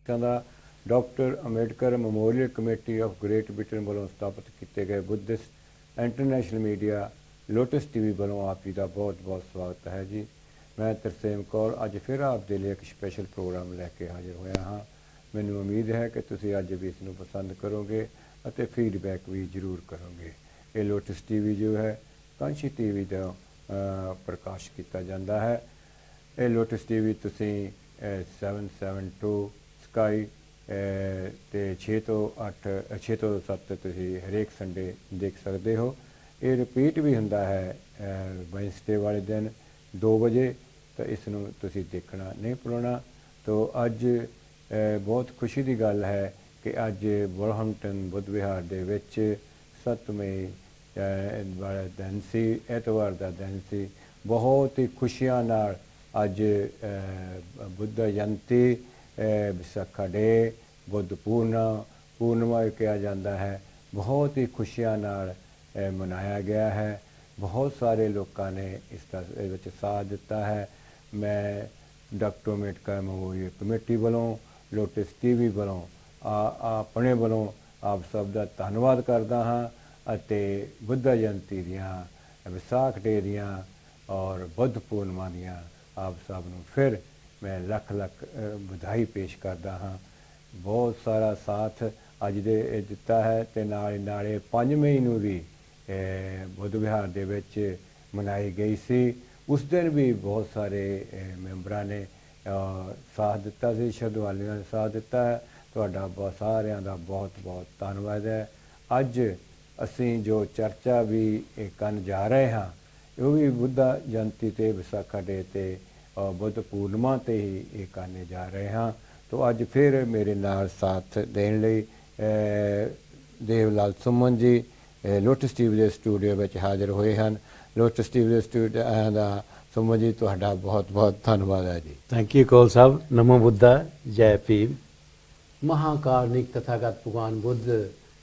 The doctor Ambedkar memorial committee of great Britain ਵੱਲੋਂ ਸਥਾਪਿਤ ਕੀਤੇ ਗਏ Buddhist international media Lotus TV ਵੱਲੋਂ ਆਪ ਜੀ ਦਾ ਬਹੁਤ ਬਹੁਤ ਸਵਾਗਤ ਹੈ ਜੀ। ਮੈਂ ਤਰਸੇਮ ਕੌਰ ਅੱਜ ਫਿਰ ਆਪ ਦੇ ਲਈ ਇੱਕ ਸਪੈਸ਼ਲ ਪ੍ਰੋਗਰਾਮ ਲੈ ਕੇ ਹਾਜ਼ਰ ਹੋਇਆ ਹਾਂ। ਮੈਨੂੰ ਉਮੀਦ ਹੈ ਕਿ ਤੁਸੀਂ ਅੱਜ ਵੀ ਇਸ ਨੂੰ ਪਸੰਦ ਕਰੋਗੇ ਅਤੇ ਫੀਡਬੈਕ ਵੀ ਜ਼ਰੂਰ ਕਰੋਗੇ। ਇਹ ਲੋਟਸ ਟੀਵੀ ਜੋ ਹੈ ਕਾਂਸ਼ੀ ਟੀਵੀ ਦਾ ਪ੍ਰਕਾਸ਼ ਕੀਤਾ ਜਾਂਦਾ ਹੈ। ਇਹ ਲੋਟਸ ਟੀਵੀ ਤੁਸੀਂ 772 ਸਕਾਈ ਤੇ 6 ਤੋਂ 6 ਤੋਂ 7 ਤੁਸੀਂ ਹਰੇਕ ਸੰਡੇ ਦੇਖ ਸਕਦੇ ਹੋ। ਇਹ ਰਿਪੀਟ ਵੀ ਹੁੰਦਾ ਹੈ ਵੈਂਸਡੇ ਵਾਲੇ ਦਿਨ 2 ਵਜੇ, ਤਾਂ ਇਸ ਨੂੰ ਤੁਸੀਂ ਦੇਖਣਾ ਨਹੀਂ ਭੁੱਲਣਾ। ਤਾਂ ਅੱਜ ਬਹੁਤ ਖੁਸ਼ੀ ਦੀ ਗੱਲ ਹੈ ਕਿ ਅੱਜ ਵੋਲਹੰਪਟਨ ਬੁੱਧ ਵਿਹਾਰ ਦੇ ਵਿੱਚ 7 ਮਈ ਵਾਲਾ ਦਿਨ ਸੀ, ਐਤਵਾਰ ਦਾ ਦਿਨ ਸੀ। ਬਹੁਤ ਹੀ ਖੁਸ਼ੀਆਂ ਨਾਲ ਅੱਜ ਬੁੱਧ ਜਯੰਤੀ, ਵਿਸਾਖਾ ਡੇ, ਬੁੱਧ ਪੂਰਨਿਮਾ ਕਿਹਾ ਜਾਂਦਾ ਹੈ, ਬਹੁਤ ਹੀ ਖੁਸ਼ੀਆਂ ਨਾਲ ਮਨਾਇਆ ਗਿਆ ਹੈ। ਬਹੁਤ ਸਾਰੇ ਲੋਕਾਂ ਨੇ ਇਸ ਵਿੱਚ ਸਾਥ ਦਿੱਤਾ ਹੈ। ਮੈਂ ਡਾਕਟਰ ਅੰਬੇਡਕਰ ਮੈਮੋਰੀਅਲ ਕਮੇਟੀ ਵੱਲੋਂ, ਲੋਟਸ ਟੀਵੀ ਵੱਲੋਂ, ਆਪਣੇ ਵੱਲੋਂ ਆਪ ਸਭ ਦਾ ਧੰਨਵਾਦ ਕਰਦਾ ਹਾਂ ਅਤੇ ਬੁੱਧ ਜਯੰਤੀ ਦੀਆਂ, ਵਿਸਾਖ ਡੇ ਦੀਆਂ ਔਰ ਬੁੱਧ ਪੂਰਨਿਮਾ ਦੀਆਂ ਆਪ ਸਭ ਨੂੰ ਫਿਰ ਮੈਂ ਲੱਖ ਲੱਖ ਵਧਾਈ ਪੇਸ਼ ਕਰਦਾ ਹਾਂ। ਬਹੁਤ ਸਾਰਾ ਸਾਥ ਅੱਜ ਦੇ ਦਿੱਤਾ ਹੈ ਅਤੇ ਨਾਲੇ 5 ਮਈ ਨੂੰ ਵੀ ਬੁੱਧ ਵਿਹਾਰ ਦੇ ਵਿੱਚ ਮਨਾਈ ਗਈ ਸੀ। ਉਸ ਦਿਨ ਵੀ ਬਹੁਤ ਸਾਰੇ ਮੈਂਬਰਾਂ ਨੇ ਸਾਥ ਦਿੱਤਾ ਸੀ, ਸ਼ਰਧਾਲੂਆਂ ਨੇ ਸਾਥ ਦਿੱਤਾ ਹੈ। ਤੁਹਾਡਾ ਸਾਰਿਆਂ ਦਾ ਬਹੁਤ ਬਹੁਤ ਧੰਨਵਾਦ ਹੈ। ਅੱਜ ਅਸੀਂ ਜੋ ਚਰਚਾ ਵੀ ਕਰਨ ਜਾ ਰਹੇ ਹਾਂ ਉਹ ਵੀ ਬੁੱਧਾ ਜਯੰਤੀ ਤੇ, ਵਿਸਾਖਾ ਡੇ ਤੇ, ਬੁੱਧ ਪੂਰਨਿਮਾ 'ਤੇ ਹੀ ਇਹ ਕਰਨੇ ਜਾ ਰਹੇ ਹਾਂ। ਤਾਂ ਅੱਜ ਫਿਰ ਮੇਰੇ ਨਾਲ ਸਾਥ ਦੇਣ ਲਈ ਦੇਵਲਾਲ ਸੁਮਨ ਜੀ ਲੋਟਸ ਟੀਵੀ ਦੇ ਸਟੂਡੀਓ ਵਿੱਚ ਹਾਜ਼ਰ ਹੋਏ ਹਨ। ਲੋਟਸ ਟੀਵੀ ਦੇ ਸਟੂਡੀਓ ਦਾ ਸੁਮਨ ਜੀ ਤੁਹਾਡਾ ਬਹੁਤ ਬਹੁਤ ਧੰਨਵਾਦ ਹੈ ਜੀ। ਥੈਂਕ ਯੂ ਕੌਲ ਸਾਹਿਬ। ਨਮੋ ਬੁੱਧਾ, ਜੈ ਭੀਮ। ਮਹਾਂਕਾਰਨਿਕ ਤਥਾਗਤ ਭਗਵਾਨ ਬੁੱਧ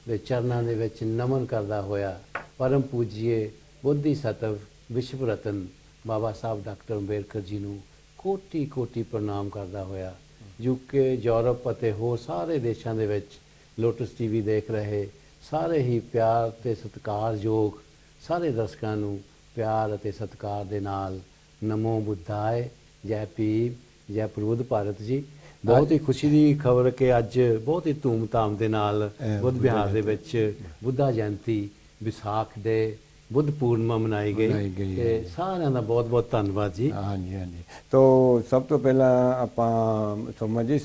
ਦੇ ਚਰਨਾਂ ਦੇ ਵਿੱਚ ਨਮਨ ਕਰਦਾ ਹੋਇਆ ਪਰਮ ਪੂਜੀਏ ਬੋਧੀ ਸਤਵ ਵਿਸ਼ਵ ਰਤਨ ਬਾਬਾ ਸਾਹਿਬ ਡਾਕਟਰ ਅੰਬੇਡਕਰ ਜੀ ਨੂੰ ਕੋਟੀ ਕੋਟੀ ਪ੍ਰਣਾਮ ਕਰਦਾ ਹੋਇਆ ਯੂਕੇ, ਯੂਰਪ ਅਤੇ ਹੋਰ ਸਾਰੇ ਦੇਸ਼ਾਂ ਦੇ ਵਿੱਚ ਲੋਟਸ ਟੀਵੀ ਦੇਖ ਰਹੇ ਸਾਰੇ ਹੀ ਪਿਆਰ ਅਤੇ ਸਤਿਕਾਰਯੋਗ ਸਾਰੇ ਦਰਸ਼ਕਾਂ ਨੂੰ ਪਿਆਰ ਅਤੇ ਸਤਿਕਾਰ ਦੇ ਨਾਲ ਨਮੋ ਬੁੱਧਾਏ, ਜੈ ਭੀਮ, ਜੈ ਪ੍ਰਬੁੱਧ ਭਾਰਤ ਜੀ। ਬਹੁਤ ਹੀ ਖੁਸ਼ੀ ਦੀ ਖਬਰ ਕਿ ਅੱਜ ਬਹੁਤ ਹੀ ਧੂਮਧਾਮ ਦੇ ਨਾਲ ਬੁੱਧ ਵਿਹਾਰ ਦੇ ਵਿੱਚ ਬੁੱਧਾ ਜਯੰਤੀ, ਵਿਸਾਖ ਡੇ, ਬੁੱਧ ਪੂਰਨਿਮਾ ਮਨਾਈ ਗਈ ਤੇ ਸਾਰਿਆਂ ਦਾ ਬਹੁਤ ਬਹੁਤ ਧੰਨਵਾਦ ਜੀ। ਹਾਂਜੀ ਹਾਂਜੀ। ਤਾਂ ਸਭ ਤੋਂ ਪਹਿਲਾਂ ਆਪਾਂ ਸੁਮਨ ਜੀ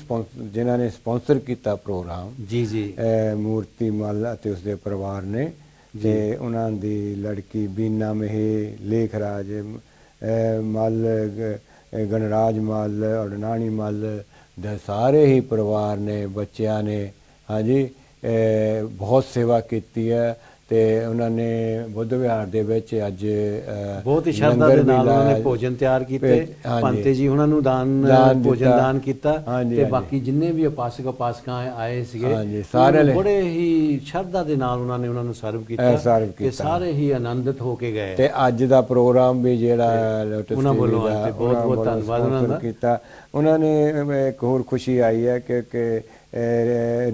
ਜਿਨ੍ਹਾਂ ਨੇ ਸਪਾਂਸਰ ਕੀਤਾ ਪ੍ਰੋਗਰਾਮ ਜੀ ਜੀ ਮੂਰਤੀ ਮੱਲ ਅਤੇ ਉਸਦੇ ਪਰਿਵਾਰ ਨੇ, ਤੇ ਉਹਨਾਂ ਦੀ ਲੜਕੀ ਬੀਨਾ ਮਹੇ, ਲੇਖ ਰਾਜ ਮੱਲ, ਗਣਰਾਜ ਮੱਲ, ਅਡਨਾਣੀ ਮੱਲ ਦੇ ਸਾਰੇ ਹੀ ਪਰਿਵਾਰ ਨੇ, ਬੱਚਿਆਂ ਨੇ ਹਾਂਜੀ ਬਹੁਤ ਸੇਵਾ ਕੀਤੀ ਹੈ। ਤੇ ਉਹਨਾਂ ਨੇ ਬੁੱਧ ਵਿਹਾਰ ਦੇ ਵਿੱਚ ਅੱਜ ਬਹੁਤ ਹੀ ਸ਼ਰਧਾ ਦੇ ਨਾਲ ਉਹਨਾਂ ਨੇ ਭੋਜਨ ਤਿਆਰ ਕੀਤੇ। ਪੰਤੇ ਜੀ ਉਹਨਾਂ ਨੂੰ ਭੋਜਨ ਦਾਨ ਕੀਤਾ ਤੇ ਬਾਕੀ ਜਿੰਨੇ ਵੀ ਉਪਾਸਕ ਉਪਾਸਕਾਂ ਆਏ ਸੀਗੇ ਸਾਰੇ ਬੜੇ ਹੀ ਸ਼ਰਧਾ ਦੇ ਨਾਲ ਉਹਨਾਂ ਨੂੰ ਸਰਵ ਕੀਤਾ ਤੇ ਸਾਰੇ ਹੀ ਆਨੰਦਿਤ ਹੋ ਕੇ ਗਏ। ਤੇ ਅੱਜ ਦਾ ਪ੍ਰੋਗਰਾਮ ਵੀ ਜਿਹੜਾ ਲੋਟਸ ਉਹਨਾਂ ਵੱਲੋਂ ਬਹੁਤ ਬਹੁਤ ਧੰਨਵਾਦ ਉਹਨਾਂ ਦਾ ਕੀਤਾ। ਉਹਨਾਂ ਨੇ ਇੱਕ ਹੋਰ ਖੁਸ਼ੀ ਆਈ ਹੈ ਕਿ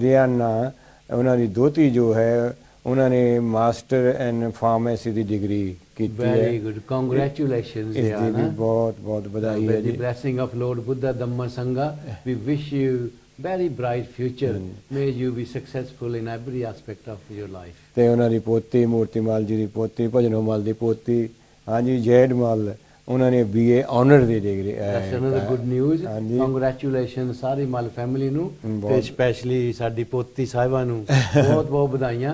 ਰਿਆਨਾ ਉਹਨਾਂ ਦੀ ਦੋਤੀ ਜੋ ਹੈ ਉਹਨਾਂ ਨੇ master in pharmacy the degree ਕੀਤੀ ਹੈ। Very good, congratulations. ਇਸ ਦੀ ਵੀ ਬਹੁਤ ਬਹੁਤ ਵਧਾਈ ਹੈ ਜੀ। The blessing of Lord Buddha Dhamma Sangha, we wish you very bright future. May you be successful in every aspect of your life. ਤੇ ਉਹਨਾਂ ਦੀ ਪੋਤੀ ਮੂਰਤੀ ਮੱਲ ਜੀ ਦੀ ਪੋਤੀ, ਭਜਨੋ ਮੱਲ ਦੀ ਪੋਤੀ ਹਾਂਜੀ ਜੈਡ ਮੱਲ, ਉਹਨਾਂ ਨੇ BA ਆਨਰ ਦੀ degree. That's another good news. Congratulations ਸਾਰੀ ਮੱਲ ਫੈਮਿਲੀ ਨੂੰ ਤੇ ਸਪੈਸ਼ਲੀ ਸਾਡੀ ਪੋਤੀ ਸਾਹਿਬਾ ਨੂੰ ਬਹੁਤ ਬਹੁਤ ਵਧਾਈਆਂ।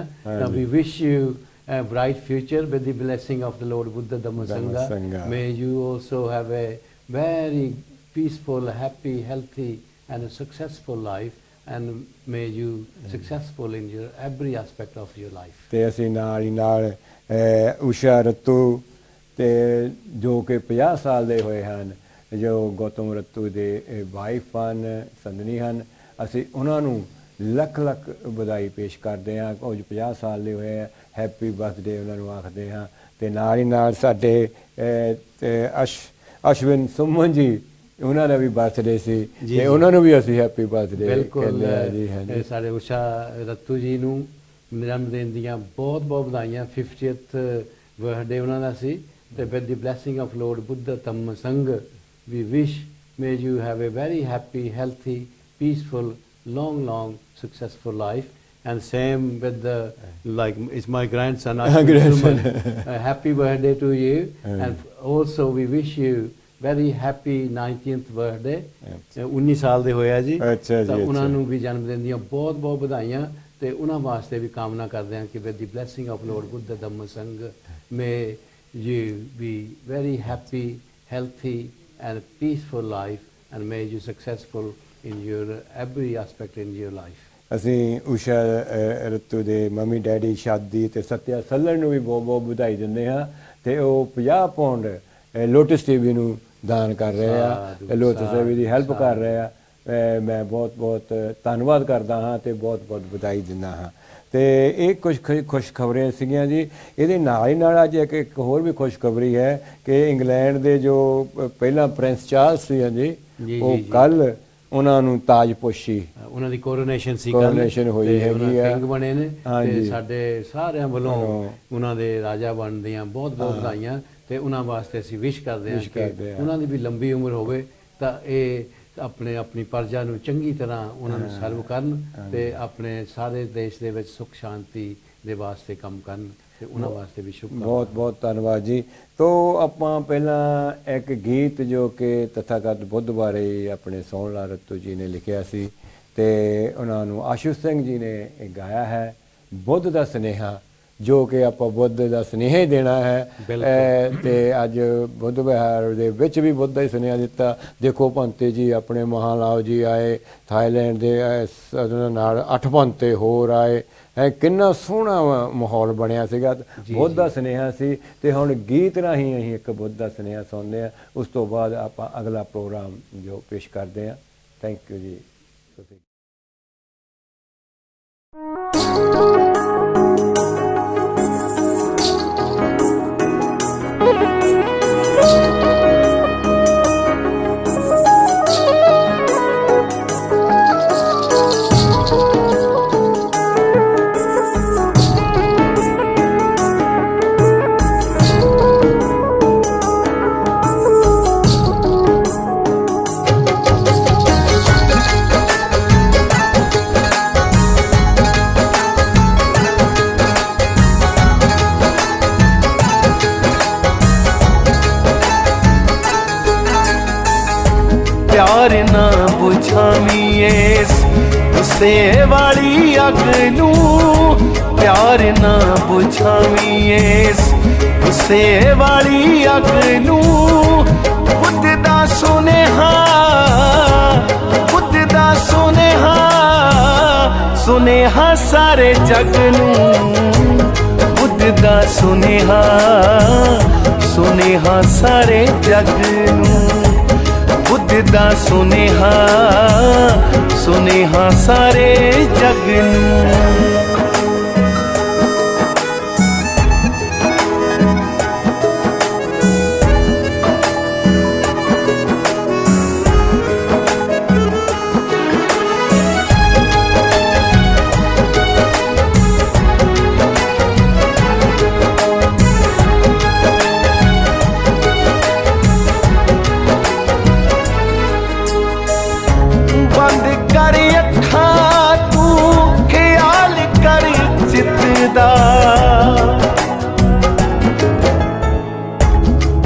We wish you a bright future with the blessing of the Lord Buddha Dhamma Sangha. May you also have a very peaceful, happy, healthy and a successful life and may you successful in your every aspect of your life. ਤੇ ਅਸੀਂ ਨਾਲ ਹੀ ਨਾਲ ਊਸ਼ਾ ਰਤੂ ਤੇ ਜੋ ਕਿ 50 ਸਾਲ ਦੇ ਹੋਏ ਹਨ, ਜੋ ਗੌਤਮ ਰਤੂ ਦੇ ਵਾਈਫ ਹਨ, ਸੰਦਨੀ ਹਨ, ਅਸੀਂ ਉਹਨਾਂ ਨੂੰ ਲੱਖ ਲੱਖ ਵਧਾਈ ਪੇਸ਼ ਕਰਦੇ ਹਾਂ। ਕੁਝ 50 ਸਾਲ ਦੇ ਹੋਏ ਆ, ਹੈਪੀ ਬਰਥਡੇ ਉਹਨਾਂ ਨੂੰ ਆਖਦੇ ਹਾਂ। ਤੇ ਨਾਲ ਹੀ ਨਾਲ ਸਾਡੇ ਅਸ਼ਵਿਨ ਸੁਮਨ ਜੀ ਉਹਨਾਂ ਦਾ ਵੀ ਬਰਥਡੇ ਸੀ ਜੀ, ਤੇ ਉਹਨਾਂ ਨੂੰ ਵੀ ਅਸੀਂ ਹੈਪੀ ਬਰਥਡੇ ਬਿਲਕੁਲ ਕਹਿੰਦੇ ਆ ਜੀ। ਹਾਂਜੀ ਸਾਡੇ ਊਸ਼ਾ ਰੱਤੂ ਜੀ ਨੂੰ ਜਨਮ ਦਿਨ ਦੀਆਂ ਬਹੁਤ ਬਹੁਤ ਵਧਾਈਆਂ। 50th ਬਰਥਡੇ ਉਹਨਾਂ ਦਾ ਸੀ ਤੇ with the blessing of Lord Buddha Dhamma Sangha ਵੀ wish may you have a very happy, healthy, peaceful, long successful life. And same with the, like, it's my grandson, Grandson. happy birthday to you. And also we wish you very happy 19th birthday. 19 ਸਾਲ ਦੇ ਹੋਇਆ ਜੀ। ਅੱਛਾ ਜੀ, ਤਾਂ ਉਹਨਾਂ ਅੱਛਾ। ਨੂੰ ਵੀ ਜਨਮ ਦਿਨ ਦੀਆਂ ਬਹੁਤ ਬਹੁਤ ਵਧਾਈਆਂ ਤੇ ਉਹਨਾਂ ਵਾਸਤੇ ਵੀ ਕਾਮਨਾ ਕਰਦੇ ਹਾਂ ਕਿ with the blessing of Lord Buddha Dhamma Sangha may you be very happy, healthy and peaceful life, and may you successful in your every aspect in your life. ਅਸੀਂ ਊਸ਼ਾ ਰੱਤੂ ਦੇ ਮੰਮੀ ਡੈਡੀ ਸ਼ਾਦੀ ਤੇ ਸਤਿਆ ਸੱਲਣ ਨੂੰ ਵੀ ਬਹੁਤ ਬਹੁਤ ਵਧਾਈ ਦਿੰਦੇ ਹਾਂ ਤੇ ਉਹ 50 ਪਾਉਂਡ ਲੋਟਸ ਟੀਵੀ ਨੂੰ ਦਾਨ ਕਰ ਰਹੇ ਆ ਤੇ ਲੋਟਸ ਟੀਵੀ ਦੀ ਹੈਲਪ ਕਰ ਰਹੇ ਆ। ਮੈਂ ਬਹੁਤ ਬਹੁਤ ਧੰਨਵਾਦ ਕਰਦਾ ਹਾਂ ਤੇ ਬਹੁਤ ਬਹੁਤ ਵਧਾਈ ਦਿੰਦਾ ਹਾਂ। ਤੇ ਇਹ ਕੁਝ ਖੁਸ਼ਖਬਰੀਆਂ ਸੀਗੀਆਂ ਜੀ। ਇਹਦੇ ਨਾਲ ਹੀ ਨਾਲ ਅੱਜ ਇੱਕ ਹੋਰ ਵੀ ਖੁਸ਼ਖਬਰੀ ਹੈ ਕਿ ਇੰਗਲੈਂਡ ਦੇ ਜੋ ਪਹਿਲਾਂ ਪ੍ਰਿੰਸ ਚਾਰਲਸ ਸੀ ਜੀ, ਉਹ ਕੱਲ ਉਹਨਾਂ ਨੂੰ ਤਾਜਪੋਸ਼ੀ ਉਹਨਾਂ ਦੀ ਕੋਰੋਨੇਸ਼ਨ ਸੀ, ਕੋਰੋਨੇਸ਼ਨ ਹੋਈ ਹੈਗੀ ਆ, ਕਿੰਗ ਬਣੇ ਨੇ ਤੇ ਸਾਡੇ ਸਾਰਿਆਂ ਵੱਲੋਂ ਉਹਨਾਂ ਦੇ ਰਾਜਾ ਬਣਨ ਦੀਆਂ ਬਹੁਤ ਬਹੁਤ ਵਧਾਈਆਂ ਤੇ ਉਹਨਾਂ ਵਾਸਤੇ ਅਸੀਂ ਵਿਸ਼ ਕਰਦੇ ਹਾਂ ਕਿ ਉਹਨਾਂ ਦੀ ਵੀ ਲੰਬੀ ਉਮਰ ਹੋਵੇ ਤਾਂ ਇਹ ਆਪਣੀ ਪ੍ਰਜਾ ਨੂੰ ਚੰਗੀ ਤਰ੍ਹਾਂ ਉਹਨਾਂ ਨੂੰ ਸਰਵ ਕਰਨ ਤੇ ਆਪਣੇ ਸਾਰੇ ਦੇਸ਼ ਦੇ ਵਿੱਚ ਸੁੱਖ ਸ਼ਾਂਤੀ ਦੇ ਵਾਸਤੇ ਕੰਮ ਕਰਨ ਤੇ ਉਹਨਾਂ ਵਾਸਤੇ ਵੀ ਸ਼ੁਭ। ਬਹੁਤ ਬਹੁਤ ਧੰਨਵਾਦ ਜੀ। ਤੋ ਆਪਾਂ ਪਹਿਲਾਂ ਇੱਕ ਗੀਤ ਜੋ ਕਿ ਤਥਾਗਤ ਬੁੱਧ ਬਾਰੇ ਆਪਣੇ ਸੋਹਣ ਲਾਲ ਰੱਤੂ ਜੀ ਨੇ ਲਿਖਿਆ ਸੀ ਤੇ ਉਹਨਾਂ ਨੂੰ ਆਸ਼ੂ ਸਿੰਘ ਜੀ ਨੇ ਇਹ ਗਾਇਆ ਹੈ, ਬੁੱਧ ਦਾ ਸੁਨੇਹਾ, ਜੋ ਕਿ ਆਪਾਂ ਬੁੱਧ ਦਾ ਸੁਨੇਹਾ ਹੀ ਦੇਣਾ ਹੈ। ਤੇ ਅੱਜ ਬੁੱਧ ਵਿਹਾਰ ਦੇ ਵਿੱਚ ਵੀ ਬੁੱਧ ਦਾ ਹੀ ਸੁਨੇਹਾ ਦਿੱਤਾ। ਦੇਖੋ ਭੰਤੇ ਜੀ ਆਪਣੇ ਮਹਾਲਾਓ ਜੀ ਆਏ ਥਾਈਲੈਂਡ ਦੇ, ਉਹਨਾਂ ਨਾਲ 8 ਭੰਤੇ ਹੋਰ ਆਏ। ਕਿੰਨਾ ਸੋਹਣਾ ਮਾਹੌਲ ਬਣਿਆ ਸੀਗਾ, ਬੁੱਧ ਦਾ ਸੁਨੇਹਾ ਸੀ। ਤੇ ਹੁਣ ਗੀਤ ਰਾਹੀਂ ਅਸੀਂ ਇੱਕ ਬੁੱਧ ਦਾ ਸੁਨੇਹਾ ਸੁਣਦੇ ਹਾਂ, ਉਸ ਤੋਂ ਬਾਅਦ ਆਪਾਂ ਅਗਲਾ ਪ੍ਰੋਗਰਾਮ ਜੋ ਪੇਸ਼ ਕਰਦੇ ਹਾਂ। ਥੈਂਕ ਯੂ ਜੀ। प्यार ना बुझावी इस गुस्से वाली अग नू, प्यार ना बुझावी इस गुस्से वाली अग नू। बुद्ध दा सुनेहा, बुद्ध दा सुनेहा, सुनेहा सारे जग नू। बुद्ध दा सुनेहा, सुनेहा सारे जग नू। बुद्ध दा सुनेहा, सुनेहा सारे जग नू।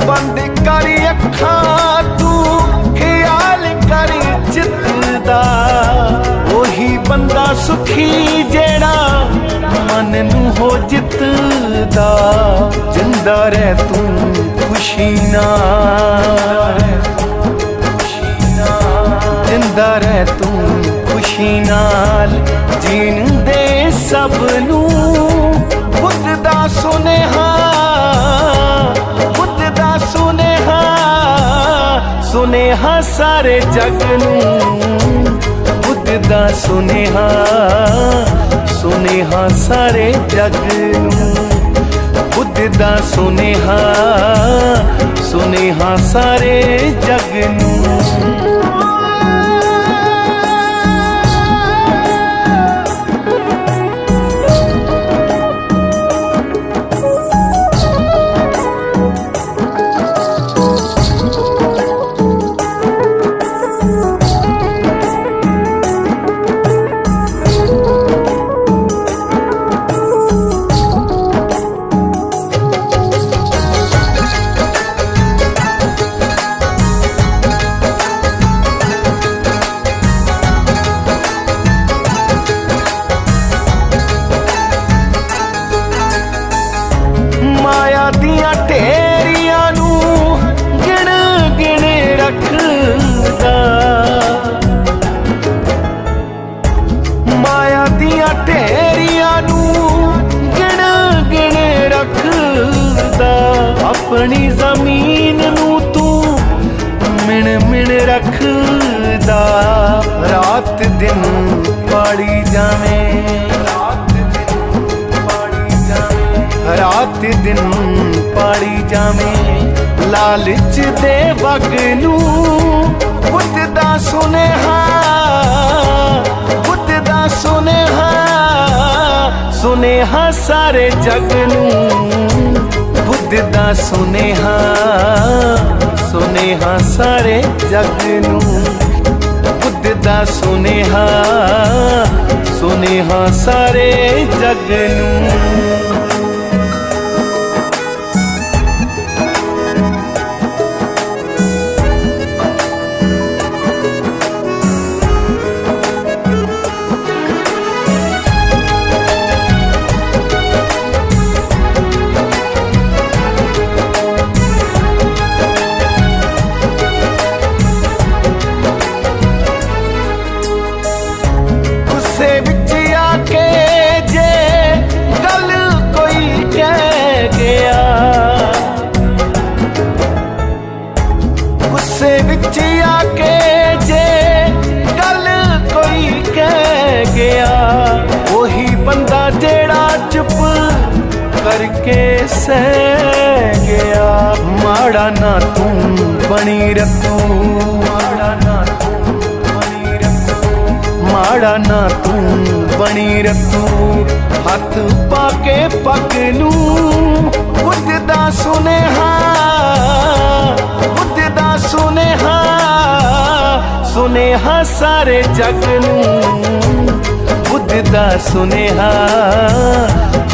बंद कर अखां तू ख्याल कर चित्त दा, ओही बंदा सुखी जेड़ा मन नू हो जितदा। जिंदा रह तू खुशी नाल, जिंदा रह तू खुशी नाल, जीन दे सब नू। बुद्ध दा सुनेहा, बुद्ध दा सुनेहा, सुनेहा सारे जग नू। बुद्ध दा सुनेहा, सुनेहा सारे जग नू। बुद्ध दा सुनेहा, सुनेहा ਸੁਨੇਹਾ ਸਾਰੇ ਜਗ ਨੂੰ। ਮਾਇਆ ਦੀਆਂ ਢੇਰੀਆਂ ਨੂੰ ਗਿਣ ਗਿਣ ਰੱਖਦਾ, ਮਾਇਆ ਦੀਆਂ ਢੇਰੀਆਂ ਨੂੰ ਗਿਣ ਗਿਣ ਰੱਖਦਾ। ਆਪਣੀ ਜ਼ਮੀਨ ਨੂੰ ਤੂੰ ਮਿਣ ਮਿਣ ਰੱਖਦਾ, ਰਾਤ ਦਿਨ ਪਾੜੀ ਜਾਵੇਂ, ਰਾਤ ਦਿਨ ਪਾੜੀ ਜਾਵੇਂ। ਲਾਲਚ ਦੇ ਵਗ ਨੂੰ ਬੁੱਧ ਦਾ ਸੁਨੇਹਾ, ਬੁੱਧ ਦਾ ਸੁਨੇਹਾ, ਸੁਨੇਹਾ ਸਾਰੇ ਜਗ ਨੂੰ। ਬੁੱਧ ਦਾ ਸੁਨੇਹਾ, ਸੁਨੇਹਾ ਸਾਰੇ ਜਗ ਨੂੰ। ਬੁੱਧ ਦਾ ਸੁਨੇਹਾ, ਸੁਨੇਹਾ ਸਾਰੇ ਜਗ ਨੂੰ। ਗੁੱਸੇ ਵਿੱਚ ਆ ਕੇ ਜੇ ਗੱਲ ਕੋਈ ਕਹਿ ਗਿਆ, ਗੁੱਸੇ ਵਿੱਚ ਆ ਕੇ ਜੇ ਗੱਲ ਕੋਈ ਕਹਿ ਗਿਆ। ਉਹੀ ਬੰਦਾ ਜਿਹੜਾ ਚੁੱਪ ਕਰਕੇ ਸਹਿ ਗਿਆ। ਮਾੜਾ ਨਾ ਤੂੰ ਬਣੀ ਰੱਖੂ, ਮਾੜਾ ਨਾ ਤੂੰ ਬਣੀ ਰੱਖੂ, ਮਾੜਾ ਨਾ ਤੂੰ ਬਣੀ ਰੱਖੂ। ਹੱਥ ਪਾ ਕੇ ਪੱਗ ਨੂੰ ਬੁੱਧ ਦਾ ਸੁਨੇਹਾ, ਬੁੱਧ ਦਾ ਸੁਨੇਹਾ, ਸੁਨੇਹਾ ਸਾਰੇ ਜਗ ਨੂੰ। ਬੁੱਧ ਦਾ ਸੁਨੇਹਾ,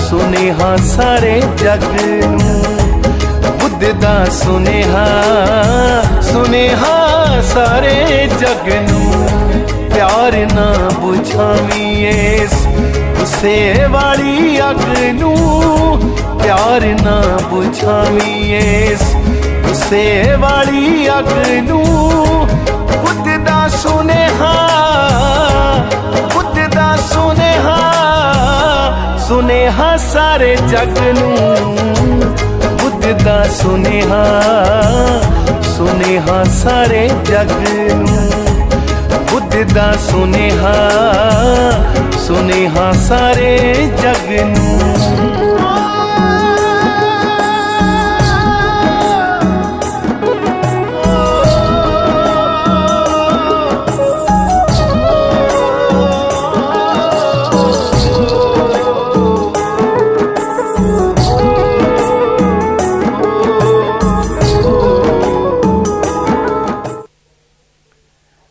ਸੁਨੇਹਾ ਸਾਰੇ ਜਗ ਨੂੰ। ਬੁੱਧ ਦਾ ਸੁਨੇਹਾ, ਸੁਨੇਹਾ ਸਾਰੇ ਜਗ ਨੂੰ। ਪਿਆਰ ਨਾ ਬੁਝਾਵੀਂ ਇਸ ਗੁੱਸੇ ਵਾਲੀ ਅੱਗ ਨੂੰ, ਪਿਆਰ ਨਾ ਬੁਝਾਵੀਂ ਇਸ ਗੁੱਸੇ ਵਾਲੀ ਅੱਗ ਨੂੰ। ਬੁੱਧ ਦਾ ਸੁਨੇਹਾ, ਬੁੱਧ ਦਾ ਸੁਨੇਹਾ, ਸੁਨੇਹਾ ਸਾਰੇ ਜਗ ਨੂੰ। ਬੁੱਧ ਦਾ ਸੁਨੇਹਾ, ਸੁਨੇਹਾ ਸਾਰੇ ਜਗ ਨੂੰ। ਬੁੱਧ ਦਾ ਸੁਨੇਹਾ, ਸੁਨੇਹਾ ਸਾਰੇ ਜਗ ਨੂੰ।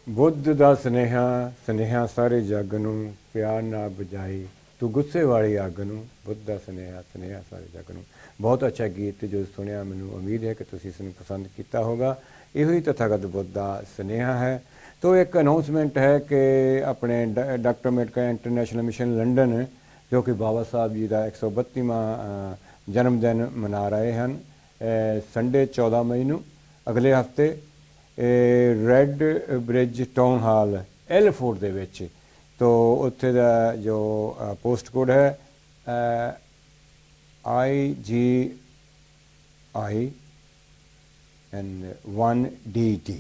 ਬੁੱਧ ਦਾ ਸੁਨੇਹਾ, ਸੁਨੇਹਾ ਸਾਰੇ ਜੱਗ ਨੂੰ। ਪਿਆਰ ਨਾ ਬੁਝਾਈ ਤੂੰ ਗੁੱਸੇ ਵਾਲੀ ਅੱਗ ਨੂੰ। ਬੁੱਧ ਦਾ ਸੁਨੇਹਾ, ਸੁਨੇਹਾ ਸਾਰੇ ਜੱਗ ਨੂੰ। ਬਹੁਤ ਅੱਛਾ ਗੀਤ ਜੋ ਸੁਣਿਆ, ਮੈਨੂੰ ਉਮੀਦ ਹੈ ਕਿ ਤੁਸੀਂ ਇਸ ਨੂੰ ਪਸੰਦ ਕੀਤਾ ਹੋਗਾ। ਇਹੋ ਹੀ ਤਥਾਗਤ ਬੁੱਧ ਦਾ ਸੁਨੇਹਾ ਹੈ। ਤੋ ਇੱਕ ਅਨਾਉਂਸਮੈਂਟ ਹੈ ਕਿ ਆਪਣੇ doctor Ambedkar international mission London, ਜੋ ਕਿ ਬਾਬਾ ਸਾਹਿਬ ਜੀ ਦਾ 132ਵਾਂ ਜਨਮ ਦਿਨ ਮਨਾ ਰਹੇ ਹਨ, ਸੰਡੇ 14 ਮਈ ਨੂੰ ਅਗਲੇ ਹਫਤੇ ਰੈੱਡ ਬ੍ਰਿਜ ਟਾਊਨ ਹਾਲ ਐਲਫੋਰਡ ਦੇ ਵਿੱਚ। ਤੋ ਉੱਥੇ ਦਾ ਜੋ ਪੋਸਟ ਕੋਡ ਹੈ IGI and 1DT।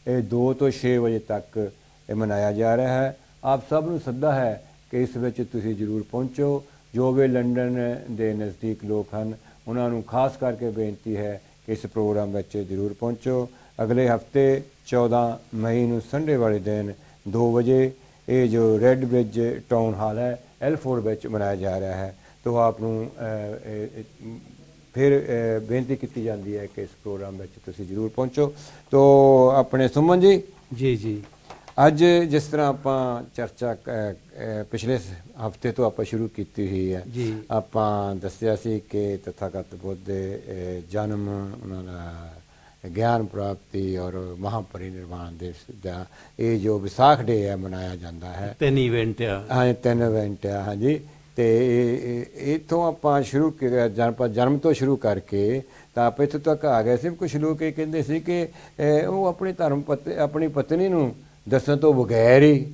ਇਹ 2 ਤੋਂ 6 ਵਜੇ ਤੱਕ ਇਹ ਮਨਾਇਆ ਜਾ ਰਿਹਾ ਹੈ। ਆਪ ਸਭ ਨੂੰ ਸੱਦਾ ਹੈ ਕਿ ਇਸ ਵਿੱਚ ਤੁਸੀਂ ਜ਼ਰੂਰ ਪਹੁੰਚੋ। ਜੋ ਵੀ ਲੰਡਨ ਦੇ ਨਜ਼ਦੀਕ ਲੋਕ ਹਨ ਉਹਨਾਂ ਨੂੰ ਖਾਸ ਕਰਕੇ ਬੇਨਤੀ ਹੈ ਕਿ ਇਸ ਪ੍ਰੋਗਰਾਮ ਵਿੱਚ ਜ਼ਰੂਰ ਪਹੁੰਚੋ। ਅਗਲੇ ਹਫਤੇ 14 ਮਈ ਨੂੰ ਸੰਡੇ ਵਾਲੇ ਦਿਨ 2 ਵਜੇ ਇਹ ਜੋ ਰੈੱਡ ਬ੍ਰਿਜ ਟਾਊਨ ਹਾਲ ਹੈ L4 ਵਿੱਚ ਮਨਾਇਆ ਜਾ ਰਿਹਾ ਹੈ। ਤੋ ਆਪ ਨੂੰ ਫਿਰ ਬੇਨਤੀ ਕੀਤੀ ਜਾਂਦੀ ਹੈ ਕਿ ਇਸ ਪ੍ਰੋਗਰਾਮ ਵਿੱਚ ਤੁਸੀਂ ਜ਼ਰੂਰ ਪਹੁੰਚੋ। ਤੋ ਆਪਣੇ ਸੁਮਨ ਜੀ ਜੀ ਅੱਜ ਜਿਸ ਤਰ੍ਹਾਂ ਆਪਾਂ ਚਰਚਾ ਪਿਛਲੇ ਹਫਤੇ ਤੋਂ ਆਪਾਂ ਸ਼ੁਰੂ ਕੀਤੀ ਹੋਈ ਹੈ, ਜੀ ਆਪਾਂ ਦੱਸਿਆ ਸੀ ਕਿ ਤਥਾਗਤ ਬੁੱਧ ਦੇ ਜਨਮ, ਉਹਨਾਂ ਦਾ ਗਿਆਨ ਪ੍ਰਾਪਤੀ ਔਰ ਮਹਾਪਰਿਨਿਰਵਾਣ ਦਿਵਸ ਦਾ ਇਹ ਜੋ ਵਿਸਾਖ ਡੇ ਹੈ ਮਨਾਇਆ ਜਾਂਦਾ ਹੈ। 3 ਇਵੈਂਟ ਆ। ਹਾਂ 3 ਇਵੈਂਟ ਆ। ਹਾਂਜੀ, ਤੇ ਇੱਥੋਂ ਆਪਾਂ ਸ਼ੁਰੂ ਜਨਮ ਤੋਂ ਸ਼ੁਰੂ ਕਰਕੇ ਤਾਂ ਆਪਾਂ ਇੱਥੋਂ ਤੱਕ ਆ ਗਏ ਸੀ। ਕੁਛ ਲੋਕ ਇਹ ਕਹਿੰਦੇ ਸੀ ਕਿ ਉਹ ਆਪਣੀ ਆਪਣੀ ਪਤਨੀ ਨੂੰ ਦੱਸਣ ਤੋਂ ਬਗੈਰ ਹੀ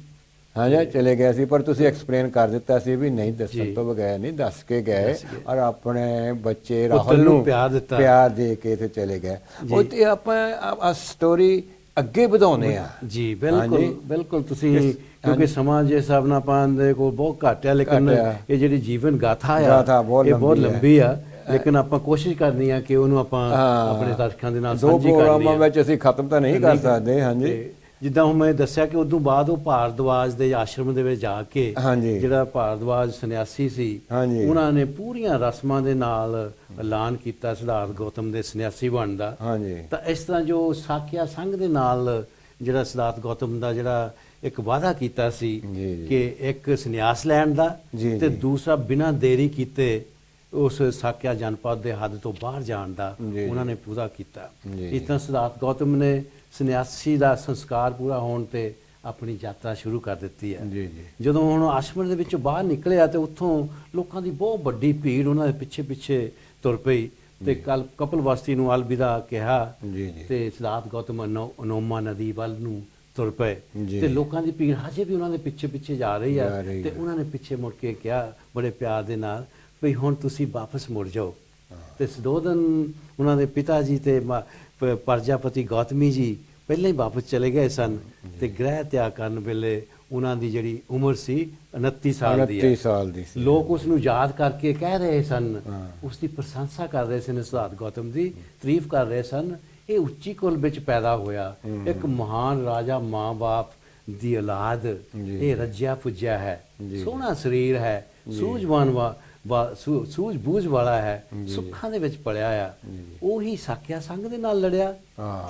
ਹਾਂਜੀ ਚਲੇ ਗਏ ਸੀ, ਪਰ ਤੁਸੀਂ ਐਕਸਪਲੇਨ ਕਰ ਦਿੱਤਾ ਸੀ ਵੀ ਨਹੀਂ, ਦੱਸਣ ਤੋਂ ਬਗੈਰ ਨਹੀਂ, ਦੱਸ ਕੇ ਗਏ ਔਰ ਆਪਣੇ ਬੱਚੇ ਰਾਹੁਲ ਨੂੰ ਪਿਆਰ ਦੇ ਕੇ ਤੇ ਚਲੇ ਗਏ। ਉਹ ਤੇ ਆਪਾਂ ਸਟੋਰੀ ਅੱਗੇ ਵਧਾਉਂਦੇ ਆ। ਜੀ ਬਿਲਕੁਲ ਬਿਲਕੁਲ। ਤੁਸੀਂ ਕਿਉਂਕਿ ਸਮਾਜ ਦੇ ਹਿਸਾਬ ਨਾਲ ਆਪਾਂ ਦੇ ਕੋਲ ਬਹੁਤ ਘੱਟ ਹੈ, ਲੇਕਿਨ ਇਹ ਜਿਹੜੀ ਜੀਵਨ ਗਾਥਾ ਆ ਇਹ ਬਹੁਤ ਲੰਬੀ ਆ, ਲੇਕਿਨ ਆਪਾਂ ਕੋਸ਼ਿਸ਼ ਕਰਨੀ ਆ ਕਿ ਉਹਨੂੰ ਆਪਾਂ ਆਪਣੇ ਦਰਸ਼ਕਾਂ ਦੇ ਨਾਲ ਸਾਂਝੀ ਕਰਨੀ ਆ। 2 ਪ੍ਰੋਗਰਾਮਾਂ ਵਿੱਚ ਅਸੀਂ ਖਤਮ ਤਾਂ ਨਹੀਂ ਕਰ ਸਕਦੇ। ਹਾਂਜੀ, ਜਿੱਦਾਂ ਹੁਣ ਮੈਂ ਦੱਸਿਆ ਕਿ ਉਦੋਂ ਬਾਅਦ ਉਹ ਭਾਰਦਵਾਜ ਦੇ ਆਸ਼ਰਮ ਦੇ ਵਿੱਚ ਜਾ ਕੇ ਜਿਹੜਾ ਭਾਰਦਵਾਜ ਸੰਨਿਆਸੀ ਸੀ ਉਹਨਾਂ ਨੇ ਪੂਰੀਆਂ ਰਸਮਾਂ ਦੇ ਨਾਲ ਐਲਾਨ ਕੀਤਾ ਸਿਧਾਰਥ ਗੌਤਮ ਦੇ ਸੰਨਿਆਸੀ ਬਣਨ ਦਾ। ਤਾਂ ਇਸ ਤਰ੍ਹਾਂ ਜੋ ਸਾਕਿਆ ਸੰਘ ਦੇ ਨਾਲ ਜਿਹੜਾ ਸਿਧਾਰਥ ਗੌਤਮ ਦਾ ਜਿਹੜਾ ਇੱਕ ਵਾਅਦਾ ਕੀਤਾ ਸੀ ਕਿ ਇੱਕ ਸੰਨਿਆਸ ਲੈਣ ਦਾ ਤੇ ਦੂਸਰਾ ਬਿਨਾਂ ਦੇਰੀ ਕੀਤੇ ਉਸ ਸਾਕਿਆ ਜਨਪਦ ਦੇ ਹੱਦ ਤੋਂ ਬਾਹਰ ਜਾਣ ਦਾ ਉਹਨਾਂ ਨੇ ਪੂਰਾ ਕੀਤਾ। ਇਸ ਤਰ੍ਹਾਂ ਸਿਧਾਰਥ ਗੌਤਮ ਨੇ ਸੰਨਿਆਸੀ ਦਾ ਸੰਸਕਾਰ ਪੂਰਾ ਹੋਣ ਤੇ ਆਪਣੀ ਯਾਤਰਾ ਸ਼ੁਰੂ ਕਰ ਦਿੱਤੀ ਹੈ। ਜਦੋਂ ਹੁਣ ਆਸ਼ਰਮ ਦੇ ਵਿੱਚੋਂ ਬਾਹਰ ਨਿਕਲਿਆ ਤੇ ਉੱਥੋਂ ਲੋਕਾਂ ਦੀ ਬਹੁਤ ਵੱਡੀ ਭੀੜ ਉਹਨਾਂ ਦੇ ਪਿੱਛੇ ਪਿੱਛੇ ਤੁਰ ਪਈ ਤੇ ਕਪਿਲਵਸਤੀ ਨੂੰ ਅਲਵਿਦਾ ਕਿਹਾ ਤੇ ਸਿਧਾਰਥ ਗੌਤਮ ਅਨੋਮਾ ਨਦੀ ਵੱਲ ਨੂੰ ਤੁਰ ਪਏ ਤੇ ਲੋਕਾਂ ਦੀ ਭੀੜ ਹਜੇ ਵੀ ਉਹਨਾਂ ਦੇ ਪਿੱਛੇ ਪਿੱਛੇ ਜਾ ਰਹੀ ਹੈ ਤੇ ਉਹਨਾਂ ਨੇ ਪਿੱਛੇ ਮੁੜ ਕੇ ਕਿਹਾ ਬੜੇ ਪਿਆਰ ਦੇ ਨਾਲ ਵੀ ਹੁਣ ਤੁਸੀਂ ਵਾਪਸ ਮੁੜ ਜਾਓ। ਤੇ ਸੁਧੋਧਨ ਉਹਨਾਂ ਦੇ ਪਿਤਾ ਜੀ ਤੇ ਪ੍ਰਜਾਪਤੀ ਗੌਤਮੀ ਜੀ ਪਹਿਲਾਂ ਹੀ ਵਾਪਸ ਚਲੇ ਗਏ ਸਨ ਤੇ ਗ੍ਰਹਿ ਤਿਆਗ ਕਰਨ ਵੇਲੇ ਉਹਨਾਂ ਦੀ ਜਿਹੜੀ ਉਮਰ ਸੀ 29 ਸਾਲ ਦੀ ਸੀ। ਲੋਕ ਉਸ ਨੂੰ ਯਾਦ ਕਰਕੇ ਕਹਿ ਰਹੇ ਸਨ, ਉਸ ਦੀ ਪ੍ਰਸ਼ੰਸਾ ਕਰ ਰਹੇ ਸਨ, ਸਿਧਾਰਥ ਗੌਤਮ ਦੀ ਤਾਰੀਫ ਕਰ ਰਹੇ ਸਨ। ਇਹ ਉੱਚੀ ਕੁਲ ਵਿੱਚ ਪੈਦਾ ਹੋਇਆ ਇੱਕ ਮਹਾਨ ਰਾਜਾ ਮਾਂ ਬਾਪ ਦੀ ਔਲਾਦ, ਇਹ ਰੱਜਿਆ ਪੁੱਜਿਆ ਹੈ, ਸੋਹਣਾ ਸਰੀਰ ਹੈ, ਸੂਝਵਾਨ ਸੂਝ-ਬੂਝ ਵਾਲਾ ਹੈ, ਸੁੱਖਾਂ ਦੇ ਵਿੱਚ ਪਲਿਆ ਆ। ਉਹੀ ਸਾਕਿਆ ਸੰਘ ਦੇ ਨਾਲ ਲੜਿਆ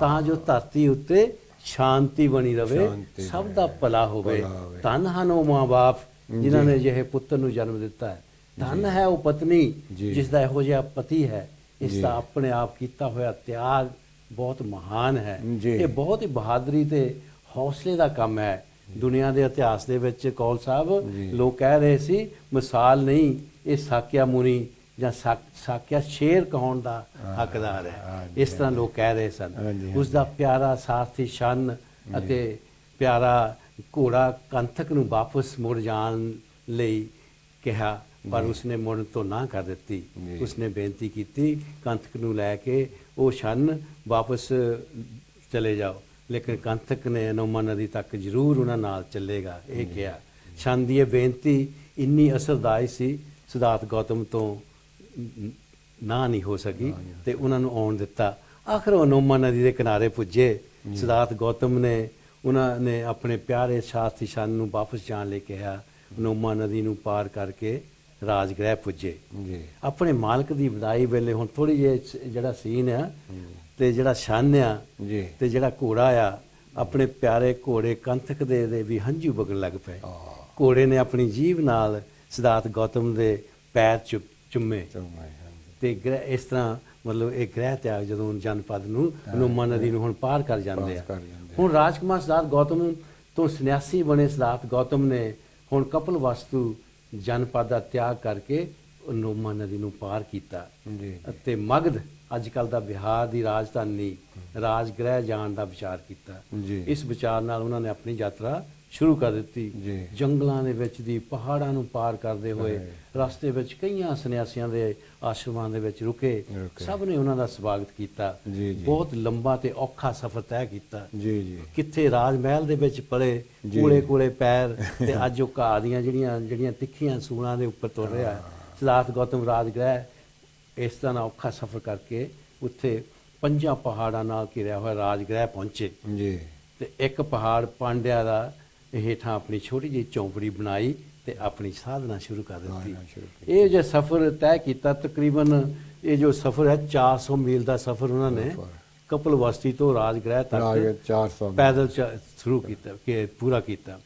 ਤਾਂ ਜੋ ਧਰਤੀ ਉੱਤੇ ਸ਼ਾਂਤੀ ਬਣੀ ਰਵੇ, ਸਭ ਦਾ ਭਲਾ ਹੋਵੇ। ਧੰਨ ਹਨ ਉਹ ਮਾਂ ਬਾਪ ਜਿਨ੍ਹਾਂ ਨੇ ਜਿਹੇ ਪੁੱਤਰ ਨੂੰ ਜਨਮ ਦਿੱਤਾ ਹੈ। ਧੰਨ ਹੈ ਉਹ ਪਤਨੀ ਜਿਸ ਦਾ ਇਹੋ ਜਿਹਾ ਪਤੀ ਹੈ। ਇਸ ਦਾ ਆਪਣੇ ਆਪ ਕੀਤਾ ਹੋਇਆ ਤਿਆਗ ਬਹੁਤ ਮਹਾਨ ਹੈ। ਇਹ ਬਹੁਤ ਹੀ ਬਹਾਦਰੀ ਤੇ ਹੌਸਲੇ ਦਾ ਕੰਮ ਹੈ। ਦੁਨੀਆ ਦੇ ਇਤਿਹਾਸ ਦੇ ਵਿੱਚ ਕੌਲ ਸਾਹਿਬ ਲੋਕ ਕਹਿ ਰਹੇ ਸੀ ਮਿਸਾਲ ਨਹੀਂ, ਇਹ ਸਾਕਿਆ ਮੁਨੀ ਜਾਂ ਸਾਕਿਆ ਸ਼ੇਰ ਕਹਾਉਣ ਦਾ ਹੱਕਦਾਰ ਹੈ। ਇਸ ਤਰ੍ਹਾਂ ਲੋਕ ਕਹਿ ਰਹੇ ਸਨ। ਉਸ ਦਾ ਪਿਆਰਾ ਸਾਰਥੀ ਸ਼ਨ ਅਤੇ ਪਿਆਰਾ ਘੋੜਾ ਕੰਥਕ ਨੂੰ ਵਾਪਸ ਮੁੜ ਜਾਣ ਲਈ ਕਿਹਾ, ਪਰ ਉਸਨੇ ਮੁੜਨ ਤੋਂ ਨਾ ਕਰ ਦਿੱਤੀ। ਉਸਨੇ ਬੇਨਤੀ ਕੀਤੀ ਕੰਥਕ ਨੂੰ ਲੈ ਕੇ ਉਹ ਸ਼ਨ ਵਾਪਸ ਚਲੇ ਜਾਓ, ਲੇਕਿਨ ਕੰਥਕ ਨੇ ਅਨੋਮਾ ਨਦੀ ਤੱਕ ਜ਼ਰੂਰ ਉਹਨਾਂ ਨਾਲ ਚੱਲੇਗਾ ਇਹ ਕਿਹਾ। ਸ਼ਨ ਦੀ ਇਹ ਬੇਨਤੀ ਇੰਨੀ ਅਸਰਦਾਈ ਸੀ, ਸਿਧਾਰਥ ਗੌਤਮ ਤੋਂ ਨਾ ਨਹੀਂ ਹੋ ਸਕੀ ਤੇ ਉਹਨਾਂ ਨੂੰ ਆਉਣ ਦਿੱਤਾ। ਆਖਰ ਉਹ ਅਨੋਮਾ ਨਦੀ ਦੇ ਕਿਨਾਰੇ ਪੁੱਜੇ। ਸਿਧਾਰਥ ਗੌਤਮ ਨੇ ਉਹਨਾਂ ਨੇ ਆਪਣੇ ਪਿਆਰੇ ਸਾਥੀ ਸ਼ਨ ਨੂੰ ਵਾਪਸ ਜਾਣ ਲਈ ਕਿਹਾ। ਅਨੋਮਾ ਨਦੀ ਨੂੰ ਪਾਰ ਕਰਕੇ ਰਾਜਗ੍ਰਹਿ ਪੁੱਜੇ। ਆਪਣੇ ਮਾਲਕ ਦੀ ਵਿਦਾਈ ਵੇਲੇ ਹੁਣ ਥੋੜੀ ਜਿਹੀ ਜਿਹੜਾ ਸੀਨ ਆ ਤੇ ਜਿਹੜਾ ਸ਼ਨ ਆ ਤੇ ਜਿਹੜਾ ਘੋੜਾ ਆ, ਆਪਣੇ ਪਿਆਰੇ ਘੋੜੇ ਕੰਥਕ ਦੇ ਵੀ ਹੰਝੂ ਵਗਣ ਲੱਗ ਪਏ। ਘੋੜੇ ਨੇ ਆਪਣੀ ਜੀਭ ਨਾਲ ਸਿਧਾਰਥ ਗੌਤਮ ਦੇ ਪੈਰ ਚੁੰਮੇ ਤੇ ਇਸ ਤਰ੍ਹਾਂ ਮਤਲਬ ਇਹ ਗ੍ਰਹਿ ਤਿਆਗ ਜਦੋਂ ਜਨਪਦ ਨੂੰ ਅਨੋਮਾ ਨਦੀ ਨੂੰ ਹੁਣ ਪਾਰ ਕਰ ਜਾਂਦੇ ਆ। ਹੁਣ ਰਾਜਕੁਮਾਰ ਸਿਧਾਰਥ ਗੌਤਮ ਤੋਂ ਸੰਨਿਆਸੀ ਬਣੇ ਸਿਧਾਰਥ ਗੌਤਮ ਨੇ ਹੁਣ ਕਪਿਲਵਸਤੂ ਜਨਪਦ ਦਾ ਤਿਆਗ ਕਰਕੇ ਅਨੋਮਾ ਨਦੀ ਨੂੰ ਪਾਰ ਕੀਤਾ ਅਤੇ ਮਗਧ ਅੱਜ ਕੱਲ੍ਹ ਦਾ ਬਿਹਾਰ ਦੀ ਰਾਜਧਾਨੀ ਰਾਜਗ੍ਰਹਿ ਜਾਣ ਦਾ ਵਿਚਾਰ ਕੀਤਾ। ਇਸ ਵਿਚਾਰ ਨਾਲ ਉਹਨਾਂ ਨੇ ਆਪਣੀ ਯਾਤਰਾ ਸ਼ੁਰੂ ਕਰ ਦਿੱਤੀ। ਜੰਗਲਾਂ ਦੇ ਵਿੱਚ ਦੀ ਪਹਾੜਾਂ ਨੂੰ ਪਾਰ ਕਰਦੇ ਹੋਏ ਰਸਤੇ ਵਿੱਚ ਕਈਆਂ ਸੰਨਿਆਸੀਆਂ ਦੇ ਆਸ਼ਰਮਾਂ ਦੇ ਵਿੱਚ ਰੁਕੇ। ਸਭ ਨੇ ਉਹਨਾਂ ਦਾ ਸਵਾਗਤ ਕੀਤਾ। ਬਹੁਤ ਲੰਬਾ ਤੇ ਔਖਾ ਸਫ਼ਰ ਤੈਅ ਕੀਤਾ। ਕਿੱਥੇ ਰਾਜ ਮਹਿਲ ਦੇ ਵਿੱਚ ਪਲੇ ਕੋਲੇ ਕੋਲੇ ਪੈਰ ਤੇ ਅੱਜ ਉਹ ਘਾਹ ਦੀਆਂ ਜਿਹੜੀਆਂ ਤਿੱਖੀਆਂ ਸੂਲਾਂ ਦੇ ਉੱਪਰ ਤੁਰ ਰਿਹਾ। ਸਿਧਾਰਥ ਗੌਤਮ ਰਾਜਗ੍ਰਹਿ ਇਸ ਤਰ੍ਹਾਂ ਔਖਾ ਸਫ਼ਰ ਕਰਕੇ ਉੱਥੇ 5 ਪਹਾੜਾਂ ਨਾਲ ਘਿਰਿਆ ਹੋਇਆ ਰਾਜਗ੍ਰਹਿ ਪਹੁੰਚੇ ਜੀ ਤੇ ਇੱਕ ਪਹਾੜ ਪਾਂਡਿਆਂ ਦਾ ਹੇਠਾਂ ਆਪਣੀ ਛੋਟੀ ਜਿਹੀ ਚੌਂਪੜੀ ਬਣਾਈ ਤੇ ਆਪਣੀ ਸਾਧਨਾ ਸ਼ੁਰੂ ਕਰ ਦਿੱਤੀ। ਸਾਧਨਾ ਸ਼ੁਰੂ ਕੀਤੀ। ਇਹ ਜੇ ਸਫ਼ਰ ਤੈਅ ਕੀਤਾ, ਤਕਰੀਬਨ ਇਹ ਜੋ ਸਫ਼ਰ ਹੈ 400 ਮੀਲ ਦਾ ਸਫ਼ਰ ਉਹਨਾਂ ਨੇ ਕਪਿਲਵਸਤੀ ਤੋਂ ਰਾਜਗ੍ਰਹਿ ਰਾਜ ਤੱਕ 400 ਪੈਦਲ ਸ਼ੁਰੂ ਕੀਤਾ ਕਿ ਪੂਰਾ ਕੀਤਾ।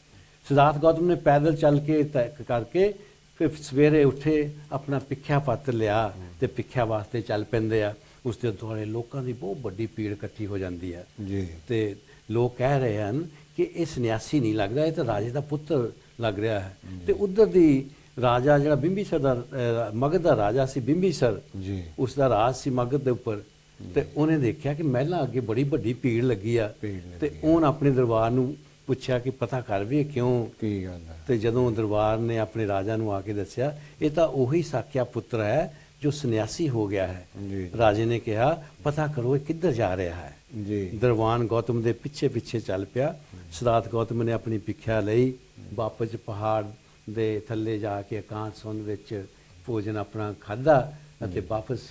ਸਿਧਾਰਥ ਗੌਤਮ ਨੇ ਪੈਦਲ ਚੱਲ ਕੇ ਤੈਅ ਕਰਕੇ ਫਿਰ ਸਵੇਰੇ ਉੱਠੇ, ਆਪਣਾ ਭਿੱਖਿਆ ਪਾਤਰ ਲਿਆ ਤੇ ਭਿੱਖਿਆ ਵਾਸਤੇ ਚੱਲ ਪੈਂਦੇ ਆ। ਉਸ ਦੇ ਦੁਆਲੇ ਲੋਕਾਂ ਦੀ ਬਹੁਤ ਵੱਡੀ ਭੀੜ ਇਕੱਠੀ ਹੋ ਜਾਂਦੀ ਹੈ ਜੀ ਤੇ ਲੋਕ ਕਹਿ ਰਹੇ ਹਨ ਕਿ ਇਹ ਸੰਨਿਆਸੀ ਨਹੀਂ ਲੱਗਦਾ, ਇਹ ਤਾਂ ਰਾਜੇ ਦਾ ਪੁੱਤਰ ਲੱਗ ਰਿਹਾ ਹੈ। ਤੇ ਉਧਰ ਦੀ ਰਾਜਾ ਜਿਹੜਾ ਬਿੰਬੀਸਰ ਦਾ ਮਗਧ ਦਾ ਰਾਜਾ ਸੀ ਬਿੰਬੀਸਰ, ਜੀ ਉਸ ਦਾ ਰਾਜ ਸੀ ਮਗਧ ਦੇ ਉੱਪਰ। ਤੇ ਉਹਨੇ ਦੇਖਿਆ ਕਿ ਮਹਿਲਾਂ ਅੱਗੇ ਬੜੀ ਵੱਡੀ ਭੀੜ ਲੱਗੀ ਆ ਤੇ ਉਹਨ ਆਪਣੇ ਦਰਬਾਰ ਨੂੰ ਪੁੱਛਿਆ ਕਿ ਪਤਾ ਕਰ ਵੀ ਇਹ ਕਿਉਂ ਕੀ ਗੱਲ ਹੈ। ਤੇ ਜਦੋਂ ਦਰਬਾਰ ਨੇ ਆਪਣੇ ਰਾਜਾ ਨੂੰ ਆ ਕੇ ਦੱਸਿਆ ਇਹ ਤਾਂ ਉਹੀ ਸਾਕਿਆ ਪੁੱਤਰ ਹੈ ਜੋ ਸੰਨਿਆਸੀ ਹੋ ਗਿਆ ਹੈ। ਜੀ ਰਾਜੇ ਨੇ ਕਿਹਾ ਪਤਾ ਕਰੋ ਇਹ ਕਿੱਧਰ ਜਾ ਰਿਹਾ ਹੈ। ਜੀ ਦਰਵਾਨ ਗੌਤਮ ਦੇ ਪਿੱਛੇ ਪਿੱਛੇ ਚੱਲ ਪਿਆ। ਸਿਧਾਰਥ ਗੌਤਮ ਨੇ ਆਪਣੀ ਭਿੱਖਿਆ ਲਈ, ਵਾਪਸ ਪਹਾੜ ਦੇ ਥੱਲੇ ਜਾ ਕੇ ਇਕਾਂਤ ਸੁੰਨ ਵਿੱਚ ਭੋਜਨ ਆਪਣਾ ਖਾਧਾ ਅਤੇ ਵਾਪਸ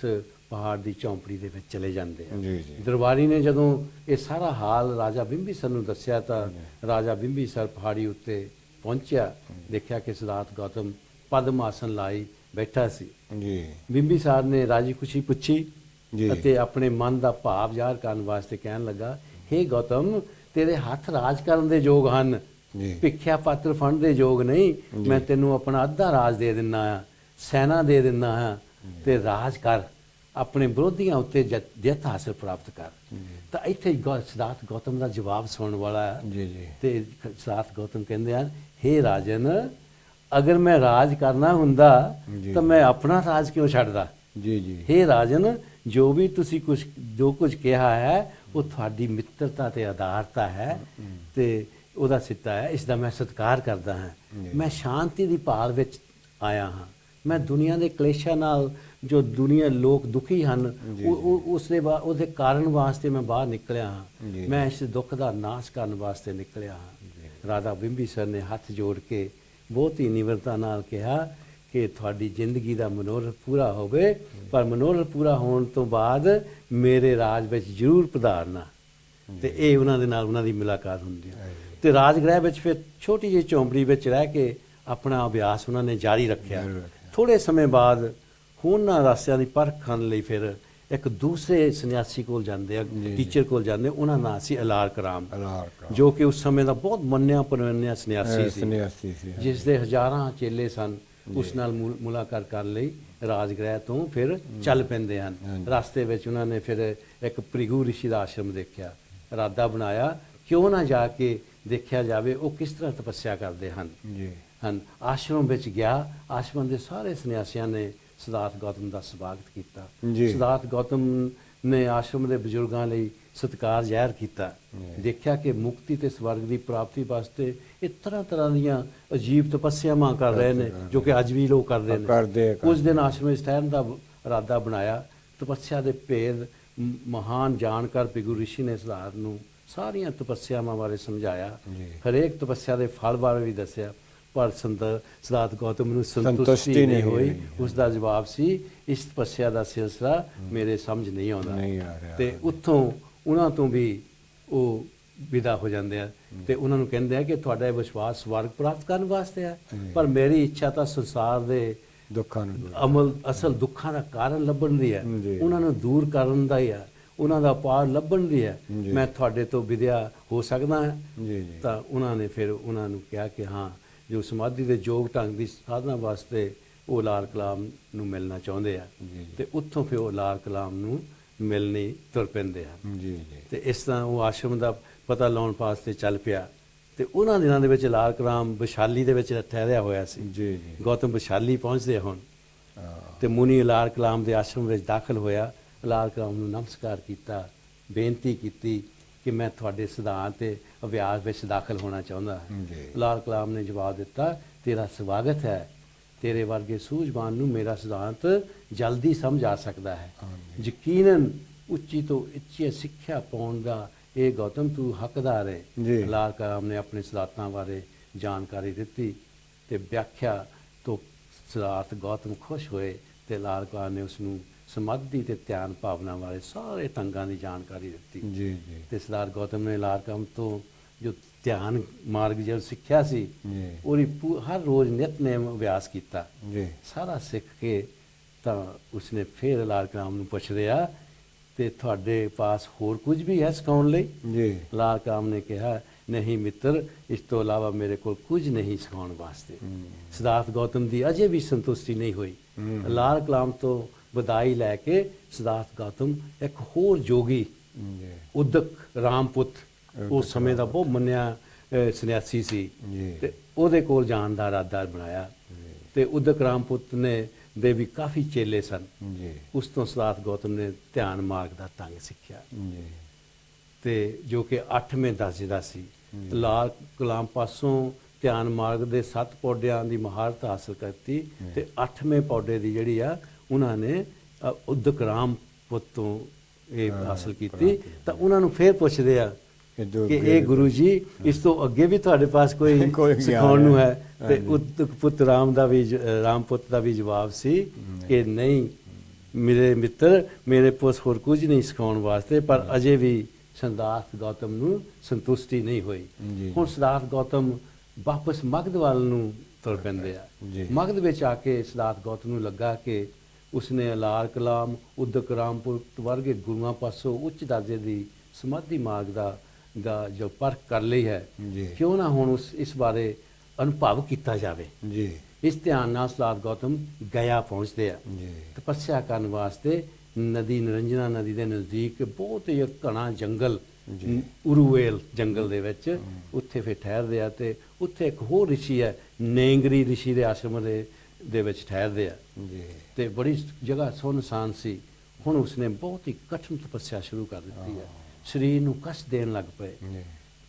ਪਹਾੜ ਦੀ ਚੌਂਪੜੀ ਦੇ ਵਿੱਚ ਚਲੇ ਜਾਂਦੇ ਆ। ਜੀ ਜੀ ਦਰਬਾਰੀ ਨੇ ਜਦੋਂ ਇਹ ਸਾਰਾ ਹਾਲ ਰਾਜਾ ਬਿੰਬੀਸਰ ਨੂੰ ਦੱਸਿਆ ਤਾਂ ਰਾਜਾ ਬਿੰਬੀਸਰ ਪਹਾੜੀ ਉੱਤੇ ਪਹੁੰਚਿਆ, ਦੇਖਿਆ ਕਿ ਸਿਧਾਰਥ ਗੌਤਮ ਪਦਮ ਆਸਨ ਲਾਈ ਬੈਠਾ ਸੀ। ਜੀ ਬਿੰਬੀਸਾਰ ਨੇ ਰਾਜੀ ਖੁਸ਼ੀ ਪੁੱਛੀ ਜੀ ਅਤੇ ਆਪਣੇ ਮਨ ਦਾ ਭਾਵ ਜ਼ਾਹਰ ਕਰਨ ਵਾਸਤੇ ਕਹਿਣ ਲੱਗਾ, ਹੇ ਗੌਤਮ ਤੇਰੇ ਹੱਥ ਰਾਜ ਕਰਨ ਦੇ ਯੋਗ ਹਨ, ਜੀ ਭਿੱਖਿਆ ਪਾਤਰ ਫੰਡ ਦੇ ਯੋਗ ਨਹੀਂ। ਮੈਂ ਤੈਨੂੰ ਆਪਣਾ ਅੱਧਾ ਰਾਜ ਦੇ ਦਿੰਦਾ ਹਾਂ, ਸੈਨਾ ਦੇ ਦਿੰਦਾ ਹਾਂ ਤੇ ਰਾਜ ਕਰ, ਆਪਣੇ ਵਿਰੋਧੀਆਂ ਉੱਤੇ ਜਿੱਤ ਹਾਸਲ ਪ੍ਰਾਪਤ ਕਰ। ਤਾਂ ਇੱਥੇ ਸਿਧਾਰਥ ਗੌਤਮ ਦਾ ਜਵਾਬ ਸੁਣਨ ਵਾਲਾ ਹੈ ਜੀ ਜੀ ਤੇ ਸਿਧਾਰਥ ਗੌਤਮ ਕਹਿੰਦੇ ਹਨ, ਹੇ ਰਾਜਨ ਅਗਰ ਮੈਂ ਰਾਜ ਕਰਨਾ ਹੁੰਦਾ ਤਾਂ ਮੈਂ ਆਪਣਾ ਰਾਜ ਕਿਉਂ ਛੱਡਦਾ। ਜੀ ਜੀ ਹੇ ਰਾਜਨ ਜੋ ਵੀ ਤੁਸੀਂ ਜੋ ਕੁਝ ਕਿਹਾ ਹੈ ਉਹ ਤੁਹਾਡੀ ਮਿੱਤਰਤਾ ਤੇ ਆਧਾਰਤਾ ਹੈ ਤੇ ਉਹਦਾ ਸਿੱਟਾ ਹੈ, ਇਸ ਦਾ ਮੈਂ ਸਤਿਕਾਰ ਕਰਦਾ ਹਾਂ। ਮੈਂ ਸ਼ਾਂਤੀ ਦੀ ਭਾਲ ਵਿੱਚ ਆਇਆ ਹਾਂ। ਮੈਂ ਦੁਨੀਆ ਦੇ ਕਲੇਸ਼ਾਂ ਨਾਲ ਜੋ ਦੁਨੀਆ ਲੋਕ ਦੁਖੀ ਹਨ ਉਹਦੇ ਕਾਰਨ ਵਾਸਤੇ ਮੈਂ ਬਾਹਰ ਨਿਕਲਿਆ ਹਾਂ। ਮੈਂ ਇਸ ਦੁੱਖ ਦਾ ਨਾਸ਼ ਕਰਨ ਵਾਸਤੇ ਨਿਕਲਿਆ ਹਾਂ। ਰਾਜਾ ਬਿੰਬੀਸਰ ਨੇ ਹੱਥ ਜੋੜ ਕੇ ਬਹੁਤ ਹੀ ਨਿਮਰਤਾ ਨਾਲ ਕਿਹਾ ਕਿ ਤੁਹਾਡੀ ਜ਼ਿੰਦਗੀ ਦਾ ਮਨੋਰਥ ਪੂਰਾ ਹੋਵੇ, ਪਰ ਮਨੋਰਥ ਪੂਰਾ ਹੋਣ ਤੋਂ ਬਾਅਦ ਮੇਰੇ ਰਾਜ ਵਿੱਚ ਜ਼ਰੂਰ ਪਧਾਰਨਾ। ਤੇ ਇਹ ਉਹਨਾਂ ਦੇ ਨਾਲ ਉਹਨਾਂ ਦੀ ਮੁਲਾਕਾਤ ਹੁੰਦੀ ਹੈ ਤੇ ਰਾਜਗ੍ਰਹਿ ਵਿੱਚ ਫਿਰ ਛੋਟੀ ਜਿਹੀ ਝੌਂਪੜੀ ਵਿੱਚ ਰਹਿ ਕੇ ਆਪਣਾ ਅਭਿਆਸ ਉਹਨਾਂ ਨੇ ਜਾਰੀ ਰੱਖਿਆ। ਥੋੜੇ ਸਮੇਂ ਬਾਅਦ ਹੋਰਨਾਂ ਰਸਤਿਆਂ ਦੀ ਪਰਖ ਕਰਨ ਲਈ ਫਿਰ ਇੱਕ ਦੂਸਰੇ ਸੰਨਿਆਸੀ ਕੋਲ ਜਾਂਦੇ ਆ, ਟੀਚਰ ਕੋਲ ਜਾਂਦੇ। ਉਹਨਾਂ ਦਾ ਨਾਂ ਸੀ ਅਲਾਰਕ ਰਾਮ, ਜੋ ਕਿ ਉਸ ਸਮੇਂ ਦਾ ਬਹੁਤ ਮੰਨਿਆ ਪ੍ਰਮੰਨਿਆ ਸੰਨਿਆਸੀ ਸੀ, ਜਿਸ ਦੇ ਹਜ਼ਾਰਾਂ ਚੇਲੇ ਸਨ। ਉਸ ਨਾਲ ਮੁਲਾਕਾਤ ਕਰਨ ਲਈ ਰਾਜਗ੍ਰਹਿ ਤੋਂ ਫਿਰ ਚੱਲ ਪੈਂਦੇ ਹਨ। ਰਸਤੇ ਵਿੱਚ ਉਹਨਾਂ ਨੇ ਫਿਰ ਇੱਕ ਭ੍ਰਿਗੂ ਰਿਸ਼ੀ ਦਾ ਆਸ਼ਰਮ ਦੇਖਿਆ। ਇਰਾਦਾ ਬਣਾਇਆ ਕਿਉਂ ਨਾ ਜਾ ਕੇ ਦੇਖਿਆ ਜਾਵੇ ਉਹ ਕਿਸ ਤਰ੍ਹਾਂ ਤਪੱਸਿਆ ਕਰਦੇ ਹਨ। ਆਸ਼ਰਮ ਵਿੱਚ ਗਿਆ। ਆਸ਼ਰਮ ਦੇ ਸਾਰੇ ਸੰਨਿਆਸੀਆਂ ਨੇ ਸਿਧਾਰਥ ਗੌਤਮ ਦਾ ਸਵਾਗਤ ਕੀਤਾ। ਸਿਧਾਰਥ ਗੌਤਮ ਨੇ ਆਸ਼ਰਮ ਦੇ ਬਜ਼ੁਰਗਾਂ ਲਈ ਸਤਿਕਾਰ ਜ਼ਾਹਿਰ ਕੀਤਾ। ਦੇਖਿਆ ਕਿ ਮੁਕਤੀ ਤੇ ਸਵਰਗ ਦੀ ਪ੍ਰਾਪਤੀ ਵਾਸਤੇ ਇਹ ਤਰ੍ਹਾਂ ਤਰ੍ਹਾਂ ਦੀਆਂ ਅਜੀਬ ਤਪੱਸਿਆਵਾਂ ਕਰ ਰਹੇ ਨੇ ਜੋ ਕਿ ਅੱਜ ਵੀ ਲੋਕ ਕਰਦੇ ਨੇ। ਕੁਝ ਦਿਨ ਆਸ਼ਰਮ ਵਿੱਚ ਠਹਿਰਨ ਦਾ ਇਰਾਦਾ ਬਣਾਇਆ। ਤਪੱਸਿਆ ਦੇ ਭੇਦ ਮਹਾਨ ਜਾਣਕਾਰ ਭ੍ਰਿਗੂ ਰਿਸ਼ੀ ਨੇ ਸਿਧਾਰਥ ਨੂੰ ਸਾਰੀਆਂ ਤਪੱਸਿਆਵਾਂ ਬਾਰੇ ਸਮਝਾਇਆ। ਹਰੇਕ ਤਪੱਸਿਆ ਦੇ ਫਲ ਬਾਰੇ ਵੀ ਦੱਸਿਆ, ਪਰ ਸਿਧਾਰਥ ਗੌਤਮ ਨੂੰ ਸੰਤੁਸ਼ਟੀ ਨਹੀਂ ਹੋਈ। ਉਸ ਦਾ ਜਵਾਬ ਸੀ, ਇਸ ਤਪੱਸਿਆ ਦਾ ਸਿਲਸਿਲਾ ਮੇਰੇ ਸਮਝ ਨਹੀਂ ਆਉਂਦਾ। ਤੇ ਉੱਥੋਂ ਉਹਨਾਂ ਤੋਂ ਵੀ ਉਹ ਵਿਦਾ ਹੋ ਜਾਂਦੇ ਆ ਤੇ ਉਹਨਾਂ ਨੂੰ ਕਹਿੰਦੇ ਆ ਕਿ ਤੁਹਾਡਾ ਇਹ ਵਿਸ਼ਵਾਸ ਸਵਰਗ ਪ੍ਰਾਪਤ ਕਰਨ ਵਾਸਤੇ ਹੈ, ਪਰ ਮੇਰੀ ਇੱਛਾ ਤਾਂ ਸੰਸਾਰ ਦੇ ਦੁੱਖਾਂ ਨੂੰ ਅਸਲ ਦੁੱਖਾਂ ਦਾ ਕਾਰਨ ਲੱਭਣ ਦੀ ਹੈ, ਉਹਨਾਂ ਨੂੰ ਦੂਰ ਕਰਨ ਦਾ ਹੀ ਹੈ, ਉਹਨਾਂ ਦਾ ਪਾਰ ਲੱਭਣ ਦੀ ਹੈ। ਮੈਂ ਤੁਹਾਡੇ ਤੋਂ ਵਿਦਿਆ ਹੋ ਸਕਦਾ ਹਾਂ। ਤਾਂ ਉਹਨਾਂ ਨੇ ਫਿਰ ਉਹਨਾਂ ਨੂੰ ਕਿਹਾ ਕਿ ਹਾਂ, ਜੋ ਸਮਾਧੀ ਦੇ ਯੋਗ ਢੰਗ ਦੀ ਸਾਧਨਾ ਵਾਸਤੇ ਉਹ ਲਾਲ ਕਲਾਮ ਨੂੰ ਮਿਲਣਾ ਚਾਹੁੰਦੇ ਆ ਤੇ ਉੱਥੋਂ ਫਿਰ ਉਹ ਲਾਲ ਕਲਾਮ ਨੂੰ ਮਿਲਣੀ ਤੁਰ ਪੈਂਦੇ ਹਨ। ਤੇ ਇਸ ਤਰ੍ਹਾਂ ਉਹ ਆਸ਼ਰਮ ਦਾ ਪਤਾ ਲਾਉਣ ਵਾਸਤੇ ਚੱਲ ਪਿਆ। ਤੇ ਉਹਨਾਂ ਦਿਨਾਂ ਦੇ ਵਿੱਚ ਲਾਲ ਕਲਾਮ ਵਿਸ਼ਾਲੀ ਦੇ ਵਿੱਚ ਠਹਿਰਿਆ ਹੋਇਆ ਸੀ। ਗੌਤਮ ਵਿਸ਼ਾਲੀ ਪਹੁੰਚਦੇ ਹੁਣ ਤੇ ਮੁਨੀ ਲਾਲ ਕਲਾਮ ਦੇ ਆਸ਼ਰਮ ਵਿੱਚ ਦਾਖਲ ਹੋਇਆ। ਲਾਲ ਕਲਾਮ ਨੂੰ ਨਮਸਕਾਰ ਕੀਤਾ, ਬੇਨਤੀ ਕੀਤੀ ਕਿ ਮੈਂ ਤੁਹਾਡੇ ਸਿਧਾਂਤ ਤੇ ਅਭਿਆਸ ਵਿੱਚ ਦਾਖਲ ਹੋਣਾ ਚਾਹੁੰਦਾ ਹਾਂ। ਲਾਲ ਕਲਾਮ ਨੇ ਜਵਾਬ ਦਿੱਤਾ, ਤੇਰਾ ਸਵਾਗਤ ਹੈ। ਤੇਰੇ ਵਰਗੇ ਸੂਝਵਾਨ ਨੂੰ ਮੇਰਾ ਸਿਧਾਂਤ ਜਲਦੀ ਸਮਝ ਆ ਸਕਦਾ ਹੈ। ਯਕੀਨਨ ਉੱਚੀ ਤੋਂ ਉੱਚੀ ਸਿੱਖਿਆ ਪਾਉਣ ਦਾ ਇਹ ਗੌਤਮ ਤੂੰ ਹੱਕਦਾਰ ਹੈ। ਲਾਲ ਕਲਾਮ ਨੇ ਆਪਣੇ ਸਿਧਾਂਤਾਂ ਬਾਰੇ ਜਾਣਕਾਰੀ ਦਿੱਤੀ ਤੇ ਵਿਆਖਿਆ ਤੋਂ ਸਿਧਾਰਥ ਗੌਤਮ ਖੁਸ਼ ਹੋਏ ਤੇ ਲਾਲ ਕਲਾਮ ਨੇ ਉਸ ਨੂੰ ਸਮਾਧੀ ਤੇ ਧਿਆਨ ਭਾਵਨਾ ਵਾਲੇ ਸਾਰੇ ਢੰਗਾਂ ਦੀ ਜਾਣਕਾਰੀ ਦਿੱਤੀ। ਜੀ ਜੀ ਤੇ ਸਰਦਾਰ ਗੌਤਮ ਨੇ ਲਾਰਕਾਮ ਤੋਂ ਜੋ ਧਿਆਨ ਮਾਰਗ ਜੋ ਸਿੱਖਿਆ ਸੀ ਜੀ ਉਹਦੀ ਹਰ ਰੋਜ਼ ਨਿਤਨੇਮ ਅਭਿਆਸ ਕੀਤਾ। ਜੀ ਸਾਰਾ ਸਿੱਖ ਕੇ ਤਾਂ ਉਸਨੇ ਫਿਰ ਲਾਰਕਾਮ ਨੂੰ ਪੁੱਛ ਰਿਹਾ ਤੇ ਤੁਹਾਡੇ ਪਾਸ ਹੋਰ ਕੁਝ ਵੀ ਹੈ ਸਿਖਾਉਣ ਲਈ? ਜੀ ਲਾਰਕਾਮ ਨੇ ਕਿਹਾ ਨਹੀਂ ਮਿੱਤਰ, ਇਸ ਤੋਂ ਇਲਾਵਾ ਮੇਰੇ ਕੋਲ ਕੁਝ ਨਹੀਂ ਸਿਖਾਉਣ ਵਾਸਤੇ। ਸਿਧਾਰਥ ਗੌਤਮ ਦੀ ਅਜੇ ਵੀ ਸੰਤੁਸ਼ਟੀ ਨਹੀਂ ਹੋਈ। ਲਾਰਕਾਮ ਤੋਂ ਵਿਦਾਈ ਲੈ ਕੇ ਸਿਧਾਰਥ ਗੌਤਮ ਇੱਕ ਹੋਰ ਜੋਗੀ ਜੀ ਉਦਕ ਰਾਮਪੁੱਤ, ਉਸ ਸਮੇਂ ਦਾ ਬਹੁਤ ਮੰਨਿਆ ਸੰਨਿਆਸੀ ਸੀ, ਜੀ ਤੇ ਉਹਦੇ ਕੋਲ ਜਾਣ ਦਾ ਇਰਾਦਾ ਬਣਾਇਆ। ਤੇ ਉਦਕ ਰਾਮਪੁੱਤ ਨੇ ਦੇ ਵੀ ਕਾਫੀ ਚੇਲੇ ਸਨ। ਜੀ ਉਸ ਤੋਂ ਸਿਧਾਰਥ ਗੌਤਮ ਨੇ ਧਿਆਨ ਮਾਰਗ ਦਾ ਢੰਗ ਸਿੱਖਿਆ ਜੀ ਤੇ ਜੋ ਕਿ 8ਵੇਂ ਦਰਜੇ ਦਾ ਸੀ। ਲਾਲ ਕਲਾਮ ਪਾਸੋਂ ਧਿਆਨ ਮਾਰਗ ਦੇ 7 ਪੌੜਿਆਂ ਦੀ ਮਹਾਰਤ ਹਾਸਲ ਕੀਤੀ ਤੇ 8ਵੇਂ ਪੌੜੇ ਦੀ ਜਿਹੜੀ ਆ ਉਹਨਾਂ ਨੇ ਉਦਕ ਰਾਮਪੁੱਤ ਤੋਂ ਇਹ ਹਾਸਲ ਕੀਤੀ। ਤਾਂ ਉਹਨਾਂ ਨੂੰ ਫੇਰ ਪੁੱਛਦੇ ਆ ਕਿ ਇਹ ਗੁਰੂ ਜੀ, ਇਸ ਤੋਂ ਅੱਗੇ ਵੀ ਤੁਹਾਡੇ ਪਾਸ ਕੋਈ ਸਿਖਾਉਣ ਨੂੰ ਹੈ? ਤੇ ਉਦਕ ਪੁੱਤ ਰਾਮਪੁੱਤ ਦਾ ਵੀ ਜਵਾਬ ਸੀ ਕਿ ਨਹੀਂ ਮੇਰੇ ਮਿੱਤਰ, ਮੇਰੇ ਪਾਸ ਹੋਰ ਕੁਝ ਨਹੀਂ ਸਿਖਾਉਣ ਵਾਸਤੇ। ਪਰ ਅਜੇ ਵੀ ਸਿਧਾਰਥ ਗੌਤਮ ਨੂੰ ਸੰਤੁਸ਼ਟੀ ਨਹੀਂ ਹੋਈ। ਹੁਣ ਸਿਧਾਰਥ ਗੌਤਮ ਵਾਪਸ ਮਗਧ ਵੱਲ ਨੂੰ ਤੁਰ ਪੈਂਦੇ ਆ। ਮਗਧ ਵਿੱਚ ਆ ਕੇ ਸਿਧਾਰਥ ਗੌਤਮ ਨੂੰ ਲੱਗਾ ਕਿ ਉਸਨੇ ਲਾਲ ਕਲਾਮ, ਉਦਕ ਰਾਮਪੁੱਤ ਵਰਗੇ ਗੁਰੂਆਂ ਪਾਸੋਂ ਉੱਚ ਦਰਜੇ ਦੀ ਸਮਾਧੀ ਮਾਰਗ ਦਾ ਜੋ ਪਰਖ ਕਰ ਲਈ ਹੈ, ਕਿਉਂ ਨਾ ਹੁਣ ਇਸ ਬਾਰੇ ਅਨੁਭਵ ਕੀਤਾ ਜਾਵੇ। ਜੀ ਇਸ ਧਿਆਨ ਨਾਲ ਸਿਧਾਰਥ ਗੌਤਮ ਗਿਆ ਪਹੁੰਚਦੇ ਆ ਜੀ ਤਪੱਸਿਆ ਕਰਨ ਵਾਸਤੇ। ਨਦੀ ਨਿਰੰਜਨਾ ਨਦੀ ਦੇ ਨਜ਼ਦੀਕ ਬਹੁਤ ਹੀ ਘਣਾ ਜੰਗਲ, ਉਰੂਵੇਲ ਜੰਗਲ ਦੇ ਵਿੱਚ ਉੱਥੇ ਫਿਰ ਠਹਿਰਦੇ ਆ। ਤੇ ਉੱਥੇ ਇੱਕ ਹੋਰ ਰਿਸ਼ੀ ਹੈ, ਨੇਂਗਰੀ ਰਿਸ਼ੀ ਦੇ ਆਸ਼ਰਮ ਦੇ ਵਿੱਚ ਠਹਿਰਦੇ ਆ। ਜੀ ਤੇ ਬੜੀ ਜਗ੍ਹਾ ਸੁੰਨਸਾਨ ਸੀ। ਹੁਣ ਉਸਨੇ ਬਹੁਤ ਹੀ ਕਠਿਨ ਤਪੱਸਿਆ ਸ਼ੁਰੂ ਕਰ ਦਿੱਤੀ ਹੈ। ਸਰੀਰ ਨੂੰ ਕਸ਼ਟ ਦੇਣ ਲੱਗ ਪਏ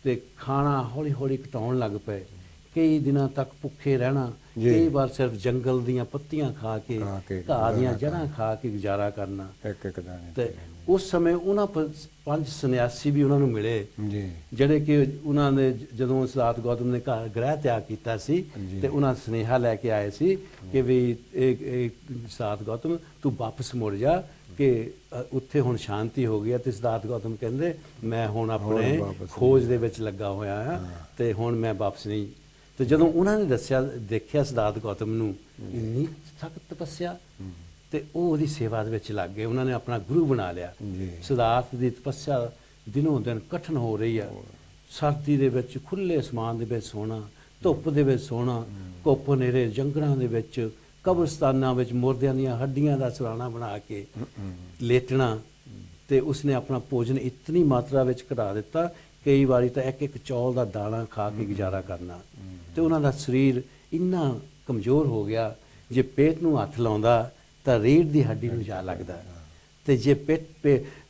ਤੇ ਖਾਣਾ ਹੌਲੀ ਹੌਲੀ ਘਟਾਉਣ ਲੱਗ ਪਏ। ਕਈ ਦਿਨਾਂ ਤੱਕ ਭੁੱਖੇ ਰਹਿਣਾ, ਕਈ ਵਾਰ ਸਿਰਫ ਜੰਗਲ ਦੀਆਂ ਪੱਤੀਆਂ ਖਾ ਕੇ, ਘਾਹ ਦੀਆਂ ਜੜ੍ਹਾਂ ਖਾ ਕੇ ਗੁਜ਼ਾਰਾ ਕਰਨਾ। ਇੱਕ ਦਾਣੇ ਤੇ ਉਸ ਸਮੇਂ ਉਹਨਾਂ 5 ਸੰਨਿਆਸੀ ਵੀ ਉਹਨਾਂ ਨੂੰ ਮਿਲੇ, ਜਿਹੜੇ ਕਿ ਉਹਨਾਂ ਨੇ ਜਦੋਂ ਸਿਧਾਰਥ ਗੌਤਮ ਨੇ ਘਰ ਗ੍ਰਹਿ ਤਿਆਗ ਕੀਤਾ ਸੀ ਤੇ ਉਹਨਾਂ ਸੁਨੇਹਾ ਲੈ ਕੇ ਆਏ ਸੀ ਕਿ ਵੀ ਸਿਧਾਰਥ ਗੌਤਮ ਤੂੰ ਵਾਪਸ ਮੁੜ ਜਾ, ਕਿ ਉੱਥੇ ਹੁਣ ਸ਼ਾਂਤੀ ਹੋ ਗਈ ਹੈ। ਤੇ ਸਿਧਾਰਥ ਗੌਤਮ ਕਹਿੰਦੇ ਮੈਂ ਹੁਣ ਆਪਣੇ ਖੋਜ ਦੇ ਵਿੱਚ ਲੱਗਾ ਹੋਇਆ ਹਾਂ ਤੇ ਹੁਣ ਮੈਂ ਵਾਪਸ ਨਹੀਂ। ਤੇ ਜਦੋਂ ਉਹਨਾਂ ਨੇ ਦੇਖਿਆ ਸਿਧਾਰਥ ਗੌਤਮ ਨੂੰ ਇੰਨੀ ਸਖਤ ਤਪੱਸਿਆ, ਤੇ ਉਹ ਉਹਦੀ ਸੇਵਾ ਦੇ ਵਿੱਚ ਲੱਗ ਗਏ। ਉਹਨਾਂ ਨੇ ਆਪਣਾ ਗੁਰੂ ਬਣਾ ਲਿਆ। ਸਿਧਾਰਥ ਦੀ ਤਪੱਸਿਆ ਦਿਨੋਂ ਦਿਨ ਕਠਿਨ ਹੋ ਰਹੀ ਆ। ਸਰਦੀ ਦੇ ਵਿੱਚ ਖੁੱਲੇ ਅਸਮਾਨ ਦੇ ਵਿੱਚ ਸੋਣਾ, ਧੁੱਪ ਦੇ ਵਿੱਚ ਸੋਣਾ, ਘੁੱਪ ਹਨੇਰੇ ਜੰਗਲਾਂ ਦੇ ਵਿੱਚ, ਕਬਰਸਤਾਨਾਂ ਵਿੱਚ ਮੁਰਦਿਆਂ ਦੀਆਂ ਹੱਡੀਆਂ ਦਾ ਸਰਾਣਾ ਬਣਾ ਕੇ ਲੇਟਣਾ। ਤੇ ਉਸਨੇ ਆਪਣਾ ਭੋਜਨ ਇਤਨੀ ਮਾਤਰਾ ਵਿੱਚ ਘਟਾ ਦਿੱਤਾ, ਕਈ ਵਾਰੀ ਤਾਂ ਇੱਕ ਚੌਲ ਦਾ ਦਾਣਾ ਖਾ ਕੇ ਗੁਜ਼ਾਰਾ ਕਰਨਾ। ਤੇ ਉਹਨਾਂ ਦਾ ਸਰੀਰ ਇੰਨਾ ਕਮਜ਼ੋਰ ਹੋ ਗਿਆ, ਜੇ ਪੇਟ ਨੂੰ ਹੱਥ ਲਾਉਂਦਾ ਤਾਂ ਰੀੜ੍ਹ ਦੀ ਹੱਡੀ ਨੂੰ ਜਾ ਲੱਗਦਾ, ਤੇ ਜੇ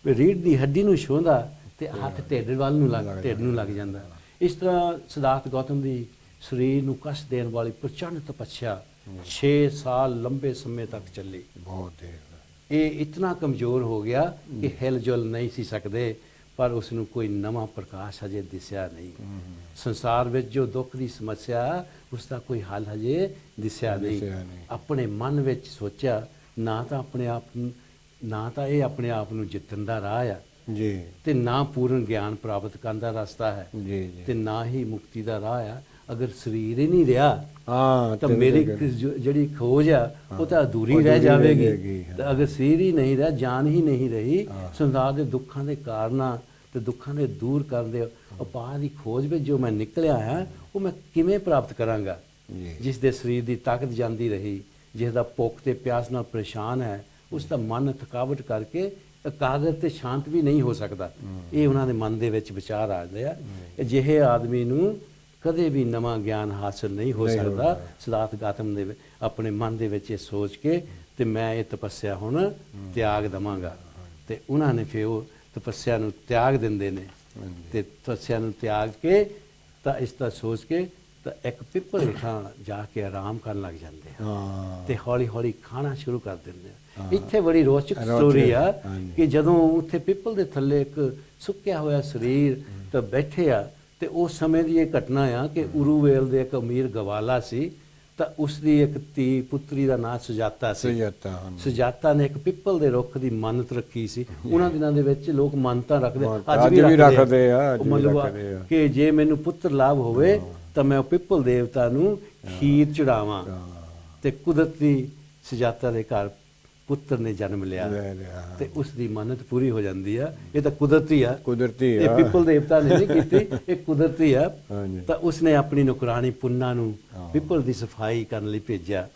ਰੀੜ੍ਹ ਦੀ ਹੱਡੀ ਨੂੰ ਛੂੰਹਦਾ ਤੇ ਹੱਥ ਢਿੱਡ ਨੂੰ ਲੱਗ ਜਾਂਦਾ। ਇਸ ਤਰ੍ਹਾਂ ਸਿਧਾਰਥ ਗੌਤਮ ਦੀ ਸਰੀਰ ਨੂੰ ਕਸ਼ਟ ਦੇਣ ਵਾਲੀ ਪ੍ਰਚੰਡ ਤਪੱਸਿਆ 6 ਸਾਲ ਲੰਬੇ ਸਮੇਂ ਤੱਕ ਚੱਲੀ। ਬਹੁਤ ਦੇਰ ਇਹ ਇਤਨਾ ਕਮਜ਼ੋਰ ਹੋ ਗਿਆ ਕਿ ਹਿਲ ਜੁਲ ਨਹੀਂ ਸੀ ਸਕਦੇ। ਪਰ ਉਸ ਨੂੰ ਕੋਈ ਨਵਾਂ ਪ੍ਰਕਾਸ਼ ਹਜੇ ਦਿਸਿਆ ਨਹੀਂ। ਸੰਸਾਰ ਵਿੱਚ ਜੋ ਦੁੱਖ ਦੀ ਸਮੱਸਿਆ, ਉਸ ਦਾ ਕੋਈ ਹੱਲ ਹਜੇ ਦਿਸਿਆ ਨਹੀਂ। ਆਪਣੇ ਮਨ ਵਿੱਚ ਸੋਚਿਆ ਨਾ ਤਾਂ ਇਹ ਆਪਣੇ ਆਪ ਨੂੰ ਜਿੱਤਣ ਦਾ ਰਾਹ ਆ ਜੀ, ਤੇ ਨਾ ਪੂਰਨ ਗਿਆਨ ਪ੍ਰਾਪਤ ਕਰਨ ਦਾ ਰਸਤਾ ਹੈ ਜੀ, ਤੇ ਨਾ ਹੀ ਮੁਕਤੀ ਦਾ ਰਾਹ ਆ। ਅਗਰ ਸਰੀਰ ਹੀ ਨਹੀਂ ਰਿਹਾ ਤਾਂ ਮੇਰੀ ਜਿਹੜੀ ਖੋਜ ਆ ਉਹ ਤਾਂ ਅਧੂਰੀ ਰਹਿ ਜਾਵੇਗੀ। ਤੇ ਅਗਰ ਸਰੀਰ ਹੀ ਨਹੀਂ ਰਿਹਾ, ਜਾਨ ਹੀ ਨਹੀਂ ਰਹੀ, ਸੰਸਾਰ ਦੇ ਦੁੱਖਾਂ ਦੇ ਕਾਰਨਾਂ ਤੇ ਦੁੱਖਾਂ ਦੇ ਦੂਰ ਕਰਨ ਦੇ ਉਪਾਅ ਦੀ ਖੋਜ ਵਿੱਚ ਜੋ ਮੈਂ ਨਿਕਲਿਆ ਹਾਂ, ਉਹ ਮੈਂ ਕਿਵੇਂ ਪ੍ਰਾਪਤ ਕਰਾਂਗਾ? ਜਿਸ ਦੇ ਸਰੀਰ ਦੀ ਤਾਕਤ ਜਾਂਦੀ ਰਹੀ, ਜਿਸ ਦਾ ਭੁੱਖ ਤੇ ਪਿਆਸ ਨਾਲ ਪਰੇਸ਼ਾਨ ਹੈ, ਉਸ ਦਾ ਮਨ ਥਕਾਵਟ ਕਰਕੇ ਇਕਾਗਰ ਤੇ ਸ਼ਾਂਤ ਵੀ ਨਹੀਂ ਹੋ ਸਕਦਾ। ਇਹ ਉਹਨਾਂ ਦੇ ਮਨ ਦੇ ਵਿੱਚ ਵਿਚਾਰ ਆ ਜਾਂਦੇ ਆ। ਅਜਿਹੇ ਆਦਮੀ ਨੂੰ ਕਦੇ ਵੀ ਨਵਾਂ ਗਿਆਨ ਹਾਸਲ ਨਹੀਂ ਹੋ ਸਕਦਾ। ਸਿਧਾਰਥ ਗੌਤਮ ਦੇ ਆਪਣੇ ਮਨ ਦੇ ਵਿੱਚ ਇਹ ਸੋਚ ਕੇ ਤੇ ਮੈਂ ਇਹ ਤਪੱਸਿਆ ਹੁਣ ਤਿਆਗ ਦੇਵਾਂਗਾ। ਤੇ ਉਹਨਾਂ ਨੇ ਫਿਰ ਉਹ ਤਪੱਸਿਆ ਨੂੰ ਤਿਆਗ ਦਿੰਦੇ ਨੇ। ਤੇ ਤਪੱਸਿਆ ਨੂੰ ਤਿਆਗ ਕੇ ਤਾਂ ਇਸ ਤਰ੍ਹਾਂ ਸੋਚ ਕੇ ਤਾਂ ਇੱਕ ਪਿੱਪਲ ਹੇਠਾਂ ਜਾ ਕੇ ਆਰਾਮ ਕਰਨ ਲੱਗ ਜਾਂਦੇ ਆ ਤੇ ਹੌਲੀ ਹੌਲੀ ਖਾਣਾ ਸ਼ੁਰੂ ਕਰ ਦਿੰਦੇ ਆ। ਇੱਥੇ ਬੜੀ ਰੋਚਕ ਸਟੋਰੀ ਆ ਕਿ ਜਦੋਂ ਉੱਥੇ ਪਿੱਪਲ ਦੇ ਥੱਲੇ ਇੱਕ ਸੁੱਕਿਆ ਹੋਇਆ ਸਰੀਰ ਤਾਂ ਬੈਠੇ ਆ, ਤੇ ਉਸ ਸਮੇਂ ਦੀ ਇਹ ਘਟਨਾ ਆ ਕਿ ਉਰੂਵੇਲ ਦੇ ਇੱਕ ਅਮੀਰ ਗਵਾਲਾ ਸੀ। ਤਾਂ ਉਸ ਦੀ ਇੱਕ ਧੀ ਪੁੱਤਰੀ ਦਾ ਨਾਂ ਸੁਜਾਤਾ ਸੀ। ਸੁਜਾਤਾ, ਹਾਂਜੀ। ਸੁਜਾਤਾ ਨੇ ਇੱਕ ਪਿੱਪਲ ਦੇ ਰੁੱਖ ਦੀ ਮੰਨਤ ਰੱਖੀ ਸੀ। ਉਹਨਾਂ ਦਿਨਾਂ ਦੇ ਵਿੱਚ ਲੋਕ ਮੰਨਤਾਂ ਰੱਖਦੇ, ਅੱਜ ਵੀ ਰੱਖਦੇ ਆ, ਅੱਜ ਵੀ ਮਤਲਬ ਰੱਖਦੇ ਆ ਕਿ ਜੇ ਮੈਨੂੰ ਪੁੱਤਰ ਲਾਭ ਹੋਵੇ ਤਾਂ ਮੈਂ ਉਹ ਪਿੱਪਲ ਦੇਵਤਾ ਨੂੰ ਖੀਰ ਚੜਾਵਾਂ। ਤੇ ਕੁਦਰਤੀ ਸੁਜਾਤਾ ਦੇ ਘਰ ਪੁੱਤਰ ਨੇ ਜਨਮ ਲਿਆ ਤੇ ਉਸ ਦੀ ਮੰਨਤ ਪੂਰੀ ਹੋ ਜਾਂਦੀ ਆ। ਇਹ ਤਾਂ ਕੁਦਰਤੀ ਆ, ਇਹ ਪਿੱਪਲ ਦੇਵਤਾ ਨੇ ਨਹੀਂ ਕੀਤੀ, ਇਹ ਕੁਦਰਤੀ ਆ। ਤਾਂ ਉਸਨੇ ਆਪਣੀ ਨੌਕਰਾਣੀ ਪੁੰਨਾ ਨੂੰ ਪਿੱਪਲ ਦੀ ਸਫਾਈ ਕਰਨ ਲਈ ਭੇਜਿਆ।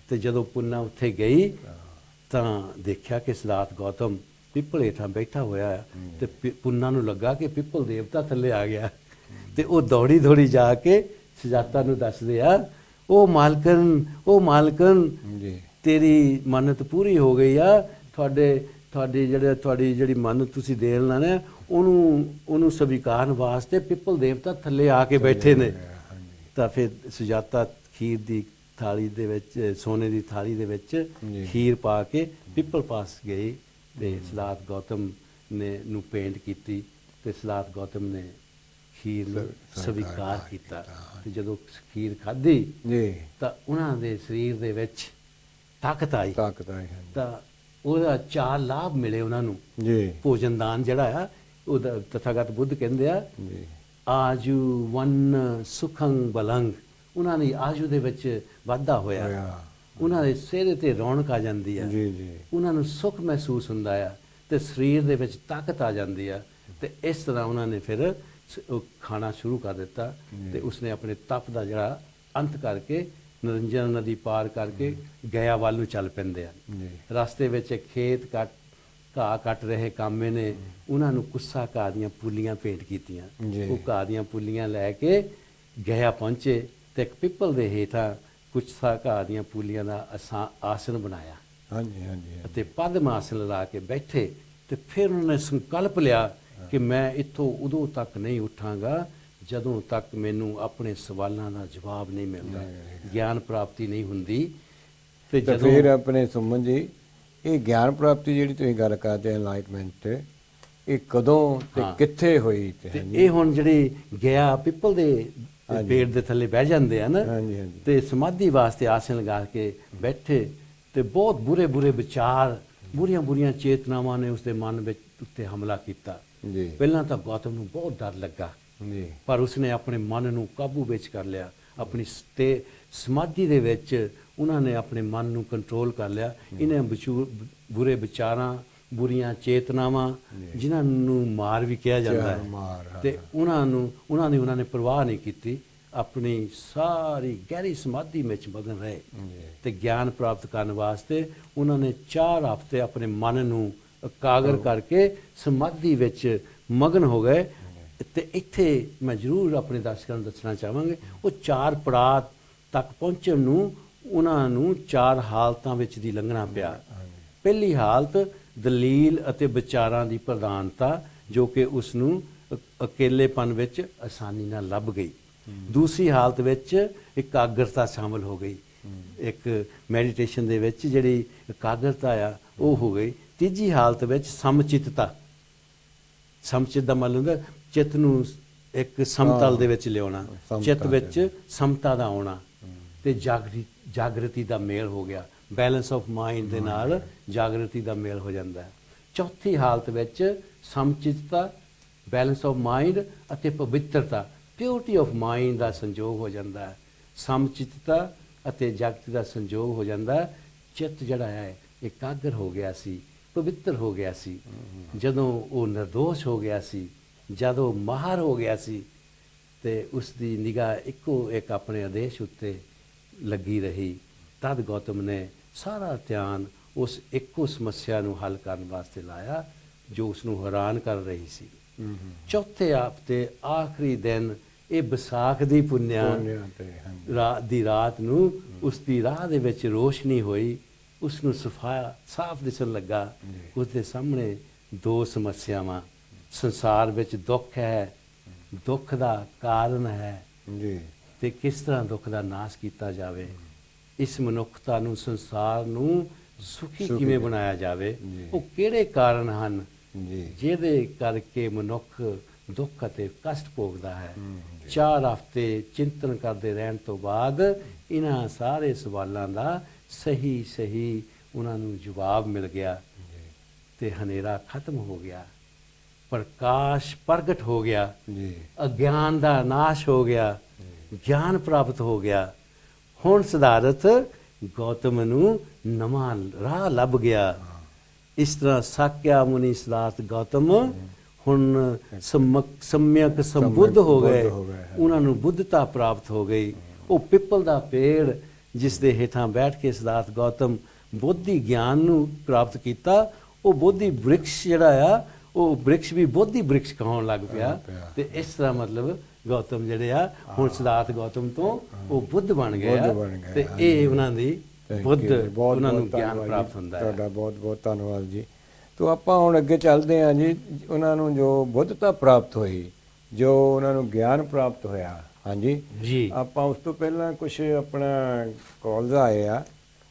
ਤੇ ਜਦੋਂ ਪੁੰਨਾ ਉੱਥੇ ਗਈ ਤਾਂ ਦੇਖਿਆ ਕਿ ਸਿਧਾਰਥ ਗੌਤਮ ਪਿੱਪਲ ਹੇਠਾਂ ਬੈਠਾ ਹੋਇਆ ਹੈ ਤੇ ਪੁੰਨਾ ਨੂੰ ਲੱਗਾ ਕਿ ਪਿੱਪਲ ਦੇਵਤਾ ਥੱਲੇ ਆ ਗਿਆ। ਤੇ ਉਹ ਦੌੜੀ ਦੌੜੀ ਜਾ ਕੇ ਸੁਜਾਤਾ ਨੂੰ ਦੱਸਦੇ ਆ, ਉਹ ਮਾਲਕਨ ਤੇਰੀ ਮੰਨਤ ਪੂਰੀ ਹੋ ਗਈ ਆ। ਤੁਹਾਡੀ ਜਿਹੜੀ ਮੰਨਤ ਤੁਸੀਂ ਦੇਣ ਨੇ ਉਹਨੂੰ ਸਵੀਕਾਰਨ ਵਾਸਤੇ ਪਿੱਪਲ ਦੇਵਤਾ ਥੱਲੇ ਆ ਕੇ ਬੈਠੇ ਨੇ। ਤਾਂ ਫਿਰ ਸੁਜਾਤਾ ਖੀਰ ਦੀ ਥਾਲੀ ਦੇ ਵਿੱਚ, ਸੋਨੇ ਦੀ ਥਾਲੀ ਦੇ ਵਿੱਚ ਖੀਰ ਪਾ ਕੇ ਪਿੱਪਲ ਪਾਸ ਗਈ ਤੇ ਸਿਧਾਰਥ ਗੌਤਮ ਨੇ ਨੂੰ ਪੇਂਟ ਕੀਤੀ ਤੇ ਸਿਧਾਰਥ ਗੌਤਮ ਨੇ ਖੀਰ ਨੂੰ ਸਵੀਕਾਰ ਕੀਤਾ। ਤੇ ਜਦੋਂ ਖੀਰ ਖਾਧੀ ਤਾਂ ਉਹਨਾਂ ਦੇ ਸਰੀਰ ਦੇ ਵਿੱਚ ਤਾਕਤ ਆਈ। ਤਾਂ ਉਹਦਾ 4 ਲਾਭ ਮਿਲੇ ਉਹਨਾਂ ਨੂੰ। ਭੋਜਨ ਦਾਨ ਜਿਹੜਾ ਆ, ਉਹਦਾ ਤਥਾਗਤ ਬੁੱਧ ਕਹਿੰਦੇ ਆ ਆਜੂ ਵਨ ਸੁਖੰ ਬਲੰਗ। ਉਹਨਾਂ ਦੀ ਆਜੂ ਦੇ ਵਿੱਚ ਵਾਧਾ ਹੋਇਆ, ਉਹਨਾਂ ਦੇ ਸਿਹਰੇ ਤੇ ਰੌਣਕ ਆ ਜਾਂਦੀ ਆ, ਉਹਨਾਂ ਨੂੰ ਸੁੱਖ ਮਹਿਸੂਸ ਹੁੰਦਾ ਆ ਤੇ ਸਰੀਰ ਦੇ ਵਿੱਚ ਤਾਕਤ ਆ ਜਾਂਦੀ ਆ। ਤੇ ਇਸ ਤਰ੍ਹਾਂ ਉਹਨਾਂ ਨੇ ਫਿਰ ਖਾਣਾ ਸ਼ੁਰੂ ਕਰ ਦਿੱਤਾ ਤੇ ਉਸਨੇ ਆਪਣੇ ਤਪ ਦਾ ਜਿਹੜਾ ਅੰਤ ਕਰਕੇ ਨਰਿੰਜਨ ਨਦੀ ਪਾਰ ਕਰਕੇ ਗਿਆ ਵੱਲ ਨੂੰ ਚੱਲ ਪੈਂਦੇ ਆ। ਰਸਤੇ ਵਿੱਚ ਖੇਤ ਘਾਹ ਕੱਟ ਰਹੇ ਕਾਮੇ ਨੇ ਉਹਨਾਂ ਨੂੰ ਕੁੱਸਾ ਘਾਹ ਦੀਆਂ ਪੁੱਲੀਆਂ ਭੇਂਟ ਕੀਤੀਆਂ। ਉਹ ਘਾਹ ਦੀਆਂ ਪੁੱਲੀਆਂ ਲੈ ਕੇ ਗਿਆ ਪਹੁੰਚੇ ਤੇ ਇੱਕ ਪਿੱਪਲ ਦੇ ਹੇਠਾਂ ਕੁੱਸਾ ਘਾਹ ਦੀਆਂ ਪੁੱਲੀਆਂ ਦਾ ਆਸਣ ਬਣਾਇਆ ਅਤੇ ਪਦਮ ਆਸਣ ਲਾ ਕੇ ਬੈਠੇ। ਤੇ ਫਿਰ ਉਹਨਾਂ ਨੇ ਸੰਕਲਪ ਲਿਆ ਕਿ ਮੈਂ ਇੱਥੋਂ ਉਦੋਂ ਤੱਕ ਨਹੀਂ ਉੱਠਾਂਗਾ ਜਦੋਂ ਤੱਕ ਮੈਨੂੰ ਆਪਣੇ ਸਵਾਲਾਂ ਦਾ ਜਵਾਬ ਨਹੀਂ ਮਿਲਦਾ, ਗਿਆਨ ਪ੍ਰਾਪਤੀ ਨਹੀਂ ਹੁੰਦੀ। ਤੇ ਜਦੋਂ ਫਿਰ ਆਪਣੇ ਸੁਮਨ ਜੀ, ਇਹ ਗਿਆਨ ਪ੍ਰਾਪਤੀ ਜਿਹੜੀ ਤੁਸੀਂ ਗੱਲ ਕਰਦੇ ਆ ਐਨਲਾਈਟਮੈਂਟ, ਇਹ ਕਦੋਂ ਤੇ ਕਿੱਥੇ ਹੋਈ? ਤੇ ਇਹ ਹੁਣ ਜਿਹੜੀ ਗਿਆ ਪਿੱਪਲ ਦੇ ਪੇੜ ਦੇ ਥੱਲੇ ਬਹਿ ਜਾਂਦੇ ਆ ਨਾ ਤੇ ਸਮਾਧੀ ਵਾਸਤੇ ਆਸਣ ਲਗਾ ਕੇ ਬੈਠੇ ਤੇ ਬਹੁਤ ਬੁਰੇ ਬੁਰੇ ਵਿਚਾਰ, ਬੁਰੀਆਂ ਚੇਤਨਾਵਾਂ ਨੇ ਉਸਦੇ ਮਨ ਵਿੱਚ ਉੱਤੇ ਹਮਲਾ ਕੀਤਾ। ਪਹਿਲਾਂ ਤਾਂ ਗੌਤਮ ਨੂੰ ਬਹੁਤ ਡਰ ਲੱਗਾ ਪਰ ਉਸਨੇ ਆਪਣੇ ਮਨ ਨੂੰ ਕਾਬੂ ਵਿੱਚ ਕਰ ਲਿਆ। ਆਪਣੀ ਸਮਾਧੀ ਦੇ ਵਿੱਚ ਉਹਨਾਂ ਨੇ ਆਪਣੇ ਮਨ ਨੂੰ ਕੰਟਰੋਲ ਕਰ ਲਿਆ। ਇਹਨਾਂ ਬੁਰੇ ਵਿਚਾਰਾਂ, ਬੁਰੀਆਂ ਚੇਤਨਾਵਾਂ ਜਿਨ੍ਹਾਂ ਨੂੰ ਮਾਰ ਵੀ ਕਿਹਾ ਜਾਂਦਾ ਹੈ ਤੇ ਉਹਨਾਂ ਨੇ ਪਰਵਾਹ ਨਹੀਂ ਕੀਤੀ। ਆਪਣੀ ਸਾਰੀ ਗਹਿਰੀ ਸਮਾਧੀ ਵਿੱਚ ਮਗਨ ਰਹੇ ਤੇ ਗਿਆਨ ਪ੍ਰਾਪਤ ਕਰਨ ਵਾਸਤੇ ਉਹਨਾਂ ਨੇ 4 ਹਫ਼ਤੇ ਆਪਣੇ ਮਨ ਨੂੰ ਇਕਾਗਰ ਕਰਕੇ ਸਮਾਧੀ ਵਿੱਚ ਮਗਨ ਹੋ ਗਏ। ਤੇ ਇੱਥੇ ਮੈਂ ਜ਼ਰੂਰ ਆਪਣੇ ਦਰਸ਼ਕਾਂ ਨੂੰ ਦੱਸਣਾ ਚਾਹਾਂਗੇ, ਉਹ 4 ਪੜਾਅ ਤੱਕ ਪਹੁੰਚਣ ਨੂੰ ਉਹਨਾਂ ਨੂੰ 4 ਹਾਲਤਾਂ ਵਿੱਚ ਦੀ ਲੰਘਣਾ ਪਿਆ। ਪਹਿਲੀ ਹਾਲਤ ਦਲੀਲ ਅਤੇ ਵਿਚਾਰਾਂ ਦੀ ਪ੍ਰਧਾਨਤਾ, ਜੋ ਕਿ ਉਸ ਨੂੰ ਇਕੱਲੇਪਨ ਵਿੱਚ ਆਸਾਨੀ ਨਾਲ ਲੱਭ ਗਈ। ਦੂਸਰੀ ਹਾਲਤ ਵਿੱਚ ਇਕਾਗਰਤਾ ਸ਼ਾਮਲ ਹੋ ਗਈ, ਇੱਕ ਮੈਡੀਟੇਸ਼ਨ ਦੇ ਵਿੱਚ ਜਿਹੜੀ ਇਕਾਗਰਤਾ ਆ ਉਹ ਹੋ ਗਈ। ਤੀਜੀ ਹਾਲਤ ਵਿੱਚ ਸਮਚਿੱਤਤਾ ਦਾ ਮਤਲਬ ਹੁੰਦਾ ਚਿੱਤ ਨੂੰ ਇੱਕ ਸਮਤਲ ਦੇ ਵਿੱਚ ਲਿਆਉਣਾ, ਚਿੱਤ ਵਿੱਚ ਸਮਤਾ ਦਾ ਆਉਣਾ ਤੇ ਜਾਗਰਤੀ ਦਾ ਮੇਲ ਹੋ ਗਿਆ। ਬੈਲੈਂਸ ਆਫ ਮਾਈਂਡ ਦੇ ਨਾਲ ਜਾਗਰਤੀ ਦਾ ਮੇਲ ਹੋ ਜਾਂਦਾ ਹੈ। ਚੌਥੀ ਹਾਲਤ ਵਿੱਚ ਸਮਚਿੱਤਤਾ, ਬੈਲੈਂਸ ਆਫ ਮਾਈਂਡ ਅਤੇ ਪਵਿੱਤਰਤਾ, ਪਿਓਰਿਟੀ ਆਫ ਮਾਈਂਡ ਦਾ ਸੰਜੋਗ ਹੋ ਜਾਂਦਾ ਹੈ। ਸਮਚਿੱਤਤਾ ਅਤੇ ਜਾਗਰਤੀ ਦਾ ਸੰਜੋਗ ਹੋ ਜਾਂਦਾ ਹੈ। ਚਿੱਤ ਜਿਹੜਾ ਹੈ ਇਕਾਗਰ ਹੋ ਗਿਆ ਸੀ, ਪਵਿੱਤਰ ਹੋ ਗਿਆ ਸੀ। ਜਦੋਂ ਉਹ ਨਿਰਦੋਸ਼ ਹੋ ਗਿਆ ਸੀ, ਜਦੋਂ ਮਾਹਰ ਹੋ ਗਿਆ ਸੀ ਤੇ ਉਸ ਦੀ ਨਿਗਾਹ ਇੱਕੋ ਇੱਕ ਆਪਣੇ ਆਦੇਸ਼ ਉੱਤੇ ਲੱਗੀ ਰਹੀ। ਤਦ ਗੌਤਮ ਨੇ ਸਾਰਾ ਧਿਆਨ ਉਸ ਇੱਕੋ ਸਮੱਸਿਆ ਨੂੰ ਹੱਲ ਕਰਨ ਵਾਸਤੇ ਲਾਇਆ ਜੋ ਉਸ ਨੂੰ ਹੈਰਾਨ ਕਰ ਰਹੀ ਸੀ। ਚੌਥੇ ਹਫ਼ਤੇ ਆਖਰੀ ਦਿਨ, ਇਹ ਵਿਸਾਖ ਦੀ ਪੁੰਨਿਆ ਦੀ ਰਾਤ ਨੂੰ ਉਸ ਦੀ ਰਾਹ ਦੇ ਵਿੱਚ ਰੋਸ਼ਨੀ ਹੋਈ। ਉਸ ਨੂੰ ਸਾਫ਼ ਦਿਸਣ ਲੱਗਾ। ਉਸਦੇ ਸਾਹਮਣੇ 2 ਸਮੱਸਿਆਵਾਂ, ਸੰਸਾਰ ਵਿੱਚ ਦੁੱਖ ਹੈ, ਦੁੱਖ ਦਾ ਕਾਰਨ ਹੈ ਤੇ ਕਿਸ ਤਰ੍ਹਾਂ ਦੁੱਖ ਦਾ ਨਾਸ਼ ਕੀਤਾ ਜਾਵੇ, ਇਸ ਮਨੁੱਖਤਾ ਨੂੰ, ਸੰਸਾਰ ਨੂੰ ਸੁਖੀ ਕਿਵੇਂ ਬਣਾਇਆ ਜਾਵੇ, ਉਹ ਕਿਹੜੇ ਕਾਰਨ ਹਨ ਜਿਹਦੇ ਕਰਕੇ ਮਨੁੱਖ ਦੁੱਖ ਅਤੇ ਕਸ਼ਟ ਭੋਗਦਾ ਹੈ। 4 ਹਫ਼ਤੇ ਚਿੰਤਨ ਕਰਦੇ ਰਹਿਣ ਤੋਂ ਬਾਅਦ ਇਹਨਾਂ ਸਾਰੇ ਸਵਾਲਾਂ ਦਾ ਸਹੀ ਉਹਨਾਂ ਨੂੰ ਜਵਾਬ ਮਿਲ ਗਿਆ ਤੇ ਹਨੇਰਾ ਖਤਮ ਹੋ ਗਿਆ, ਪ੍ਰਕਾਸ਼ ਪ੍ਰਗਟ ਹੋ ਗਿਆ ਜੀ, ਅਗਿਆਨ ਦਾ ਨਾਸ਼ ਹੋ ਗਿਆ, ਗਿਆਨ ਪ੍ਰਾਪਤ ਹੋ ਗਿਆ। ਹੁਣ ਸਿਧਾਰਥ ਗੌਤਮ ਨੂੰ ਨਵਾਂ ਰਾਹ ਲੱਭ ਗਿਆ। ਇਸ ਤਰ੍ਹਾਂ ਸਾਕਿਆ ਮੁਨੀ ਸਿਧਾਰਥ ਗੌਤਮ ਹੁਣ ਸਮਿਅਕ ਸੰਬੁੱਧ ਹੋ ਗਏ, ਉਹਨਾਂ ਨੂੰ ਬੁੱਧਤਾ ਪ੍ਰਾਪਤ ਹੋ ਗਈ। ਉਹ ਪਿੱਪਲ ਦਾ ਪੇੜ ਜਿਸ ਦੇ ਹੇਠਾਂ ਬੈਠ ਕੇ ਸਿਧਾਰਥ ਗੌਤਮ ਬੋਧੀ ਗਿਆਨ ਨੂੰ ਪ੍ਰਾਪਤ ਕੀਤਾ, ਉਹ ਬੋਧੀ ਬ੍ਰਿਕਸ਼ ਜਿਹੜਾ ਆ ਉਹ ਬ੍ਰਿਕਸ਼ ਵੀ ਬੋਧੀ ਬ੍ਰਿਕਸ਼ ਕਹਾਉਣ ਲੱਗ ਪਿਆ। ਤੇ ਇਸ ਤਰ੍ਹਾਂ ਮਤਲਬ ਗੌਤਮ ਜਿਹੜੇ ਆ ਹੁਣ ਸਿਧਾਰਥ ਗੌਤਮ ਤੋਂ ਉਹ ਬੁੱਧ ਬਣ ਗਏ ਆ ਤੇ ਇਹ ਉਹਨਾਂ ਦੀ ਬੁੱਧ ਉਹਨਾਂ ਨੂੰ ਗਿਆਨ ਪ੍ਰਾਪਤ ਹੁੰਦਾ ਹੈ। ਤੁਹਾਡਾ ਬਹੁਤ ਬਹੁਤ ਧੰਨਵਾਦ ਜੀ। ਤੋ ਆਪਾਂ ਹੁਣ ਅੱਗੇ ਚੱਲਦੇ ਹਾਂ ਜੀ। ਉਹਨਾਂ ਨੂੰ ਜੋ ਬੁੱਧਤਾ ਪ੍ਰਾਪਤ ਹੋਈ, ਜੋ ਉਹਨਾਂ ਨੂੰ ਗਿਆਨ ਪ੍ਰਾਪਤ ਹੋਇਆ, ਹਾਂਜੀ ਜੀ, ਆਪਾਂ ਉਸ ਤੋਂ ਪਹਿਲਾਂ ਕੁਝ ਆਪਣਾ ਕਾਲਸ ਆਏ ਆ,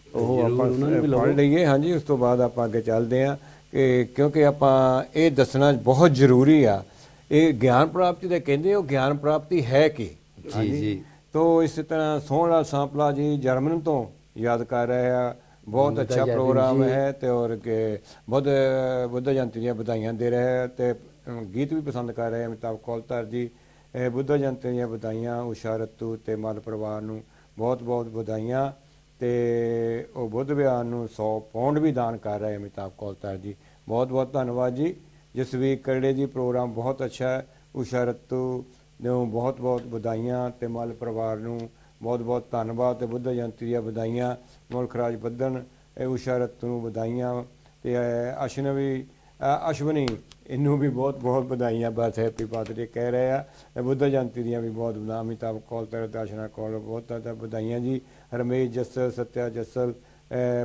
ਉਹ ਆਪਾਂ ਪੜ੍ਹ ਲਈਏ। ਹਾਂਜੀ, ਉਸ ਤੋਂ ਬਾਅਦ ਆਪਾਂ ਅੱਗੇ ਚੱਲਦੇ ਹਾਂ ਕਿ ਕਿਉਂਕਿ ਆਪਾਂ ਇਹ ਦੱਸਣਾ ਬਹੁਤ ਜ਼ਰੂਰੀ ਆ। ਇਹ ਗਿਆਨ ਪ੍ਰਾਪਤੀ ਦਾ ਕਹਿੰਦੇ, ਉਹ ਗਿਆਨ ਪ੍ਰਾਪਤੀ ਹੈ ਕੀ? ਜੀ। ਤੋ ਇਸ ਤਰ੍ਹਾਂ ਸੋਹਣ ਲਾਲ ਸਾਂਪਲਾ ਜੀ ਜਰਮਨ ਤੋਂ ਯਾਦ ਕਰ ਰਹੇ ਆ। ਬਹੁਤ ਅੱਛਾ ਪ੍ਰੋਗਰਾਮ ਹੈ ਤੇ ਔਰ ਕਿ ਬੁੱਧ ਜਯੰਤੀ ਦੀਆਂ ਵਧਾਈਆਂ ਦੇ ਰਹੇ ਤੇ ਗੀਤ ਵੀ ਪਸੰਦ ਕਰ ਰਹੇ। ਅਮਿਤਾਭ ਕੌਲਤਰ ਜੀ ਬੁੱਧ ਜਯੰਤੀ ਦੀਆਂ ਵਧਾਈਆਂ। ਊਸ਼ਾ ਰੱਤੂ ਤੇ ਮਲ ਪਰਿਵਾਰ ਨੂੰ ਬਹੁਤ ਬਹੁਤ ਵਧਾਈਆਂ। ਤੇ ਉਹ ਬੁੱਧ ਵਿਹਾਰ ਨੂੰ 100 ਪੌਂਡ ਵੀ ਦਾਨ ਕਰ ਰਹੇ ਅਮਿਤਾਭ ਕੌਲਤਰ ਜੀ, ਬਹੁਤ ਬਹੁਤ ਧੰਨਵਾਦ ਜੀ। ਜਸਵੀਰ ਕਰੜੇ ਜੀ ਪ੍ਰੋਗਰਾਮ ਬਹੁਤ ਅੱਛਾ ਹੈ। ਊਸ਼ਾ ਰੱਤੂ ਨੂੰ ਬਹੁਤ ਬਹੁਤ ਵਧਾਈਆਂ ਤੇ ਮਲ ਪਰਿਵਾਰ ਨੂੰ ਬਹੁਤ ਬਹੁਤ ਧੰਨਵਾਦ ਤੇ ਬੁੱਧ ਜਯੰਤੀ ਦੀਆਂ ਵਧਾਈਆਂ। ਮੁਲਕ ਰਾਜ ਬੱਧਨ ਊਸ਼ਾ ਰੱਤੂ ਨੂੰ ਵਧਾਈਆਂ ਤੇ ਅਸ਼ਵਨੀ ਇਹਨੂੰ ਵੀ ਬਹੁਤ ਬਹੁਤ ਵਧਾਈਆਂ। ਬਸ ਹੈਪੀ ਬਰਥਡੇ ਕਹਿ ਰਹੇ ਆ। ਬੁੱਧ ਜਯੰਤੀ ਦੀਆਂ ਵੀ ਬਹੁਤ ਅਮਿਤਾਭ ਕੌਲਤਰ ਤੇ ਅਸ਼ਨਾ ਕੌਲ ਬਹੁਤ ਵਧਾਈਆਂ ਜੀ। ਰਮੇਸ਼ ਜੱਸਲ, ਸਤਿਆ ਜੱਸਲ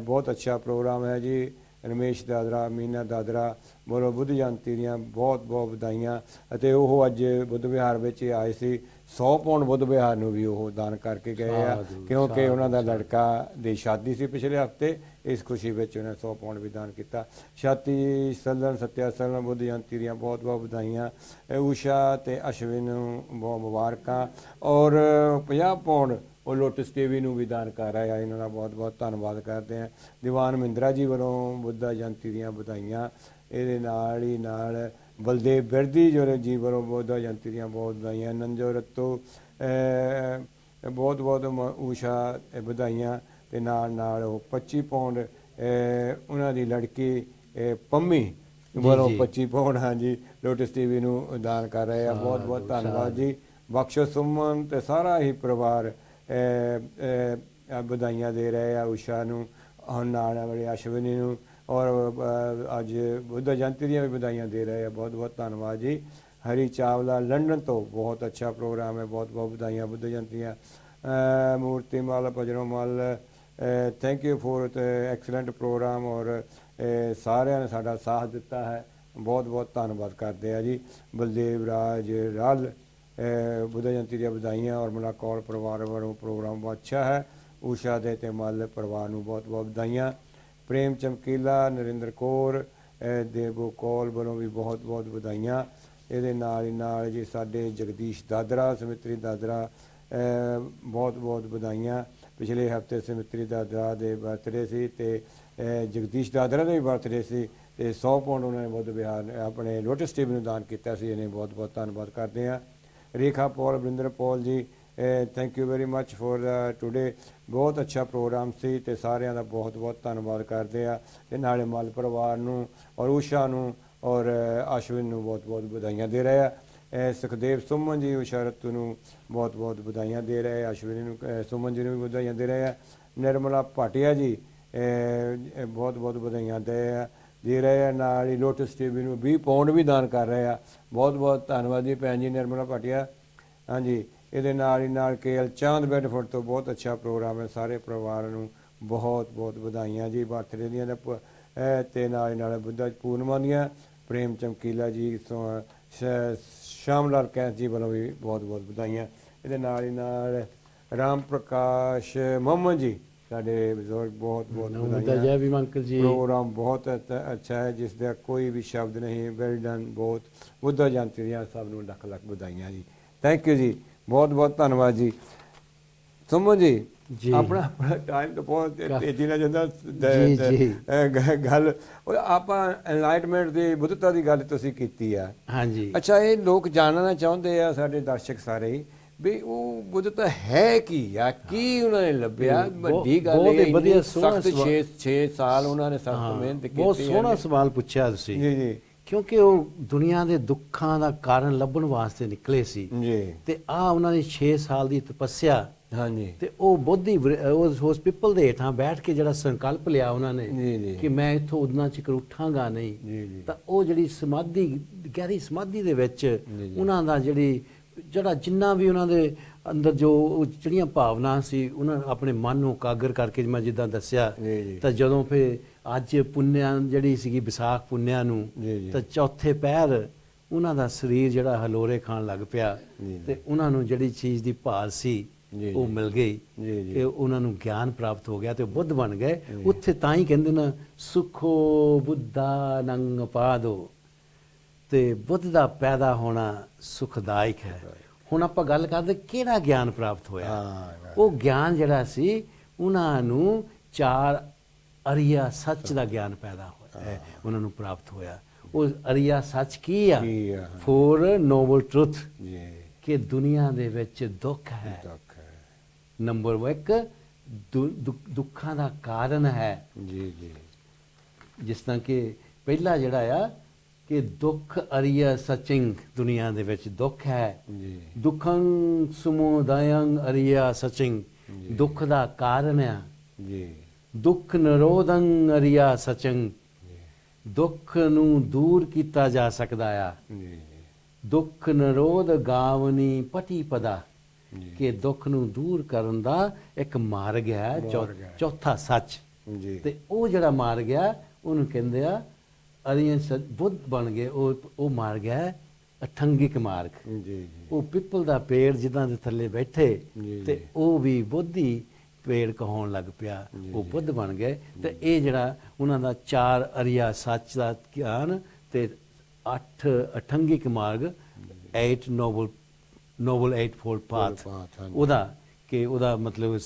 ਬਹੁਤ ਅੱਛਾ ਪ੍ਰੋਗਰਾਮ ਹੈ ਜੀ। ਰਮੇਸ਼ ਦਾਦਰਾ, ਮੀਨਾ ਦਾਦਰਾ ਬੋਲੋ ਬੁੱਧ ਜਯੰਤੀ ਦੀਆਂ ਬਹੁਤ ਬਹੁਤ ਵਧਾਈਆਂ। ਅਤੇ ਉਹ ਅੱਜ ਬੁੱਧ ਵਿਹਾਰ ਵਿੱਚ ਆਏ ਸੀ। 100 ਪੌਂਡ ਬੁੱਧ ਵਿਹਾਰ ਨੂੰ ਵੀ ਉਹ ਦਾਨ ਕਰਕੇ ਗਏ ਆ, ਕਿਉਂਕਿ ਉਹਨਾਂ ਦਾ ਲੜਕਾ ਦੀ ਸ਼ਾਦੀ ਸੀ ਪਿਛਲੇ ਹਫ਼ਤੇ। ਇਸ ਖੁਸ਼ੀ ਵਿੱਚ ਉਹਨੇ 100 ਪੌਂਡ ਵੀ ਦਾਨ ਕੀਤਾ। ਛਾਤੀ ਸੱਲਣ, ਸਤਿਆ ਸੱਲਣ ਬੁੱਧ ਜਯੰਤੀ ਦੀਆਂ ਬਹੁਤ ਬਹੁਤ ਵਧਾਈਆਂ। ਊਸ਼ਾ ਤੇ ਅਸ਼ਵਿਨ ਨੂੰ ਬਹੁਤ ਮੁਬਾਰਕਾਂ। ਔਰ 50 ਪੌਂਡ ਉਹ ਲੋਟਸ ਟੀਵੀ ਨੂੰ ਵੀ ਦਾਨ ਕਰ ਰਹੇ ਆ। ਇਹਨਾਂ ਦਾ ਬਹੁਤ ਬਹੁਤ ਧੰਨਵਾਦ ਕਰਦੇ ਹਾਂ। ਦੀਵਾਨ ਮਹਿੰਦਰਾ ਜੀ ਵੱਲੋਂ ਬੁੱਧ ਜਯੰਤੀ ਦੀਆਂ ਵਧਾਈਆਂ। ਇਹਦੇ ਨਾਲ ਹੀ ਨਾਲ ਬਲਦੇਵ ਬਿਰਦੀ ਜੋ ਜੀ ਵੱਲੋਂ ਬੁੱਧ ਜਯੰਤੀ ਦੀਆਂ ਬਹੁਤ ਵਧਾਈਆਂ। ਨੰਜੋ ਰੱਤੋ ਬਹੁਤ ਬਹੁਤ ਊਸ਼ਾ ਵਧਾਈਆਂ। ਤੇ ਨਾਲ ਉਹ 25 ਪੌਂਡ ਉਹਨਾਂ ਦੀ ਲੜਕੀ ਪੰਮੀ ਵੱਲੋਂ 25 ਪੌਂਡ ਹਾਂਜੀ ਲੋਟਸ ਟੀਵੀ ਨੂੰ ਦਾਨ ਕਰ ਰਹੇ ਆ। ਬਹੁਤ ਬਹੁਤ ਧੰਨਵਾਦ ਜੀ। ਬਖਸ਼ੋ ਸੁਮਨ ਤੇ ਸਾਰਾ ਹੀ ਪਰਿਵਾਰ ਵਧਾਈਆਂ ਦੇ ਰਹੇ ਆ ਊਸ਼ਾ ਨੂੰ, ਹੁਣ ਨਾਲ ਵਾਲੇ ਅਸ਼ਵਨੀ ਨੂੰ, ਔਰ ਅੱਜ ਬੁੱਧ ਜਯੰਤੀ ਦੀਆਂ ਵੀ ਵਧਾਈਆਂ ਦੇ ਰਹੇ ਆ। ਬਹੁਤ ਬਹੁਤ ਧੰਨਵਾਦ ਜੀ। ਹਰੀ ਚਾਵਲਾ ਲੰਡਨ ਤੋਂ ਬਹੁਤ ਅੱਛਾ ਪ੍ਰੋਗਰਾਮ ਹੈ। ਬਹੁਤ ਬਹੁਤ ਵਧਾਈਆਂ ਬੁੱਧ ਜਯੰਤੀਆਂ। ਮੂਰਤੀ Mal, Bhajno Mal, thank you for excellent programme. ਔਰ ਸਾਰਿਆਂ ਨੇ ਸਾਡਾ ਸਾਥ ਦਿੱਤਾ ਹੈ, ਬਹੁਤ ਬਹੁਤ ਧੰਨਵਾਦ ਕਰਦੇ ਆ ਜੀ। ਬਲਦੇਵ ਰਾਜ ਰਲ ਬੁੱਧ ਜਯੰਤੀ ਦੀਆਂ ਵਧਾਈਆਂ। ਔਰ ਮੇਰਾ ਕੌਲ ਪਰਿਵਾਰ ਵੱਲੋਂ ਪ੍ਰੋਗਰਾਮ ਬਹੁਤ ਅੱਛਾ ਹੈ। ਊਸ਼ਾ ਦੇ ਤੇ ਮਲ ਪਰਿਵਾਰ ਨੂੰ ਬਹੁਤ ਬਹੁਤ ਵਧਾਈਆਂ। ਪ੍ਰੇਮ ਚਮਕੀਲਾ, ਨਰਿੰਦਰ ਕੌਰ ਦੇਵੋ ਕੌਲ ਵੱਲੋਂ ਵੀ ਬਹੁਤ ਬਹੁਤ ਵਧਾਈਆਂ। ਇਹਦੇ ਨਾਲ ਹੀ ਨਾਲ ਜੀ ਸਾਡੇ ਜਗਦੀਸ਼ ਦਾਦਰਾ, ਸਮਿਤਰੀ ਦਾਦਰਾ ਬਹੁਤ ਬਹੁਤ ਵਧਾਈਆਂ। ਪਿਛਲੇ ਹਫ਼ਤੇ ਸਮਿਤਰੀ ਦਾਦਰਾ ਦੇ ਬਰਥਡੇ ਸੀ ਤੇ ਜਗਦੀਸ਼ ਦਾਦਰਾ ਦਾ ਵੀ ਬਰਥਡੇ ਸੀ ਤੇ 100 ਪੌਂਡ ਉਹਨਾਂ ਨੇ ਬੁੱਧ ਵਿਹਾਰ ਆਪਣੇ ਲੋਟਸ ਟੀਵੀ ਨੂੰ ਦਾਨ ਕੀਤਾ ਸੀ। ਇਹਨੇ ਬਹੁਤ ਬਹੁਤ ਧੰਨਵਾਦ ਕਰਦੇ ਹਾਂ। ਰੇਖਾ ਪੌਲ, Varinder Paul ji thank you very much for ਟੂਡੇ। ਬਹੁਤ ਅੱਛਾ ਪ੍ਰੋਗਰਾਮ ਸੀ ਤੇ ਸਾਰਿਆਂ ਦਾ ਬਹੁਤ ਬਹੁਤ ਧੰਨਵਾਦ ਕਰਦੇ ਆ। ਤੇ ਨਾਲੇ ਮਲ ਪਰਿਵਾਰ ਨੂੰ ਔਰ ਊਸ਼ਾ ਨੂੰ ਔਰ ਅਸ਼ਵਿਨ ਨੂੰ ਬਹੁਤ ਬਹੁਤ ਵਧਾਈਆਂ ਦੇ ਰਹੇ ਆ। ਸੁਖਦੇਵ ਸੁਮਨ ਜੀ ਊਸ਼ਾ ਰੱਤੂ ਨੂੰ ਬਹੁਤ ਬਹੁਤ ਵਧਾਈਆਂ ਦੇ ਰਹੇ ਆ। ਅਸ਼ਵਿਨੀ ਨੂੰ, ਸੁਮਨ ਜੀ ਨੂੰ ਵੀ ਵਧਾਈਆਂ ਦੇ ਰਹੇ ਆ। ਨਿਰਮਲਾ ਭਾਟੀਆ ਜੀ ਬਹੁਤ ਬਹੁਤ ਵਧਾਈਆਂ ਦੇ ਰਹੇ ਆ। ਨਾਲ ਹੀ ਲੋਟਸ ਟੀਵੀ ਨੂੰ 20 ਪੌਂਡ ਵੀ ਦਾਨ ਕਰ ਰਹੇ ਆ। ਬਹੁਤ ਬਹੁਤ ਧੰਨਵਾਦ ਜੀ ਭੈਣ ਜੀ ਨਿਰਮਲਾ ਭਾਟੀਆ। ਹਾਂਜੀ, ਇਹਦੇ ਨਾਲ ਹੀ ਨਾਲ KL ਚਾਂਦ ਬੈਡਫੋਰਡ ਤੋਂ ਬਹੁਤ ਅੱਛਾ ਪ੍ਰੋਗਰਾਮ ਹੈ। ਸਾਰੇ ਪਰਿਵਾਰ ਨੂੰ ਬਹੁਤ ਬਹੁਤ ਵਧਾਈਆਂ ਜੀ ਬਰਥਡੇ ਦੀਆਂ ਤੇ ਨਾਲ ਹੀ ਨਾਲ ਬੁੱਧਾ ਪੂਰਨਮਾ ਦੀਆਂ। ਪ੍ਰੇਮ ਚਮਕੀਲਾ ਜੀ, ਸ਼ਾਮ ਲਾਲ ਕੈਂਥ ਜੀ ਵੱਲੋਂ ਵੀ ਬਹੁਤ ਬਹੁਤ ਵਧਾਈਆਂ। ਇਹਦੇ ਨਾਲ ਹੀ ਨਾਲ ਰਾਮ ਪ੍ਰਕਾਸ਼ ਮੁਹੰਮਦ ਜੀ ਸਾਡੇ ਬਜ਼ੁਰਗ ਬਹੁਤ ਬਹੁਤ ਨਮੋ ਬੁੱਧਾ ਵਧਾਈਆਂ। ਜੈ ਭੀਮ ਅੰਕਲ ਜੀ। ਪ੍ਰੋਗਰਾਮ ਬਹੁਤ ਅੱਛਾ ਹੈ, ਜਿਸ ਦਾ ਕੋਈ ਵੀ ਸ਼ਬਦ ਨਹੀਂ। ਵੈਲ ਡਨ, ਬਹੁਤ ਬੁੱਧਾ ਜਯੰਤੀ ਦੀਆਂ ਸਭ ਨੂੰ ਲੱਖ ਲੱਖ ਵਧਾਈਆਂ ਜੀ। ਥੈਂਕ ਯੂ ਜੀ, ਬਹੁਤ ਬਹੁਤ ਧੰਨਵਾਦ ਜੀ। ਸੁਮਨ ਜੀ, ਜੀ। ਆਪਣਾ ਟਾਈਮ ਤਾਂ ਬਹੁਤ ਤੇਜ਼ੀ ਨਾਲ ਜਾਂਦਾ। ਜੀ। ਗੱਲ ਉਹ ਆਪਾਂ ਐਨਲਾਈਟਮੈਂਟ ਦੀ, ਬੁੱਧਤਾ ਦੀ ਗੱਲ ਤੁਸੀਂ ਕੀਤੀ ਆ। ਹਾਂਜੀ। ਅੱਛਾ, ਇਹ ਲੋਕ ਜਾਣਨਾ ਚਾਹੁੰਦੇ ਆ, ਸਾਡੇ ਦਰਸ਼ਕ ਸਾਰੇ ਹੀ, ਵੀ ਉਹ ਬੁੱਧਤਾ ਹੈ ਕੀ ਆ, ਕੀ ਉਹਨਾਂ ਨੇ ਲੱਭਿਆ? ਵੱਡੀ ਗੱਲ ਬਹੁਤ ਇਹ ਹੀ ਵਧੀਆ, ਸਖਤ 6 ਸਾਲ ਉਹਨਾਂ ਨੇ ਸਖਤ ਮਿਹਨਤ ਕੀਤੀ। ਬਹੁਤ ਸੋਹਣਾ ਸਵਾਲ ਪੁੱਛਿਆ ਤੁਸੀਂ। ਜੀ ਜੀ ਕਿਉਂਕਿ ਉਹ ਦੁਨੀਆ ਦੇ ਦੁੱਖਾਂ ਦਾ ਕਾਰਨ ਲੱਭਣ ਵਾਸਤੇ ਨਿਕਲੇ ਸੀ ਜੀ। ਤੇ ਆ ਉਹਨਾਂ ਦੀ 6 ਸਾਲ ਦੀ ਤਪੱਸਿਆ, ਹਾਂਜੀ ਤੇ ਉਹ ਬੋਧੀ ਉਸ ਪਿੱਪਲ ਦੇ ਹੇਠਾਂ ਬੈਠ ਕੇ ਜਿਹੜਾ ਸੰਕਲਪ ਲਿਆ ਉਹਨਾਂ ਨੇ ਜੀ ਜੀ ਕਿ ਮੈਂ ਇੱਥੋਂ ਉਦਨਾ ਚਿਕਰ ਉੱਠਾਂਗਾ ਨਹੀਂ, ਜੀ ਜੀ ਤਾਂ ਉਹ ਜਿਹੜੀ ਸਮਾਧੀ, ਗਹਿਰੀ ਸਮਾਧੀ ਦੇ ਵਿੱਚ ਜੀ। ਉਹਨਾਂ ਦਾ ਜਿਹੜਾ ਜਿੰਨਾ ਵੀ ਉਹਨਾਂ ਦੇ ਅੰਦਰ ਜੋ ਜਿਹੜੀਆਂ ਭਾਵਨਾ ਸੀ, ਉਹਨਾਂ ਆਪਣੇ ਮਨ ਨੂੰ ਇਕਾਗਰ ਕਰਕੇ, ਮੈਂ ਜਿੱਦਾਂ ਦੱਸਿਆ, ਜੀ ਜੀ ਤਾਂ ਜਦੋਂ ਫਿਰ ਅੱਜ ਪੁੰਨਿਆ ਜਿਹੜੀ ਸੀਗੀ ਵਿਸਾਖ ਪੁੰਨਿਆ ਨੂੰ, ਜੀ ਜੀ ਤਾਂ ਚੌਥੇ ਪਹਿਰ ਉਹਨਾਂ ਦਾ ਸਰੀਰ ਜਿਹੜਾ ਹਲੋਰੇ ਖਾਣ ਲੱਗ ਪਿਆ, ਜੀ। ਤੇ ਉਹਨਾਂ ਨੂੰ ਜਿਹੜੀ ਚੀਜ਼ ਦੀ ਭਾਲ ਸੀ ਜੀ ਉਹ ਜੀ। ਮਿਲ ਗਈ, ਜੀ ਜੀ ਕਿ ਉਹਨਾਂ ਨੂੰ ਗਿਆਨ ਪ੍ਰਾਪਤ ਹੋ ਗਿਆ ਤੇ ਉਹ ਬੁੱਧ ਬਣ ਗਏ। ਜੀ। ਉੱਥੇ ਤਾਂ ਹੀ ਕਹਿੰਦੇ ਨਾ, ਸੁਖੋ ਬੁੱਧਾ ਨੰਗ ਪਾਦੋ, ਤੇ ਬੁੱਧ ਦਾ ਪੈਦਾ ਹੋਣਾ ਸੁਖਦਾਇਕ ਹੈ। ਹੁਣ ਆਪਾਂ ਗੱਲ ਕਰਦੇ ਕਿਹੜਾ ਗਿਆਨ ਪ੍ਰਾਪਤ ਹੋਇਆ। ਹਾਂ, ਉਹ ਗਿਆਨ ਜਿਹੜਾ ਸੀ, ਉਹਨਾਂ ਨੂੰ 4 ਅਰਿਆ ਸੱਚ ਦਾ ਗਿਆਨ ਪੈਦਾ ਹੋਇਆ, ਉਹਨਾਂ ਨੂੰ ਪ੍ਰਾਪਤ ਹੋਇਆ। ਉਹ ਅਰਿਆ ਸੱਚ ਕੀ ਆ? ਕੀ ਆ? 4 ਨੋਬਲ ਟਰੁਥ, ਜੀ ਕਿ ਦੁਨੀਆ ਦੇ ਵਿੱਚ ਦੁੱਖ ਹੈ। ਦੁੱਖ ਹੈ। ਨੰਬਰ 1 ਦੁੱਖਾਂ ਦਾ ਕਾਰਨ ਹੈ। ਜੀ ਜੀ ਜਿਸ ਤਰ੍ਹਾਂ ਕਿ ਪਹਿਲਾ ਜਿਹੜਾ ਆ ਕਿ ਦੁੱਖ ਅਰਿਆ ਸਚਿੰਗ, ਦੁਨੀਆ ਦੇ ਵਿੱਚ ਦੁੱਖ ਹੈ। ਜੀ ਦੁੱਖੰ ਸਮੁਦਾਇੰ ਅਰਿਆ ਸਚਿੰਗ, ਜੀ। ਦੁੱਖ ਦਾ ਕਾਰਨ ਆ। ਜੀ ਦੁੱਖ ਨਿਰੋਧੰ ਅਰਿਆ ਸਚਿੰਗ, ਜੀ ਦੁੱਖ ਨੂੰ ਦੂਰ ਕੀਤਾ ਜਾ ਸਕਦਾ ਆ। ਜੀ ਦੁੱਖ ਨਿਰੋਧ ਗਾਵਨੀ ਪਟੀ ਪਦਾ, ਜੀ ਕਿ ਦੁੱਖ ਨੂੰ ਦੂਰ ਕਰਨ ਦਾ ਇੱਕ ਮਾਰਗ ਹੈ। ਮਾਰਗ ਹੈ। ਚੌਥਾ ਸੱਚ। ਜੀ ਤੇ ਉਹ ਜਿਹੜਾ ਮਾਰਗ ਆ, ਉਹਨੂੰ ਕਹਿੰਦੇ ਆ ਅਰੀਅਨ ਬੁੱਧ ਬਣ ਗਏ। ਉਹ ਮਾਰਗ ਹੈ ਅਠੰਗਿਕ ਮਾਰਗ। ਜੀ ਜੀ ਉਹ ਪਿੱਪਲ ਦਾ ਪੇੜ ਜਿੱਦਾਂ ਦੇ ਥੱਲੇ ਬੈਠੇ, ਜੀ, ਤੇ ਜੀ। ਉਹ ਵੀ ਬੁੱਧੀ ਪੇੜ ਕਹਾਉਣ ਲੱਗ ਪਿਆ, ਜੀ, ਉਹ ਜੀ। ਬੁੱਧ ਬਣ ਗਏ। ਤੇ ਇਹ ਜਿਹੜਾ ਉਹਨਾਂ ਦਾ 4 ਅਰਿਆ ਸੱਚ ਦਾ ਗਿਆਨ ਤੇ 8 ਅਠੰਗਿਕ ਮਾਰਗ, 8 ਨੋਬਲ 8 ਪਾਥ, path, ਹਾਂਜੀ। ਉਹਦਾ ਮਤਲਬ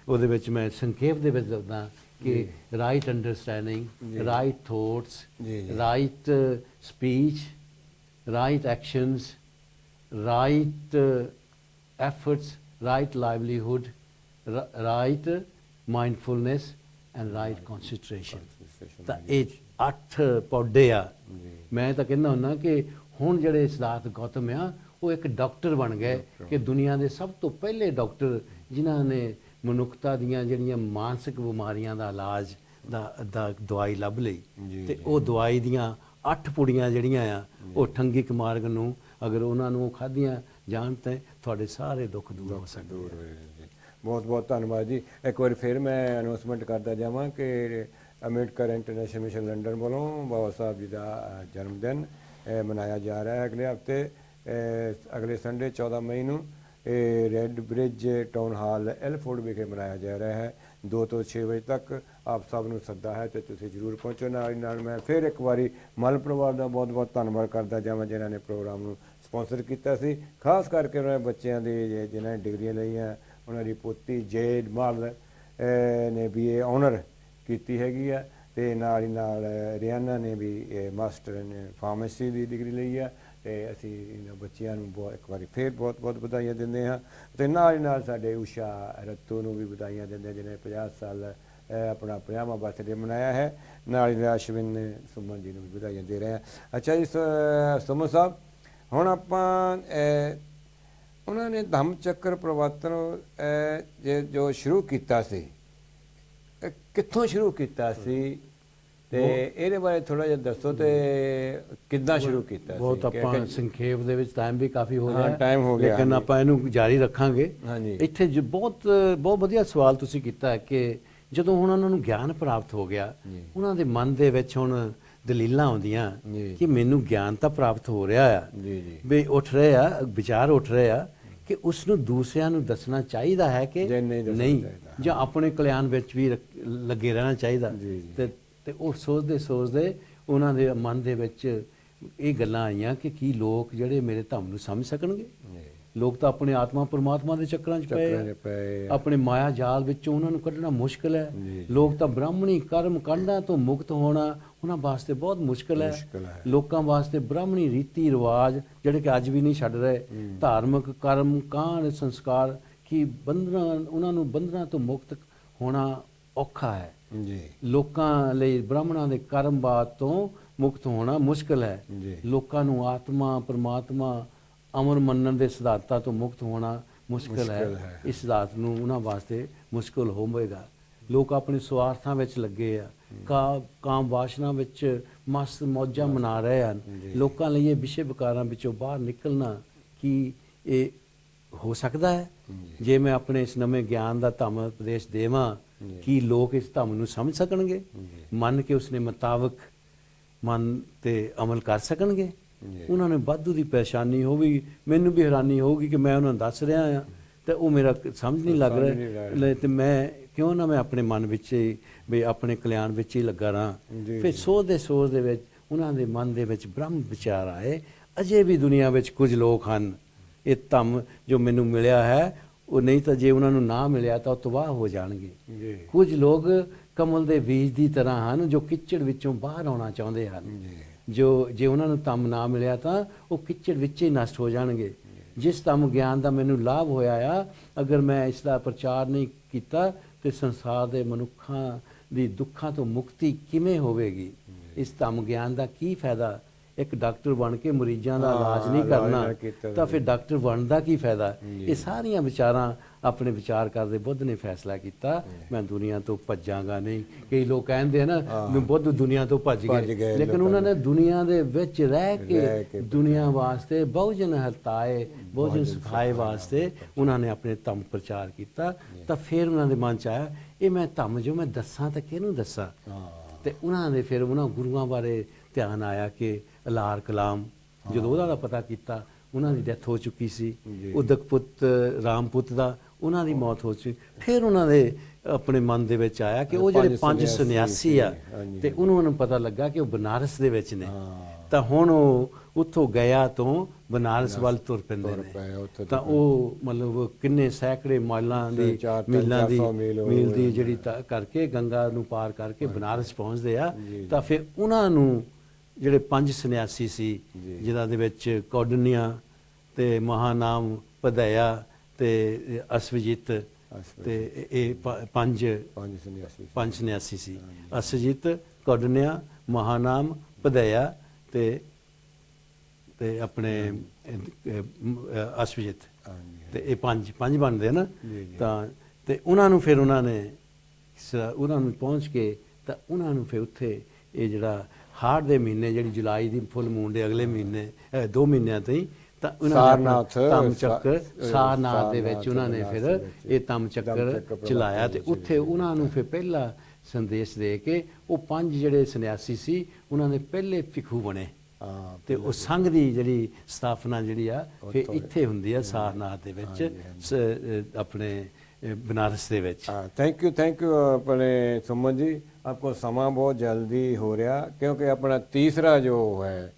ਉਹਦੇ ਵਿੱਚ ਮੈਂ ਸੰਖੇਪ ਦੇ ਵਿੱਚ ਦੱਸਦਾ ਕਿ ਰਾਈਟ ਅੰਡਰਸਟੈਂਡਿੰਗ, ਜੀ। ਰਾਈਟ ਥੋਟਸ, ਜੀ, ਜੀ। Right speech, right actions, right efforts, right livelihood, right mindfulness and right concentration. ਤਾਂ ਇਹ 8 ਪੌਡੇ ਆ। ਜੀ। ਮੈਂ ਤਾਂ ਕਹਿੰਦਾ ਹੁੰਦਾ ਕਿ ਹੁਣ ਜਿਹੜੇ ਸਿਧਾਰਥ ਗੌਤਮ ਆ, ਉਹ ਇੱਕ ਡਾਕਟਰ ਬਣ ਗਏ, ਕਿ ਦੁਨੀਆ ਦੇ ਸਭ ਤੋਂ ਪਹਿਲੇ ਡਾਕਟਰ ਜਿਨ੍ਹਾਂ ਨੇ ਮਨੁੱਖਤਾ ਦੀਆਂ ਜਿਹੜੀਆਂ ਮਾਨਸਿਕ ਬਿਮਾਰੀਆਂ ਦਾ ਇਲਾਜ ਦਾ ਦਵਾਈ ਲੱਭ ਲਈ। ਜੀ, ਤੇ ਜੀ। ਉਹ ਦਵਾਈ ਦੀਆਂ 8 ਪੁੜੀਆਂ ਜਿਹੜੀਆਂ ਆ, ਉਹ ਠੰਗਿਕ ਮਾਰਗ ਨੂੰ ਅਗਰ ਉਹਨਾਂ ਨੂੰ ਖਾਧੀਆਂ ਜਾਣ ਤਾਂ ਤੁਹਾਡੇ ਸਾਰੇ ਦੁੱਖ ਦੂਰ ਹੋ ਸਕਦੇ। ਦੂਰ ਹੋਏ ਜੀ। ਬਹੁਤ ਬਹੁਤ ਧੰਨਵਾਦ ਜੀ। ਇੱਕ ਵਾਰ ਫਿਰ ਮੈਂ ਅਨਾਉਂਸਮੈਂਟ ਕਰਦਾ ਜਾਵਾਂ ਕਿ ਅੰਬੇਡਕਰ ਇੰਟਰਨੈਸ਼ਨਲ ਮਿਸ਼ਨ ਲੰਡਨ ਵੱਲੋਂ ਬਾਬਾ ਸਾਹਿਬ ਜੀ ਦਾ ਜਨਮ ਦਿਨ ਮਨਾਇਆ ਜਾ ਰਿਹਾ ਹੈ ਅਗਲੇ ਹਫਤੇ, ਅਗਲੇ ਸੰਡੇ 14 ਮਈ ਨੂੰ। ਇਹ ਰੈੱਡ ਬ੍ਰਿਜ ਟਾਊਨ ਹਾਲ ਐਲਫੋਰਡ ਵਿਖੇ ਮਨਾਇਆ ਜਾ ਰਿਹਾ ਹੈ 2 ਤੋਂ 6 ਵਜੇ ਤੱਕ। ਆਪ ਸਭ ਨੂੰ ਸੱਦਾ ਹੈ ਤੇ ਤੁਸੀਂ ਜ਼ਰੂਰ ਪਹੁੰਚੋ। ਨਾਲ ਮੈਂ ਫਿਰ ਇੱਕ ਵਾਰੀ ਮੱਲ ਪਰਿਵਾਰ ਦਾ ਬਹੁਤ ਬਹੁਤ ਧੰਨਵਾਦ ਕਰਦਾ ਜਾਵਾਂ, ਜਿਨ੍ਹਾਂ ਨੇ ਪ੍ਰੋਗਰਾਮ ਨੂੰ ਸਪਾਂਸਰ ਕੀਤਾ ਸੀ। ਖਾਸ ਕਰਕੇ ਉਹਨਾਂ ਦੇ ਬੱਚਿਆਂ ਦੇ ਜਿਨ੍ਹਾਂ ਨੇ ਡਿਗਰੀਆਂ ਲਈਆਂ, ਉਹਨਾਂ ਦੀ ਪੋਤੀ ਜੇਡ ਮੱਲ ਨੇ BA ਆਨਰ ਕੀਤੀ ਹੈਗੀ ਆ, ਤੇ ਨਾਲ ਹੀ ਨਾਲ ਰਿਆਨਾ ਨੇ ਵੀ master in pharmacy the degree ਲਈ ਆ। ਤੇ ਅਸੀਂ ਇਹਨਾਂ ਬੱਚਿਆਂ ਨੂੰ ਇੱਕ ਵਾਰੀ ਫਿਰ ਬਹੁਤ ਬਹੁਤ ਵਧਾਈਆਂ ਦਿੰਦੇ ਹਾਂ। ਤੇ ਨਾਲ ਹੀ ਨਾਲ ਸਾਡੇ ਊਸ਼ਾ ਰੱਤੂ ਨੂੰ ਵੀ ਵਧਾਈਆਂ ਦਿੰਦੇ ਹਾਂ, ਜਿਹਨੇ 50 ਸਾਲ ਆਪਣਾ 50ਵਾਂ ਬਰਥਡੇ ਮਨਾਇਆ ਹੈ। ਨਾਲ ਹੀ ਨਾਲ ਅਸ਼ਵਿਨ ਸੁਮਨ ਜੀ ਨੂੰ ਵੀ ਵਧਾਈਆਂ ਦੇ ਰਹੇ ਹਾਂ। ਅੱਛਾ ਜੀ ਸੁਮਨ ਸਾਹਿਬ, ਹੁਣ ਆਪਾਂ ਉਹਨਾਂ ਨੇ ਧੰਮ ਚੱਕਰ ਪ੍ਰਵਰਤਨ ਜੋ ਸ਼ੁਰੂ ਕੀਤਾ ਸੀ, ਕਿੱਥੋਂ ਸ਼ੁਰੂ ਕੀਤਾ ਸੀ, ਤੇ ਇਹਦੇ ਬਾਰੇ ਥੋੜਾ ਜਿਹਾ ਦੱਸੋ, ਤੇ ਕਿੱਦਾਂ ਸ਼ੁਰੂ ਕੀਤਾ ਸੀ? ਬਹੁਤ ਆਪਾਂ ਸੰਖੇਪ ਦੇ ਵਿੱਚ ਟਾਈਮ ਵੀ ਕਾਫੀ ਹੋ ਹਾਂ, ਗਿਆ, ਟਾਈਮ ਹੋ ਗਿਆ, ਲੇਕਿਨ ਹਾਂਜੀ। ਆਪਾਂ ਇਹਨੂੰ ਜਾਰੀ ਰੱਖਾਂਗੇ। ਹਾਂਜੀ। ਇੱਥੇ ਬਹੁਤ ਵਧੀਆ ਸਵਾਲ ਤੁਸੀਂ ਕੀਤਾ ਕਿ ਜਦੋਂ ਹੁਣ ਉਹਨਾਂ ਨੂੰ ਗਿਆਨ ਪ੍ਰਾਪਤ ਹੋ ਗਿਆ, ਜੀ। ਉਹਨਾਂ ਦੇ ਮਨ ਦੇ ਵਿੱਚ ਹੁਣ ਦਲੀਲਾਂ ਆਉਂਦੀਆਂ ਜੀ। ਕਿ ਮੈਨੂੰ ਗਿਆਨ ਤਾਂ ਪ੍ਰਾਪਤ ਹੋ ਰਿਹਾ ਆ, ਜੀ ਜੀ ਵੀ ਉੱਠ ਰਹੇ ਆ ਵਿਚਾਰ, ਉੱਠ ਰਹੇ ਆ ਕਿ ਕਿ ਉਸ ਨੂੰ ਦੂਸਰਿਆਂ ਨੂੰ ਦੱਸਣਾ ਚਾਹੀਦਾ ਹੈ ਕਿ ਜੇ ਨਹੀਂ ਦੱਸਣਾ ਨਹੀਂ, ਚਾਹੀਦਾ। ਜਾਂ ਆਪਣੇ ਕਲਿਆਣ ਵਿੱਚ ਵੀ ਲੱਗੇ ਰਹਿਣਾ ਚਾਹੀਦਾ। ਜੀ, ਜੀ। ਤੇ ਉਹ ਸੋਚਦੇ ਉਹਨਾਂ ਦੇ ਮਨ ਦੇ ਵਿੱਚ ਇਹ ਗੱਲਾਂ ਆਈਆਂ ਕਿ ਕੀ ਲੋਕ ਜਿਹੜੇ ਮੇਰੇ ਧੰਮ ਨੂੰ ਸਮਝ ਸਕਣਗੇ। ਲੋਕ ਤਾਂ ਆਪਣੇ ਆਤਮਾ ਪਰਮਾਤਮਾ ਦੇ ਚੱਕਰਾਂ 'ਚ ਪਏ ਆ। ਆਪਣੇ ਮਾਇਆ ਜਾਲ ਵਿੱਚੋਂ ਉਹਨਾਂ ਨੂੰ ਕੱਢਣਾ ਮੁਸ਼ਕਲ ਹੈ। ਲੋਕ ਤਾਂ ਬ੍ਰਾਹਮਣੀ ਕਰਮ ਕਾਂਡਾਂ ਤੋਂ ਮੁਕਤ ਹੋਣਾ ਉਹਨਾਂ ਵਾਸਤੇ ਬਹੁਤ ਮੁਸ਼ਕਲ ਹੈ। ਲੋਕਾਂ ਵਾਸਤੇ ਬ੍ਰਾਹਮਣੀ ਰੀਤੀ ਰਿਵਾਜ ਜਿਹੜੇ ਕਿ ਅੱਜ ਵੀ ਨਹੀਂ ਛੱਡ ਰਹੇ, ਧਾਰਮਿਕ ਕਰਮ ਕਾਂਡ ਸੰਸਕਾਰ ਕੀ ਬੰਧਨਾਂ, ਉਹਨਾਂ ਨੂੰ ਬੰਧਨਾਂ ਤੋਂ ਮੁਕਤ ਹੋਣਾ ਔਖਾ ਹੈ। ਲੋਕਾਂ ਲਈ ਬ੍ਰਾਹਮਣਾਂ ਦੇ ਕਰਮਵਾਦ ਤੋਂ ਮੁਕਤ ਹੋਣਾ ਮੁਸ਼ਕਲ ਹੈ। ਲੋਕਾਂ ਨੂੰ ਆਤਮਾ ਪਰਮਾਤਮਾ ਅਮਰ ਮੰਨਣ ਦੇ ਸਿਧਾਂਤਾਂ ਤੋਂ ਮੁਕਤ ਹੋਣਾ ਮੁਸ਼ਕਲ ਹੈ। ਇਸ ਸਿਧਾਂਤ ਨੂੰ ਉਹਨਾਂ ਵਾਸਤੇ ਮੁਸ਼ਕਲ ਹੋਵੇਗਾ। ਲੋਕ ਆਪਣੇ ਸਵਾਰਥਾਂ ਵਿੱਚ ਲੱਗੇ ਆ, ਕਾਮ ਵਾਸ਼ਨਾ ਵਿੱਚ ਮਸਤ ਮੌਜਾਂ ਮਨਾ ਰਹੇ ਹਨ। ਲੋਕਾਂ ਲਈ ਇਹ ਵਿਸ਼ੇ ਵਿਕਾਰਾਂ ਵਿੱਚੋਂ ਬਾਹਰ ਨਿਕਲਣਾ ਕੀ ਇਹ ਹੋ ਸਕਦਾ ਹੈ? ਜੇ ਮੈਂ ਆਪਣੇ ਇਸ ਨਵੇਂ ਗਿਆਨ ਦਾ ਧੰਮ ਉਪਦੇਸ਼ ਦੇਵਾਂ, ਕੀ ਲੋਕ ਇਸ ਧੰਮ ਨੂੰ ਸਮਝ ਸਕਣਗੇ, ਮੰਨ ਕੇ ਉਸਨੇ ਮੁਤਾਬਕ ਮਨ ਤੇ ਅਮਲ ਕਰ ਸਕਣਗੇ? ਉਹਨਾਂ ਨੇ ਵਾਧੂ ਦੀ ਪਰੇਸ਼ਾਨੀ ਹੋਵੇ, ਮੈਨੂੰ ਵੀ ਹੈਰਾਨੀ ਹੋਊਗੀ ਕਿ ਮੈਂ ਉਹਨਾਂ ਨੂੰ ਦੱਸ ਰਿਹਾ ਹਾਂ ਤੇ ਉਹ ਮੇਰਾ ਸਮਝ ਨਹੀਂ ਲੱਗ ਰਿਹਾ, ਤੇ ਮੈਂ ਕਿਉਂ ਨਾ ਮੈਂ ਆਪਣੇ ਮਨ ਵਿੱਚ ਵੀ ਆਪਣੇ ਕਲਿਆਣ ਵਿੱਚ ਹੀ ਲੱਗਾ ਰਹਾਂ। ਫਿਰ ਸੋਚਦੇ ਵਿੱਚ ਉਹਨਾਂ ਦੇ ਮਨ ਦੇ ਵਿੱਚ ਬ੍ਰਹਮ ਵਿਚਾਰ ਆਏ, ਅਜੇ ਵੀ ਦੁਨੀਆ ਵਿੱਚ ਕੁਝ ਲੋਕ ਹਨ ਇਹ ਧੰਮ ਜੋ ਮੈਨੂੰ ਮਿਲਿਆ ਹੈ, ਉਹ ਨਹੀਂ ਤਾਂ ਜੇ ਉਹਨਾਂ ਨੂੰ ਨਾ ਮਿਲਿਆ ਤਾਂ ਉਹ ਤਬਾਹ ਹੋ ਜਾਣਗੇ। ਕੁਝ ਲੋਕ ਕਮਲ ਦੇ ਬੀਜ ਦੀ ਤਰ੍ਹਾਂ ਹਨ ਜੋ ਕਿੱਚੜ ਵਿੱਚੋਂ ਬਾਹਰ ਆਉਣਾ ਚਾਹੁੰਦੇ ਹਨ। ਜੋ ਜੇ ਉਹਨਾਂ ਨੂੰ ਧੰਮ ਨਾ ਮਿਲਿਆ ਤਾਂ ਉਹ ਕਿੱਚੜ ਵਿੱਚ ਹੀ ਨਸ਼ਟ ਹੋ ਜਾਣਗੇ। ਜਿਸ ਧੰਮ ਗਿਆਨ ਦਾ ਮੈਨੂੰ ਲਾਭ ਹੋਇਆ ਆ, ਅਗਰ ਮੈਂ ਇਸ ਦਾ ਪ੍ਰਚਾਰ ਨਹੀਂ ਕੀਤਾ ਤੇ ਸੰਸਾਰ ਦੇ ਮਨੁੱਖਾਂ ਦੀ ਦੁੱਖਾਂ ਤੋਂ ਮੁਕਤੀ ਕਿਵੇਂ ਹੋਵੇਗੀ? ਇਸ ਧੰਮ ਗਿਆਨ ਦਾ ਕੀ ਫਾਇਦਾ? ਇੱਕ ਡਾਕਟਰ ਬਣ ਕੇ ਮਰੀਜ਼ਾਂ ਦਾ ਇਲਾਜ ਨਹੀਂ ਕਰਨਾ ਤਾਂ ਫਿਰ ਡਾਕਟਰ ਬਣਨ ਦਾ ਕੀ ਫਾਇਦਾ? ਇਹ ਸਾਰੀਆਂ ਵਿਚਾਰਾਂ ਆਪਣੇ ਵਿਚਾਰ ਕਰਦੇ ਬੁੱਧ ਨੇ ਫੈਸਲਾ ਕੀਤਾ, ਮੈਂ ਦੁਨੀਆ ਤੋਂ ਭੱਜਾਂਗਾ ਨਹੀਂ। ਕਈ ਲੋਕ ਕਹਿੰਦੇ ਆ ਨਾ ਬੁੱਧ ਦੁਨੀਆ ਤੋਂ ਭੱਜ ਗਏ, ਲੇਕਿਨ ਉਹਨਾਂ ਨੇ ਦੁਨੀਆ ਦੇ ਵਿੱਚ ਰਹਿ ਕੇ ਦੁਨੀਆ ਵਾਸਤੇ ਬਹੁਜਨ ਹਤਾਏ ਬਹੁਜਨ ਸਿਖਾਏ ਵਾਸਤੇ ਉਹਨਾਂ ਨੇ ਆਪਣੇ ਧੰਮ ਪ੍ਰਚਾਰ ਕੀਤਾ। ਤਾਂ ਫਿਰ ਉਹਨਾਂ ਦੇ ਮਨ 'ਚ ਆਇਆ ਇਹ ਮੈਂ ਧੰਮ ਜੋ ਮੈਂ ਦੱਸਾਂ ਤਾਂ ਕਿਹਨੂੰ ਦੱਸਾਂ? ਤੇ ਉਹਨਾਂ ਦੇ ਫਿਰ ਉਹਨਾਂ ਗੁਰੂਆਂ ਬਾਰੇ ਧਿਆਨ ਆਇਆ ਕਿ ਅਲਾਰ ਕਲਾਮ, ਜਦੋਂ ਉਹਦਾ ਦਾ ਪਤਾ ਕੀਤਾ ਉਹਨਾਂ ਦੀ ਡੈਥ ਹੋ ਚੁੱਕੀ ਸੀ। ਉਦਕ ਪੁੱਤ ਰਾਮ ਪੁੱਤ ਦਾ ਉਹਨਾਂ ਦੀ ਮੌਤ ਹੋ ਚੁੱਕੀ। ਫਿਰ ਉਹਨਾਂ ਦੇ ਆਪਣੇ ਮਨ ਦੇ ਵਿੱਚ ਆਇਆ ਕਿ ਉਹ ਜਿਹੜੇ 5 ਸੰਨਿਆਸੀ ਆ, ਤੇ ਉਹਨਾਂ ਨੂੰ ਪਤਾ ਲੱਗਾ ਕਿ ਉਹ ਬਨਾਰਸ ਦੇ ਵਿੱਚ ਨੇ। ਤਾਂ ਹੁਣ ਉਹ ਉੱਥੋਂ ਗਿਆ ਤੋਂ ਬਨਾਰਸ ਵੱਲ ਤੁਰ ਪੈਂਦੇ ਨੇ। ਤਾਂ ਉਹ ਮਤਲਬ ਕਿੰਨੇ ਸੈਂਕੜੇ ਮੀਲ ਦੀ ਜਿਹੜੀ ਕਰਕੇ ਗੰਗਾ ਨੂੰ ਪਾਰ ਕਰਕੇ ਬਨਾਰਸ ਪਹੁੰਚਦੇ ਆ। ਤਾਂ ਫਿਰ ਉਹਨਾਂ ਨੂੰ ਜਿਹੜੇ 5 ਸੰਨਿਆਸੀ ਸੀ, ਜਿਨ੍ਹਾਂ ਦੇ ਵਿੱਚ ਕੌਡਨਿਆ ਤੇ ਮਹਾਨਾਮ ਪਧਿਆ ਤੇ ਅਸਵਜਿਤ, ਤੇ ਇਹ ਪੰਜ ਸੰਨਿਆਸੀ ਸੀ। ਅਸਵਜਿਤ, ਕੌਡਨਿਆ, ਮਹਾਨਾਮ, ਪਧਿਆ ਤੇ ਆਪਣੇ ਅਸਵਜਿਤ, ਤੇ ਇਹ ਪੰਜ ਬਣਦੇ ਨਾ। ਤਾਂ ਤੇ ਉਹਨਾਂ ਨੂੰ ਫਿਰ ਉਹਨਾਂ ਨੂੰ ਪਹੁੰਚ ਕੇ ਤਾਂ ਉਹਨਾਂ ਨੂੰ ਫਿਰ ਉੱਥੇ ਇਹ ਜਿਹੜਾ ਹਾੜ ਦੇ ਮਹੀਨੇ ਜਿਹੜੀ ਜੁਲਾਈ ਦੀ ਫੁੱਲ ਮੂਨ ਦੇ ਅਗਲੇ ਮਹੀਨੇ 2 ਮਹੀਨਿਆਂ ਤੋਂ ਹੀ ਤਾਂ ਉਹਨਾਂ ਨੇ ਧੰਮ ਚੱਕਰ ਸਾਰਨਾਥ ਦੇ ਵਿੱਚ ਉਹਨਾਂ ਨੇ ਫਿਰ ਇਹ ਧੰਮ ਚੱਕਰ ਚਲਾਇਆ। ਤੇ ਉੱਥੇ ਉਹਨਾਂ ਨੂੰ ਫਿਰ ਪਹਿਲਾ ਸੰਦੇਸ਼ ਦੇ ਕੇ ਉਹ 5 ਜਿਹੜੇ ਸੰਨਿਆਸੀ ਸੀ ਉਹਨਾਂ ਦੇ ਪਹਿਲੇ ਭਿੱਖੂ ਬਣੇ। ਤੇ ਉਹ ਸੰਘ ਦੀ ਜਿਹੜੀ ਸਥਾਪਨਾ ਜਿਹੜੀ ਆ ਫਿਰ ਇੱਥੇ ਹੁੰਦੀ ਆ ਸਾਰਨਾਥ ਦੇ ਵਿੱਚ, ਆਪਣੇ बनारस ਦੇ ਵਿੱਚ। ਥੈਂਕ ਯੂ ਆਪਣੇ ਸੁਮਨ ਜੀ। ਆਪਕੋ ਸਮਾਂ ਬਹੁਤ ਜਲਦੀ ਹੋ ਰਿਹਾ ਕਿਉਂਕਿ ਆਪਣਾ ਤੀਸਰਾ ਜੋ ਹੈ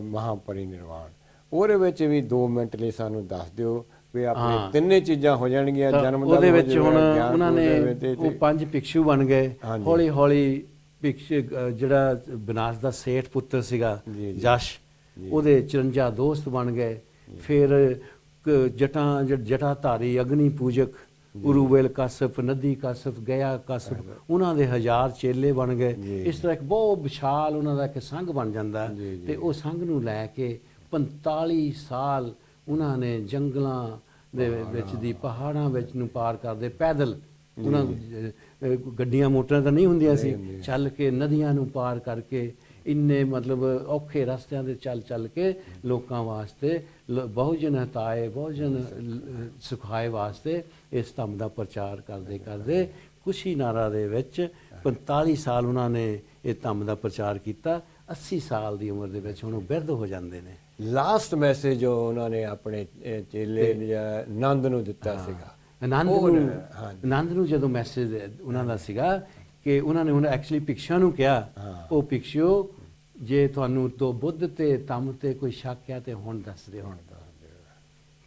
ਮਹਾਪਰਿਨਿਰਵਾਣ, ਉਹਦੇ ਵਿੱਚ ਵੀ 2 ਮਿੰਟ ਲਈ ਸਾਨੂੰ ਦੱਸ ਦਿਓ ਵੀ ਆਪਣੇ ਤਿੰਨੇ ਚੀਜ਼ਾਂ ਹੋ ਜਾਣਗੀਆਂ। ਜਨਮ ਦਾ ਉਹਦੇ ਵਿੱਚ ਹੁਣ ਉਹਨਾਂ ਨੇ ਉਹ 5 ਭਿਕਸ਼ੂ ਬਣ ਗਏ। ਹੌਲੀ ਹੌਲੀ ਜਿਹੜਾ ਬਨਾਰਸ ਦਾ ਸੇਠ ਪੁੱਤਰ ਸੀਗਾ ਜਸ਼, ਉਹਦੇ 54 ਦੋਸਤ ਬਣ ਗਏ। ਫਿਰ ਜਟਾਧਾਰੀ ਅਗਨੀ ਪੂਜਕ ਉਰੂਵੇਲ ਕਾਸਪ, ਨਦੀ ਕਾਸਪ, ਗਿਆ ਕਾਸਪ, ਉਹਨਾਂ ਦੇ 1000 ਚੇਲੇ ਬਣ ਗਏ। ਇਸ ਤਰ੍ਹਾਂ ਇੱਕ ਬਹੁਤ ਵਿਸ਼ਾਲ ਉਹਨਾਂ ਦਾ ਇੱਕ ਸੰਘ ਬਣ ਜਾਂਦਾ। ਤੇ ਉਹ ਸੰਘ ਨੂੰ ਲੈ ਕੇ 45 ਸਾਲ ਉਹਨਾਂ ਨੇ ਜੰਗਲਾਂ ਦੇ ਵਿੱਚ ਦੀ ਪਹਾੜਾਂ ਵਿੱਚ ਨੂੰ ਪਾਰ ਕਰਦੇ ਪੈਦਲ। ਉਹਨਾਂ ਗੱਡੀਆਂ ਮੋਟਰਾਂ ਤਾਂ ਨਹੀਂ ਹੁੰਦੀਆਂ ਸੀ, ਚੱਲ ਕੇ ਨਦੀਆਂ ਨੂੰ ਪਾਰ ਕਰਕੇ ਇੰਨੇ ਮਤਲਬ ਔਖੇ ਰਸਤਿਆਂ ਦੇ ਚੱਲ ਕੇ ਲੋਕਾਂ ਵਾਸਤੇ ਬਹੁਜਨ ਹਤਾਏ ਬਹੁਜਨ ਸੁਖਾਏ ਵਾਸਤੇ ਇਸ ਧੰਮ ਦਾ ਪ੍ਰਚਾਰ ਕਰਦੇ ਖੁਸ਼ੀ ਨਾਰਾ ਦੇ ਵਿੱਚ 45 ਸਾਲ ਉਹਨਾਂ ਨੇ ਇਹ ਧੰਮ ਦਾ ਪ੍ਰਚਾਰ ਕੀਤਾ। 80 ਸਾਲ ਦੀ ਉਮਰ ਦੇ ਵਿੱਚ ਹੁਣ ਉਹ ਬਿਰਧ ਹੋ ਜਾਂਦੇ ਨੇ। ਲਾਸਟ ਮੈਸੇਜ ਜੋ ਉਹਨਾਂ ਨੇ ਆਪਣੇ ਚੇਲੇ ਜਾਂ ਆਨੰਦ ਨੂੰ ਦਿੱਤਾ ਸੀਗਾ, ਆਨੰਦ ਨੂੰ ਜਦੋਂ ਮੈਸੇਜ ਉਹਨਾਂ ਦਾ ਸੀਗਾ ਕਿ ਉਹਨਾਂ ਨੇ ਹੁਣ ਐਕਚੁਅਲੀ ਭਿਕਸ਼ਾ ਨੂੰ ਕਿਹਾ, ਉਹ ਭਿਕਸ਼ੂ ਜੇ ਤੁਹਾਨੂੰ ਤੋਂ ਬੁੱਧ ਤੇ ਤਮ ਤੇ ਕੋਈ ਸ਼ੱਕ ਹੈ ਤੇ ਹੁਣ ਦੱਸ ਦਿਓ।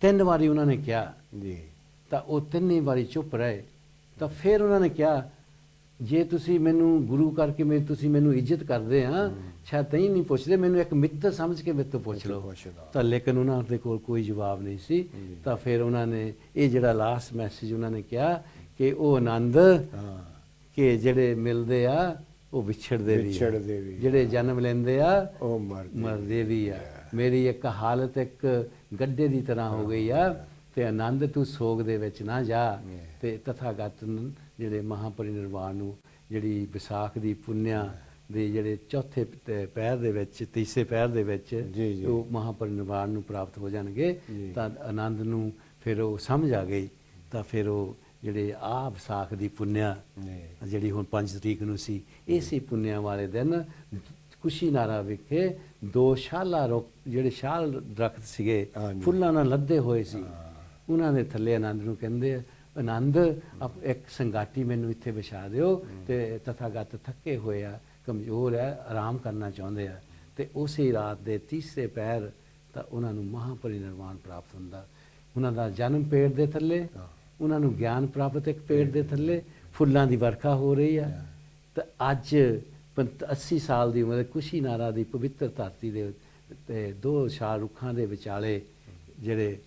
3 ਵਾਰੀ ਉਹਨਾਂ ਨੇ ਕਿਹਾ ਜੀ, ਤਾਂ ਉਹ 3 ਵਾਰੀ ਚੁੱਪ ਰਹੇ। ਤਾਂ ਫਿਰ ਉਹਨਾਂ ਨੇ ਕਿਹਾ ਜੇ ਤੁਸੀਂ ਮੈਨੂੰ ਗੁਰੂ ਕਰਕੇ ਤੁਸੀਂ ਮੈਨੂੰ ਇੱਜ਼ਤ ਕਰਦੇ ਆ, ਸ਼ਾਇਦ ਤਾਂ ਹੀ ਨਹੀਂ ਪੁੱਛਦੇ, ਮੈਨੂੰ ਇੱਕ ਮਿੱਤਰ ਸਮਝ ਕੇ ਮੇਰੇ ਤੋਂ ਪੁੱਛ ਲਓ। ਤਾਂ ਲੇਕਿਨ ਉਹਨਾਂ ਦੇ ਕੋਲ ਕੋਈ ਜਵਾਬ ਨਹੀਂ ਸੀ। ਤਾਂ ਫਿਰ ਉਹਨਾਂ ਨੇ ਇਹ ਜਿਹੜਾ ਲਾਸਟ ਮੈਸੇਜ ਉਹਨਾਂ ਨੇ ਕਿਹਾ ਕਿ ਉਹ ਆਨੰਦ ਕਿ ਜਿਹੜੇ ਮਿਲਦੇ ਆ ਉਹ ਵਿਛੜਦੇ ਵੀ, ਜਿਹੜੇ ਜਨਮ ਲੈਂਦੇ ਆ ਉਹ ਮਰਦੇ ਵੀ ਆ। ਮੇਰੀ ਇੱਕ ਹਾਲਤ ਇੱਕ ਗੱਡੇ ਦੀ ਤਰ੍ਹਾਂ ਹੋ ਗਈ ਆ ਤੇ ਆਨੰਦ ਤੂੰ ਸੋਗ ਦੇ ਵਿੱਚ ਨਾ ਜਾ। ਤੇ ਤਥਾਗਤ ਜਿਹੜੇ ਮਹਾਪਰਿਨਿਰਵਾਣ ਨੂੰ ਜਿਹੜੀ ਵਿਸਾਖ ਦੀ ਪੁੰਨਿਆ ਦੇ ਜਿਹੜੇ ਚੌਥੇ ਪਹਿਰ ਦੇ ਵਿੱਚ, ਤੀਸਰੇ ਪਹਿਰ ਦੇ ਵਿੱਚ ਉਹ ਮਹਾਪਰਿਨਿਰਵਾਣ ਨੂੰ ਪ੍ਰਾਪਤ ਹੋ ਜਾਣਗੇ। ਤਾਂ ਆਨੰਦ ਨੂੰ ਫਿਰ ਉਹ ਸਮਝ ਆ ਗਈ। ਤਾਂ ਫਿਰ ਉਹ ਜਿਹੜੇ ਆ ਵਿਸਾਖ ਦੀ ਪੁੰਨਿਆ ਜਿਹੜੀ ਹੁਣ 5 ਤਰੀਕ ਨੂੰ ਸੀ, ਇਸੇ ਪੁੰਨਿਆ ਵਾਲੇ ਦਿਨ ਕੁਸ਼ੀਨਾਰਾ ਵਿਖੇ 2 ਸ਼ਾਲਾ ਰੁੱਖ ਜਿਹੜੇ ਸ਼ਾਲ ਦਰਖਤ ਸੀਗੇ ਫੁੱਲਾਂ ਨਾਲ ਲੱਦੇ ਹੋਏ ਸੀ, ਉਹਨਾਂ ਦੇ ਥੱਲੇ ਆਨੰਦ ਨੂੰ ਕਹਿੰਦੇ ਆਨੰਦ ਇੱਕ ਸੰਗਾਟੀ ਮੈਨੂੰ ਇੱਥੇ ਵਿਛਾ ਦਿਓ। ਤੇ ਤਥਾਗਤ ਥੱਕੇ ਹੋਏ ਆ, ਕਮਜ਼ੋਰ ਹੈ, ਆਰਾਮ ਕਰਨਾ ਚਾਹੁੰਦੇ ਆ। ਤੇ ਉਸੇ ਰਾਤ ਦੇ ਤੀਸਰੇ ਪਹਿਰ ਤਾਂ ਉਹਨਾਂ ਨੂੰ ਮਹਾਪਰਿਨਿਰਵਾਣ ਪ੍ਰਾਪਤ ਹੁੰਦਾ। ਉਹਨਾਂ ਦਾ ਜਨਮ ਪੇੜ ਦੇ ਥੱਲੇ, ਉਹਨਾਂ ਨੂੰ ਗਿਆਨ ਪ੍ਰਾਪਤ ਇੱਕ ਪੇੜ ਦੇ ਥੱਲੇ, ਫੁੱਲਾਂ ਦੀ ਵਰਖਾ ਹੋ ਰਹੀ ਆ। ਤਾਂ ਅੱਜ 80 ਸਾਲ ਦੀ ਉਮਰ ਕੁਸ਼ੀਨਾਰਾ ਦੀ ਪਵਿੱਤਰ ਧਰਤੀ ਦੇ ਤੇ 2 ਸ਼ਾਲ ਰੁੱਖਾਂ ਦੇ ਵਿਚਾਲੇ ਜਿਹੜੇ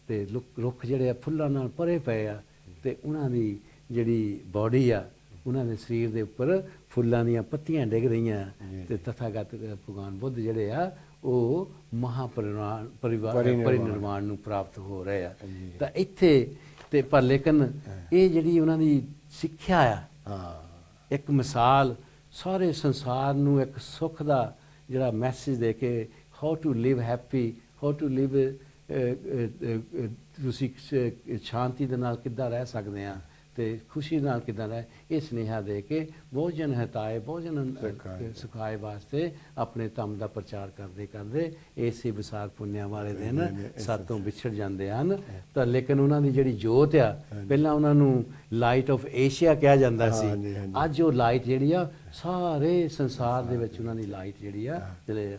ਤੇ ਰੁੱਖ ਜਿਹੜੇ ਆ ਫੁੱਲਾਂ ਨਾਲ ਭਰੇ ਪਏ ਆ ਤੇ ਉਹਨਾਂ ਦੀ ਜਿਹੜੀ ਬਾਡੀ ਆ, ਉਹਨਾਂ ਦੇ ਸਰੀਰ ਦੇ ਉੱਪਰ ਫੁੱਲਾਂ ਦੀਆਂ ਪੱਤੀਆਂ ਡਿੱਗ ਰਹੀਆਂ। ਤੇ ਤਥਾਗਤ ਭਗਵਾਨ ਬੁੱਧ ਜਿਹੜੇ ਆ ਉਹ ਮਹਾਪਰਿਨਿਰਵਾਣ ਨੂੰ ਪ੍ਰਾਪਤ ਹੋ ਰਹੇ ਆ। ਤਾਂ ਇੱਥੇ ਤੇ ਪਰ ਲੇਕਿਨ ਇਹ ਜਿਹੜੀ ਉਹਨਾਂ ਦੀ ਸਿੱਖਿਆ ਆ, ਇੱਕ ਮਿਸਾਲ ਸਾਰੇ ਸੰਸਾਰ ਨੂੰ ਇੱਕ ਸੁੱਖ ਦਾ ਜਿਹੜਾ ਮੈਸੇਜ ਦੇ ਕੇ how to live happy, how to live ਤੁਸੀਂ ਸ਼ਾਂਤੀ ਦੇ ਨਾਲ ਕਿੱਦਾਂ ਰਹਿ ਸਕਦੇ ਆ ਤੇ ਖੁਸ਼ੀ ਨਾਲ ਕਿੱਦਾਂ ਰਹਿ, ਇਹ ਸੁਨੇਹਾ ਦੇ ਕੇ ਭੋਜਨ ਹਿਤਾਏ ਭੋਜਨ ਸੁਖਾਏ ਵਾਸਤੇ ਆਪਣੇ ਧੰਮ ਦਾ ਪ੍ਰਚਾਰ ਕਰਦੇ ਕਰਦੇ ਇਸੇ ਵਿਸਾਖ ਪੁੰਨਿਆ ਵਾਲੇ ਦਿਨ ਸਾਤੋਂ ਵਿਛੜ ਜਾਂਦੇ ਹਨ। ਤਾਂ ਲੇਕਿਨ ਉਹਨਾਂ ਦੀ ਜਿਹੜੀ ਜੋਤ ਆ, ਪਹਿਲਾਂ ਉਹਨਾਂ ਨੂੰ ਲਾਈਟ ਆਫ ਏਸ਼ੀਆ ਕਿਹਾ ਜਾਂਦਾ ਸੀ, ਅੱਜ ਉਹ ਲਾਈਟ ਜਿਹੜੀ ਆ ਸਾਰੇ ਸੰਸਾਰ ਦੇ ਵਿੱਚ ਉਹਨਾਂ ਦੀ ਲਾਈਟ ਜਿਹੜੀ ਆ ਜਿਹੜੇ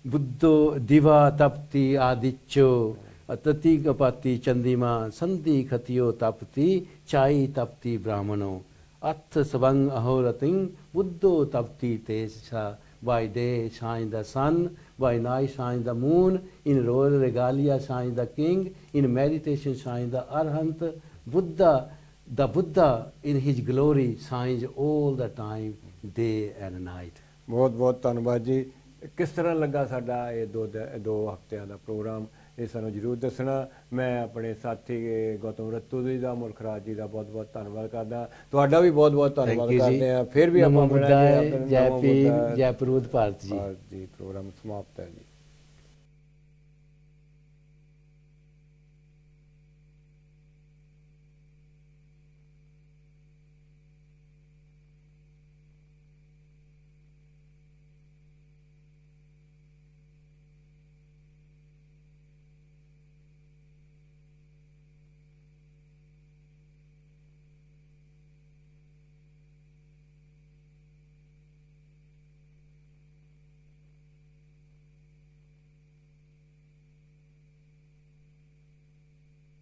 ਬੁੱਧੋ ਦਿਵਾ ਤਪਤੀ ਆਦਿਚੋ ਤਤੀ ਕਪਾਤੀ ਚੰਦੀਮਾ ਸੰਧੀ ਖਤਿਓ ਤਪਤੀ ਚਾਈ Tapti ਬ੍ਰਾਹਮਣੋ ਅਥ ਸਵੰਗ ਅਹੋਰਤਿੰ ਬੁੱਧੋ Tapti ਤੇਜਸਾ। By day shines the sun, by night shines the moon, in royal regalia shines the king, in meditation shines the arhat. The Buddha in his glory shines all the time, day and night. ਬਹੁਤ ਬਹੁਤ ਧੰਨਵਾਦ ਜੀ। ਕਿਸ ਤਰ੍ਹਾਂ ਲੱਗਾ ਸਾਡਾ ਇਹ 2 ਹਫ਼ਤਿਆਂ ਦਾ ਪ੍ਰੋਗਰਾਮ, ਇਹ ਸਾਨੂੰ ਜ਼ਰੂਰ ਦੱਸਣਾ। ਮੈਂ ਆਪਣੇ ਸਾਥੀ ਗੌਤਮ ਰੱਤੂ ਜੀ ਦਾ, ਮੁਲਖ ਰਾਜ ਜੀ ਦਾ ਬਹੁਤ ਬਹੁਤ ਧੰਨਵਾਦ ਕਰਦਾ। ਤੁਹਾਡਾ ਵੀ ਬਹੁਤ ਬਹੁਤ ਧੰਨਵਾਦ ਕਰਦੇ ਹਾਂ। ਫਿਰ ਵੀ ਆਪਾਂ ਜੈ ਭੀਮ, ਜੈ ਪ੍ਰਬੋਧ ਭਾਰਤ ਜੀ। ਪ੍ਰੋਗਰਾਮ ਸਮਾਪਤ ਹੈ ਜੀ।